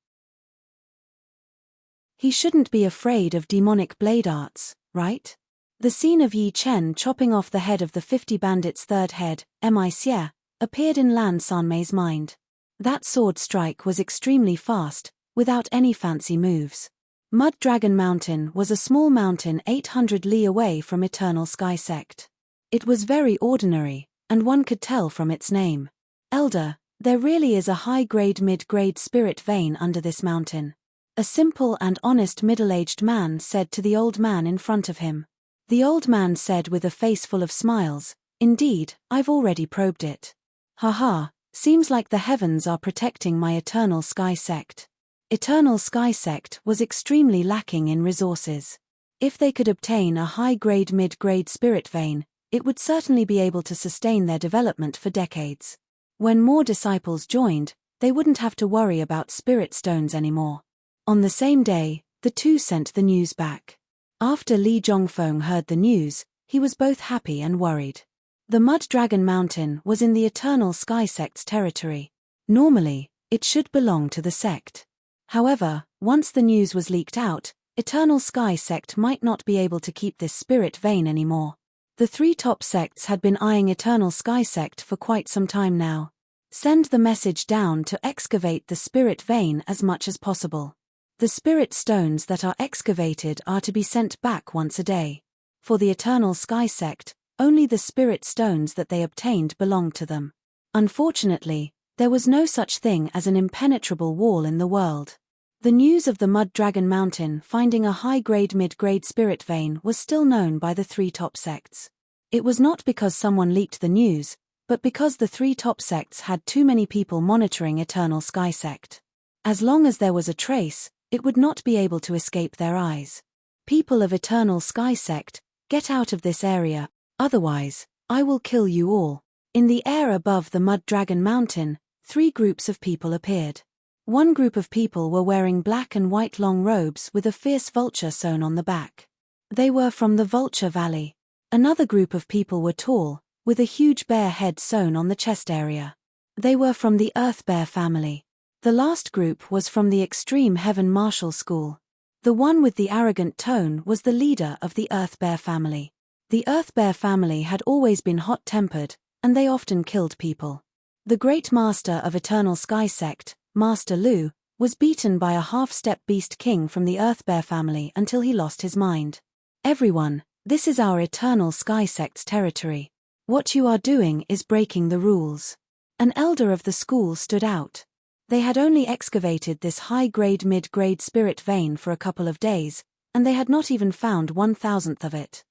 Speaker 1: He shouldn't be afraid of demonic blade arts, right? The scene of Yi Chen chopping off the head of the 50 bandits' third head, Embark, appeared in Lan Sanmei's mind. That sword strike was extremely fast, without any fancy moves. Mud Dragon Mountain was a small mountain 800 li away from Eternal Sky Sect. It was very ordinary, and one could tell from its name. Elder, there really is a high-grade mid-grade spirit vein under this mountain. A simple and honest middle-aged man said to the old man in front of him. The old man said with a face full of smiles, "Indeed, I've already probed it. Haha, seems like the heavens are protecting my Eternal Sky Sect." Eternal Sky Sect was extremely lacking in resources. If they could obtain a high-grade mid-grade spirit vein, it would certainly be able to sustain their development for decades. When more disciples joined, they wouldn't have to worry about spirit stones anymore. On the same day, the two sent the news back. After Li Zhongfeng heard the news, he was both happy and worried. The Mud Dragon Mountain was in the Eternal Sky Sect's territory. Normally, it should belong to the sect. However, once the news was leaked out, Eternal Sky Sect might not be able to keep this spirit vein anymore. The 3 top sects had been eyeing Eternal Sky Sect for quite some time now. Send the message down to excavate the spirit vein as much as possible. The spirit stones that are excavated are to be sent back once a day. For the Eternal Sky Sect, only the spirit stones that they obtained belonged to them. Unfortunately, there was no such thing as an impenetrable wall in the world. The news of the Mud Dragon Mountain finding a high-grade mid-grade spirit vein was still known by the 3 top sects. It was not because someone leaked the news, but because the 3 top sects had too many people monitoring Eternal Sky Sect. As long as there was a trace, it would not be able to escape their eyes. People of Eternal Sky Sect, get out of this area, otherwise, I will kill you all. In the air above the Mud Dragon Mountain, 3 groups of people appeared. One group of people were wearing black and white long robes with a fierce vulture sewn on the back. They were from the Vulture Valley. Another group of people were tall, with a huge bear head sewn on the chest area. They were from the Earth Bear family. The last group was from the Extreme Heaven Martial School. The one with the arrogant tone was the leader of the Earth Bear family. The Earth Bear family had always been hot-tempered, and they often killed people. The Great Master of Eternal Sky Sect, Master Lu, was beaten by a half-step beast king from the Earth Bear family until he lost his mind. Everyone, this is our Eternal Sky Sect's territory. What you are doing is breaking the rules. An elder of the school stood out. They had only excavated this high-grade mid-grade spirit vein for a couple of days, and they had not even found 1,000th of it.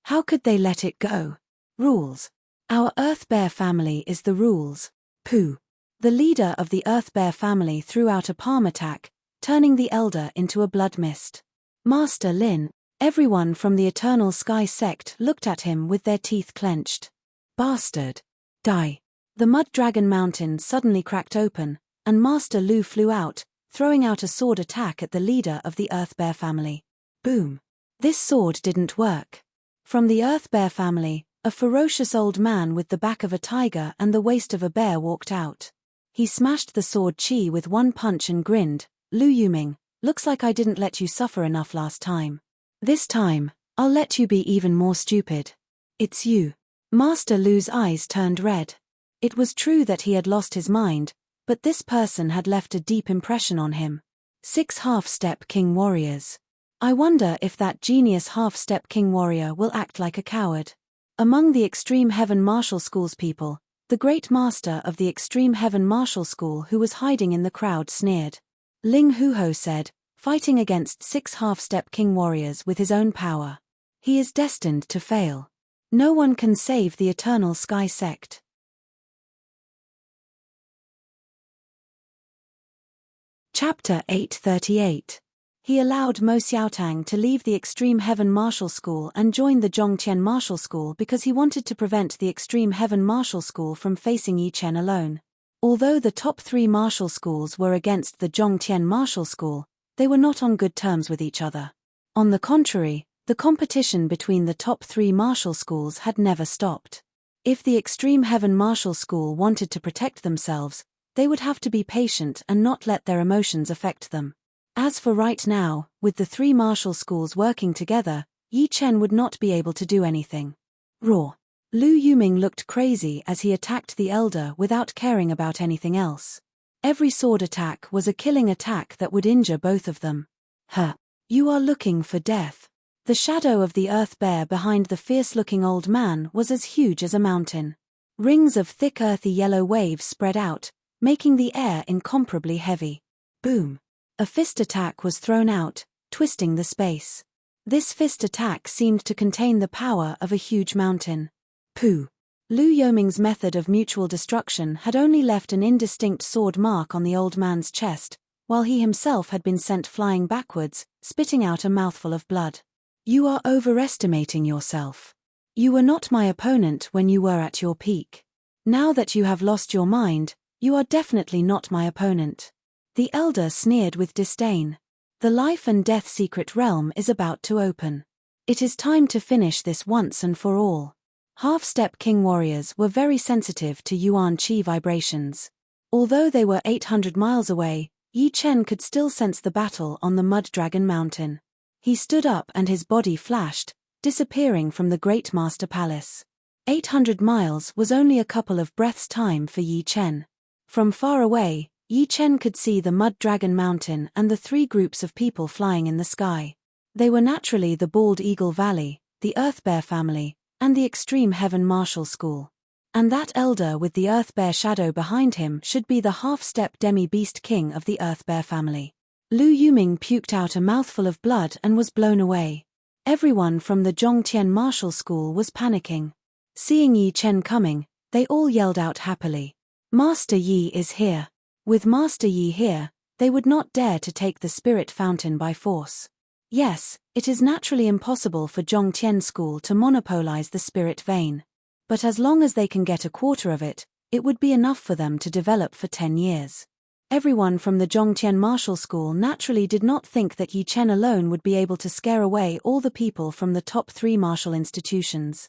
Speaker 1: How could they let it go? Rules. Our Earth Bear family is the rules. Pooh. The leader of the Earth Bear family threw out a palm attack, turning the elder into a blood mist. Master Lin. Everyone from the Eternal Sky Sect looked at him with their teeth clenched. Bastard. Die. The mud dragon mountain suddenly cracked open, and Master Lu flew out, throwing out a sword attack at the leader of the Earth Bear family. Boom. This sword didn't work. From the Earth Bear family, a ferocious old man with the back of a tiger and the waist of a bear walked out. He smashed the sword chi with one punch and grinned. Lu Yuming, looks like I didn't let you suffer enough last time. This time, I'll let you be even more stupid. It's you. Master Lu's eyes turned red. It was true that he had lost his mind, but this person had left a deep impression on him. 6 half-step king warriors. I wonder if that genius half-step king warrior will act like a coward. Among the Extreme Heaven Martial School's people, the great master of the Extreme Heaven Martial School who was hiding in the crowd sneered. Ling Huho said, fighting against 6 half-step king warriors with his own power. He is destined to fail. No one can save the Eternal Sky Sect. Chapter 838. He allowed Mo Xiaotang to leave the Extreme Heaven Martial School and join the Zhongtian Martial School because he wanted to prevent the Extreme Heaven Martial School from facing Yi Chen alone. Although the top 3 martial schools were against the Zhongtian Martial School, they were not on good terms with each other. On the contrary, the competition between the top 3 martial schools had never stopped. If the Extreme Heaven Martial School wanted to protect themselves, they would have to be patient and not let their emotions affect them. As for right now, with the 3 martial schools working together, Yi Chen would not be able to do anything. Raw. Lu Yuming looked crazy as he attacked the elder without caring about anything else. Every sword attack was a killing attack that would injure both of them. Huh. You are looking for death. The shadow of the Earth Bear behind the fierce-looking old man was as huge as a mountain. Rings of thick earthy yellow waves spread out, making the air incomparably heavy. Boom. A fist attack was thrown out, twisting the space. This fist attack seemed to contain the power of a huge mountain. Pooh. Lu Yoming's method of mutual destruction had only left an indistinct sword mark on the old man's chest, while he himself had been sent flying backwards, spitting out a mouthful of blood. You are overestimating yourself. You were not my opponent when you were at your peak. Now that you have lost your mind, you are definitely not my opponent. The elder sneered with disdain. The life and death secret realm is about to open. It is time to finish this once and for all. Half-step king warriors were very sensitive to Yuan Qi vibrations. Although they were 800 miles away, Yi Chen could still sense the battle on the Mud Dragon Mountain. He stood up and his body flashed, disappearing from the Great Master Palace. 800 miles was only a couple of breaths' time for Yi Chen. From far away, Yi Chen could see the Mud Dragon Mountain and the 3 groups of people flying in the sky. They were naturally the Bald Eagle Valley, the Earth Bear family, and the Extreme Heaven Martial School. And that elder with the Earth Bear shadow behind him should be the half-step demi-beast king of the Earth Bear family. Lu Yuming puked out a mouthful of blood and was blown away. Everyone from the Zhongtian Martial School was panicking. Seeing Yi Chen coming, they all yelled out happily. Master Yi is here. With Master Yi here, they would not dare to take the spirit fountain by force. Yes, it is naturally impossible for Zhongtian School to monopolize the spirit vein. But as long as they can get a quarter of it, it would be enough for them to develop for 10 years. Everyone from the Zhongtian martial school naturally did not think that Yi Chen alone would be able to scare away all the people from the top 3 martial institutions.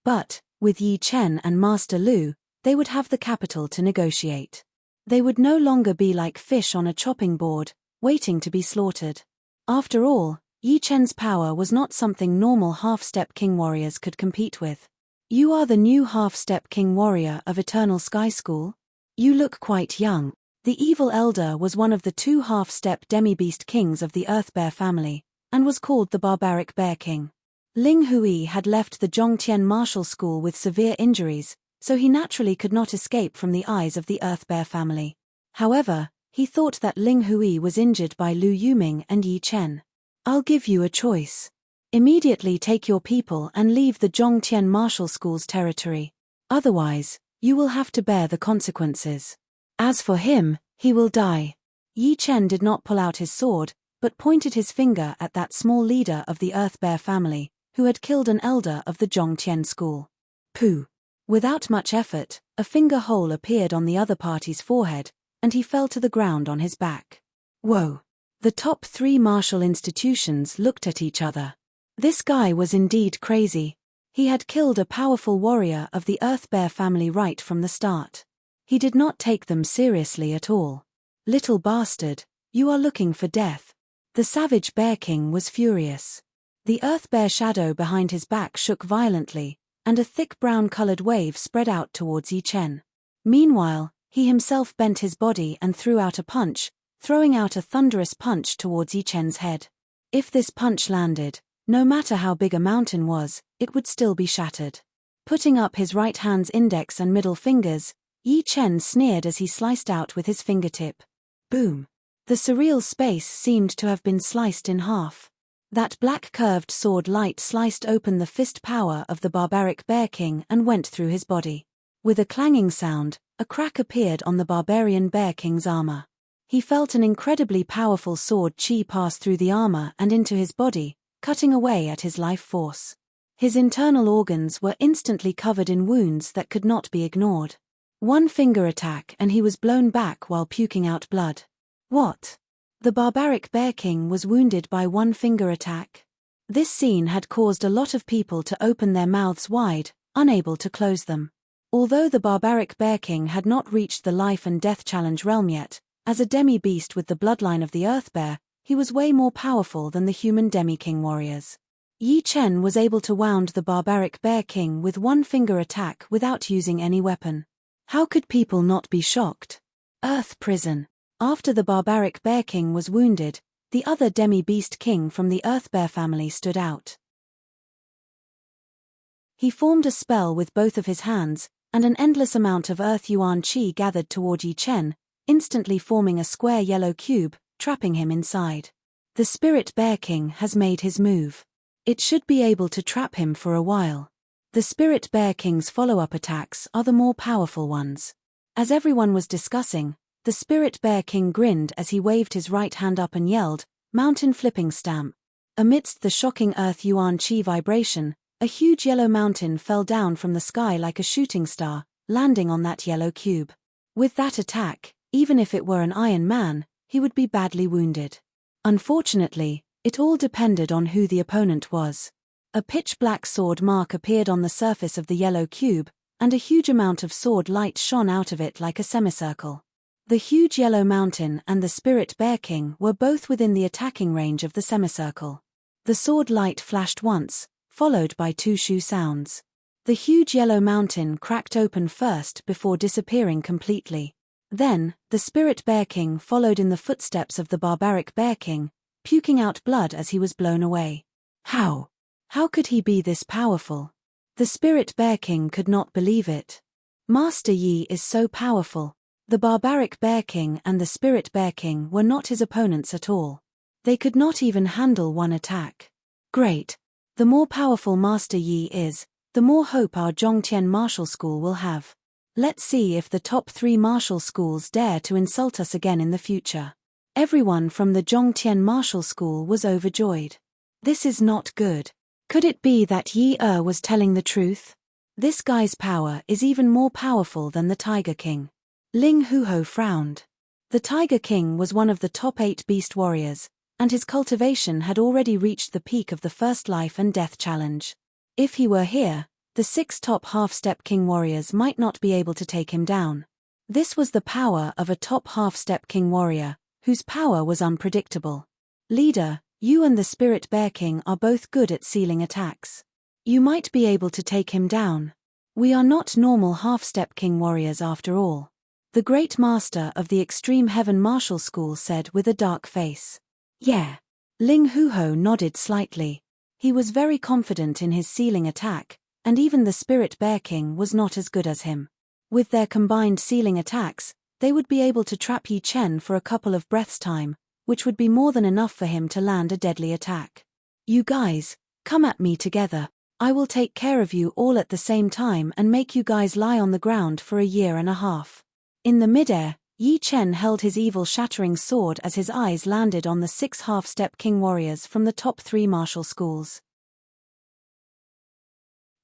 Speaker 1: But, with Yi Chen and Master Lu, they would have the capital to negotiate. They would no longer be like fish on a chopping board, waiting to be slaughtered. After all, Yi Chen's power was not something normal half-step king warriors could compete with. You are the new half-step king warrior of Eternal Sky School? You look quite young. The evil elder was one of the 2 half-step demi-beast kings of the Earth Bear family, and was called the Barbaric Bear King. Ling Hui had left the Zhongtian martial school with severe injuries, so he naturally could not escape from the eyes of the Earth Bear family. However, he thought that Ling Hui was injured by Lu Yuming and Yi Chen. I'll give you a choice. Immediately take your people and leave the Zhongtian martial school's territory. Otherwise, you will have to bear the consequences. As for him, he will die. Yi Chen did not pull out his sword, but pointed his finger at that small leader of the Earth Bear family, who had killed an elder of the Zhongtian school. Pooh! Without much effort, a finger hole appeared on the other party's forehead, and he fell to the ground on his back. Whoa! The top 3 martial institutions looked at each other. This guy was indeed crazy. He had killed a powerful warrior of the Earth Bear family right from the start. He did not take them seriously at all. Little bastard, you are looking for death. The savage Bear King was furious. The Earth Bear shadow behind his back shook violently, and a thick brown-colored wave spread out towards Yi Chen. Meanwhile, he himself bent his body and threw out a punch, throwing out a thunderous punch towards Yi Chen's head. If this punch landed, no matter how big a mountain was, it would still be shattered. Putting up his right hand's index and middle fingers, Yi Chen sneered as he sliced out with his fingertip. Boom! The surreal space seemed to have been sliced in half. That black curved sword light sliced open the fist power of the Barbaric Bear King and went through his body. With a clanging sound, a crack appeared on the Barbarian Bear King's armor. He felt an incredibly powerful sword chi pass through the armor and into his body, cutting away at his life force. His internal organs were instantly covered in wounds that could not be ignored. One finger attack and he was blown back while puking out blood. What? The Barbaric Bear King was wounded by one finger attack? This scene had caused a lot of people to open their mouths wide, unable to close them. Although the Barbaric Bear King had not reached the life and death challenge realm yet, as a demi-beast with the bloodline of the Earth Bear, he was way more powerful than the human demi-king warriors. Yi Chen was able to wound the Barbaric Bear King with one finger attack without using any weapon. How could people not be shocked? Earth Prison. After the Barbaric Bear King was wounded, the other demi-beast king from the Earth Bear family stood out. He formed a spell with both of his hands, and an endless amount of Earth Yuan Qi gathered toward Yi Chen, instantly forming a square yellow cube, trapping him inside. The Spirit Bear King has made his move. It should be able to trap him for a while. The Spirit Bear King's follow-up attacks are the more powerful ones. As everyone was discussing, the Spirit Bear King grinned as he waved his right hand up and yelled, "Mountain flipping stamp." Amidst the shocking Earth Yuan Qi vibration, a huge yellow mountain fell down from the sky like a shooting star, landing on that yellow cube. With that attack, even if it were an Iron Man, he would be badly wounded. Unfortunately, it all depended on who the opponent was. A pitch-black sword mark appeared on the surface of the yellow cube, and a huge amount of sword light shone out of it like a semicircle. The huge yellow mountain and the Spirit Bear King were both within the attacking range of the semicircle. The sword light flashed once, followed by 2 shoe sounds. The huge yellow mountain cracked open first before disappearing completely. Then, the Spirit Bear King followed in the footsteps of the Barbaric Bear King, puking out blood as he was blown away. How? How could he be this powerful? The Spirit Bear King could not believe it. Master Yi is so powerful. The Barbaric Bear King and the Spirit Bear King were not his opponents at all. They could not even handle one attack. Great. The more powerful Master Yi is, the more hope our Zhongtian martial school will have. Let's see if the top 3 martial schools dare to insult us again in the future. Everyone from the Zhongtian martial school was overjoyed. This is not good. Could it be that Yi was telling the truth? This guy's power is even more powerful than the Tiger King. Ling Huho frowned. The Tiger King was one of the top 8 beast warriors, and his cultivation had already reached the peak of the first life and death challenge. If he were here, the 6 top half-step king warriors might not be able to take him down. This was the power of a top half-step king warrior, whose power was unpredictable. Leader, you and the Spirit Bear King are both good at sealing attacks. You might be able to take him down. We are not normal half-step king warriors after all. The Great Master of the Extreme Heaven Martial School said with a dark face. Yeah. Ling Huho nodded slightly. He was very confident in his sealing attack, and even the Spirit Bear King was not as good as him. With their combined sealing attacks, they would be able to trap Yi Chen for a couple of breaths' time, which would be more than enough for him to land a deadly attack. You guys, come at me together. I will take care of you all at the same time and make you guys lie on the ground for a year and a half. In the midair, Yi Chen held his evil shattering sword as his eyes landed on the 6 half-step king warriors from the top 3 martial schools.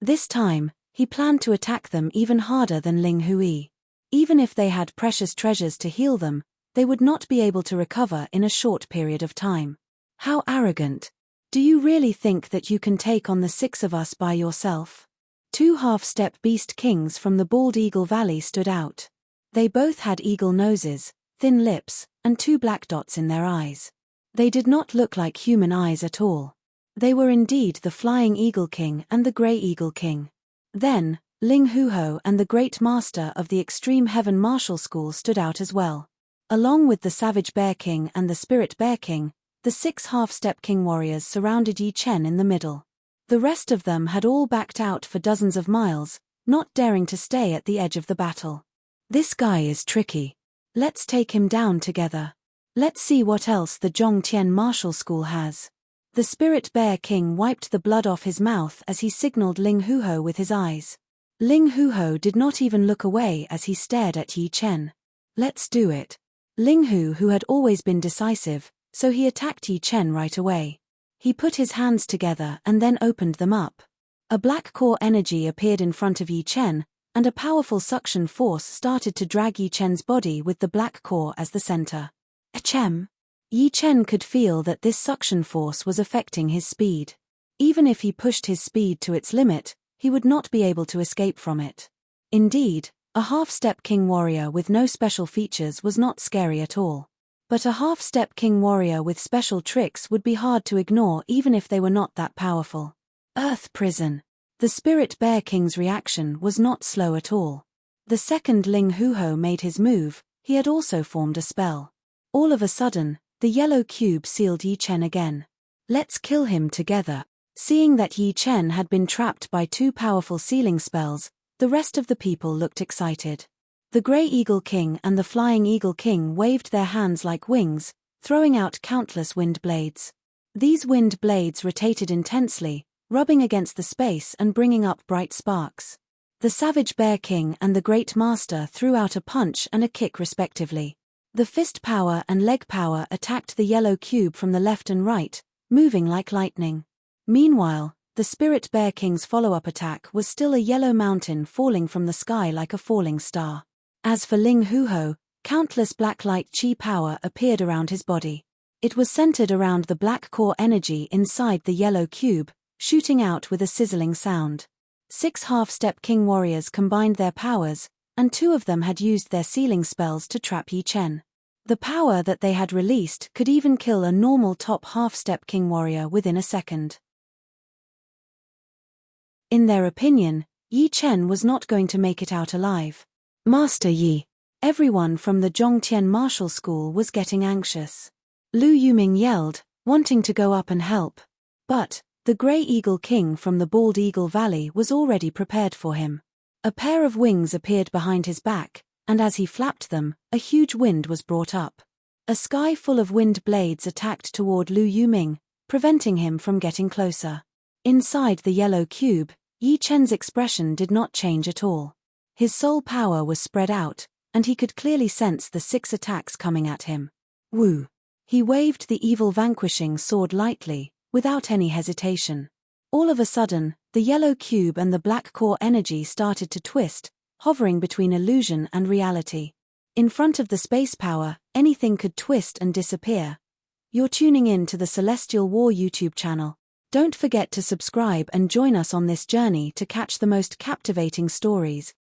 Speaker 1: This time, he planned to attack them even harder than Ling Hui. Even if they had precious treasures to heal them, they would not be able to recover in a short period of time. How arrogant! Do you really think that you can take on the 6 of us by yourself? 2 half-step beast kings from the Bald Eagle Valley stood out. They both had eagle noses, thin lips, and 2 black dots in their eyes. They did not look like human eyes at all. They were indeed the Flying Eagle King and the Grey Eagle King. Then, Ling Huho and the Great Master of the Extreme Heaven Martial School stood out as well. Along with the Savage Bear King and the Spirit Bear King, the 6 half-step king warriors surrounded Yi Chen in the middle. The rest of them had all backed out for dozens of miles, not daring to stay at the edge of the battle. This guy is tricky. Let's take him down together. Let's see what else the Zhongtian Martial School has. The Spirit Bear King wiped the blood off his mouth as he signaled Ling Huho with his eyes. Ling Huho did not even look away as he stared at Yi Chen. Let's do it. Ling Hu, who had always been decisive, so he attacked Yi Chen right away. He put his hands together and then opened them up. A black core energy appeared in front of Yi Chen, and a powerful suction force started to drag Yi Chen's body with the black core as the center. Achem! Yi Chen could feel that this suction force was affecting his speed. Even if he pushed his speed to its limit, he would not be able to escape from it. Indeed, a half-step king warrior with no special features was not scary at all. But a half-step king warrior with special tricks would be hard to ignore even if they were not that powerful. Earth Prison. The Spirit Bear King's reaction was not slow at all. The second Ling Huho made his move, he had also formed a spell. All of a sudden, the yellow cube sealed Yi Chen again. Let's kill him together. Seeing that Yi Chen had been trapped by 2 powerful sealing spells, the rest of the people looked excited. The Grey Eagle King and the Flying Eagle King waved their hands like wings, throwing out countless wind blades. These wind blades rotated intensely, rubbing against the space and bringing up bright sparks. The Savage Bear King and the Great Master threw out a punch and a kick respectively. The fist power and leg power attacked the yellow cube from the left and right, moving like lightning. Meanwhile, the Spirit Bear King's follow-up attack was still a yellow mountain falling from the sky like a falling star. As for Ling Huho, countless black light chi power appeared around his body. It was centered around the black core energy inside the yellow cube, shooting out with a sizzling sound. 6 half-step king warriors combined their powers, and 2 of them had used their sealing spells to trap Yi Chen. The power that they had released could even kill a normal top half-step king warrior within a second. In their opinion, Yi Chen was not going to make it out alive. Master Yi. Everyone from the Zhongtian Martial School was getting anxious. Lu Yuming yelled, wanting to go up and help. But the Grey Eagle King from the Bald Eagle Valley was already prepared for him. A pair of wings appeared behind his back, and as he flapped them, a huge wind was brought up. A sky full of wind blades attacked toward Lu Yuming, preventing him from getting closer. Inside the yellow cube, Yi Chen's expression did not change at all. His soul power was spread out, and he could clearly sense the 6 attacks coming at him. Woo! He waved the evil vanquishing sword lightly, without any hesitation. All of a sudden, the yellow cube and the black core energy started to twist, hovering between illusion and reality. In front of the space power, anything could twist and disappear. You're tuning in to the Celestial War YouTube channel. Don't forget to subscribe and join us on this journey to catch the most captivating stories.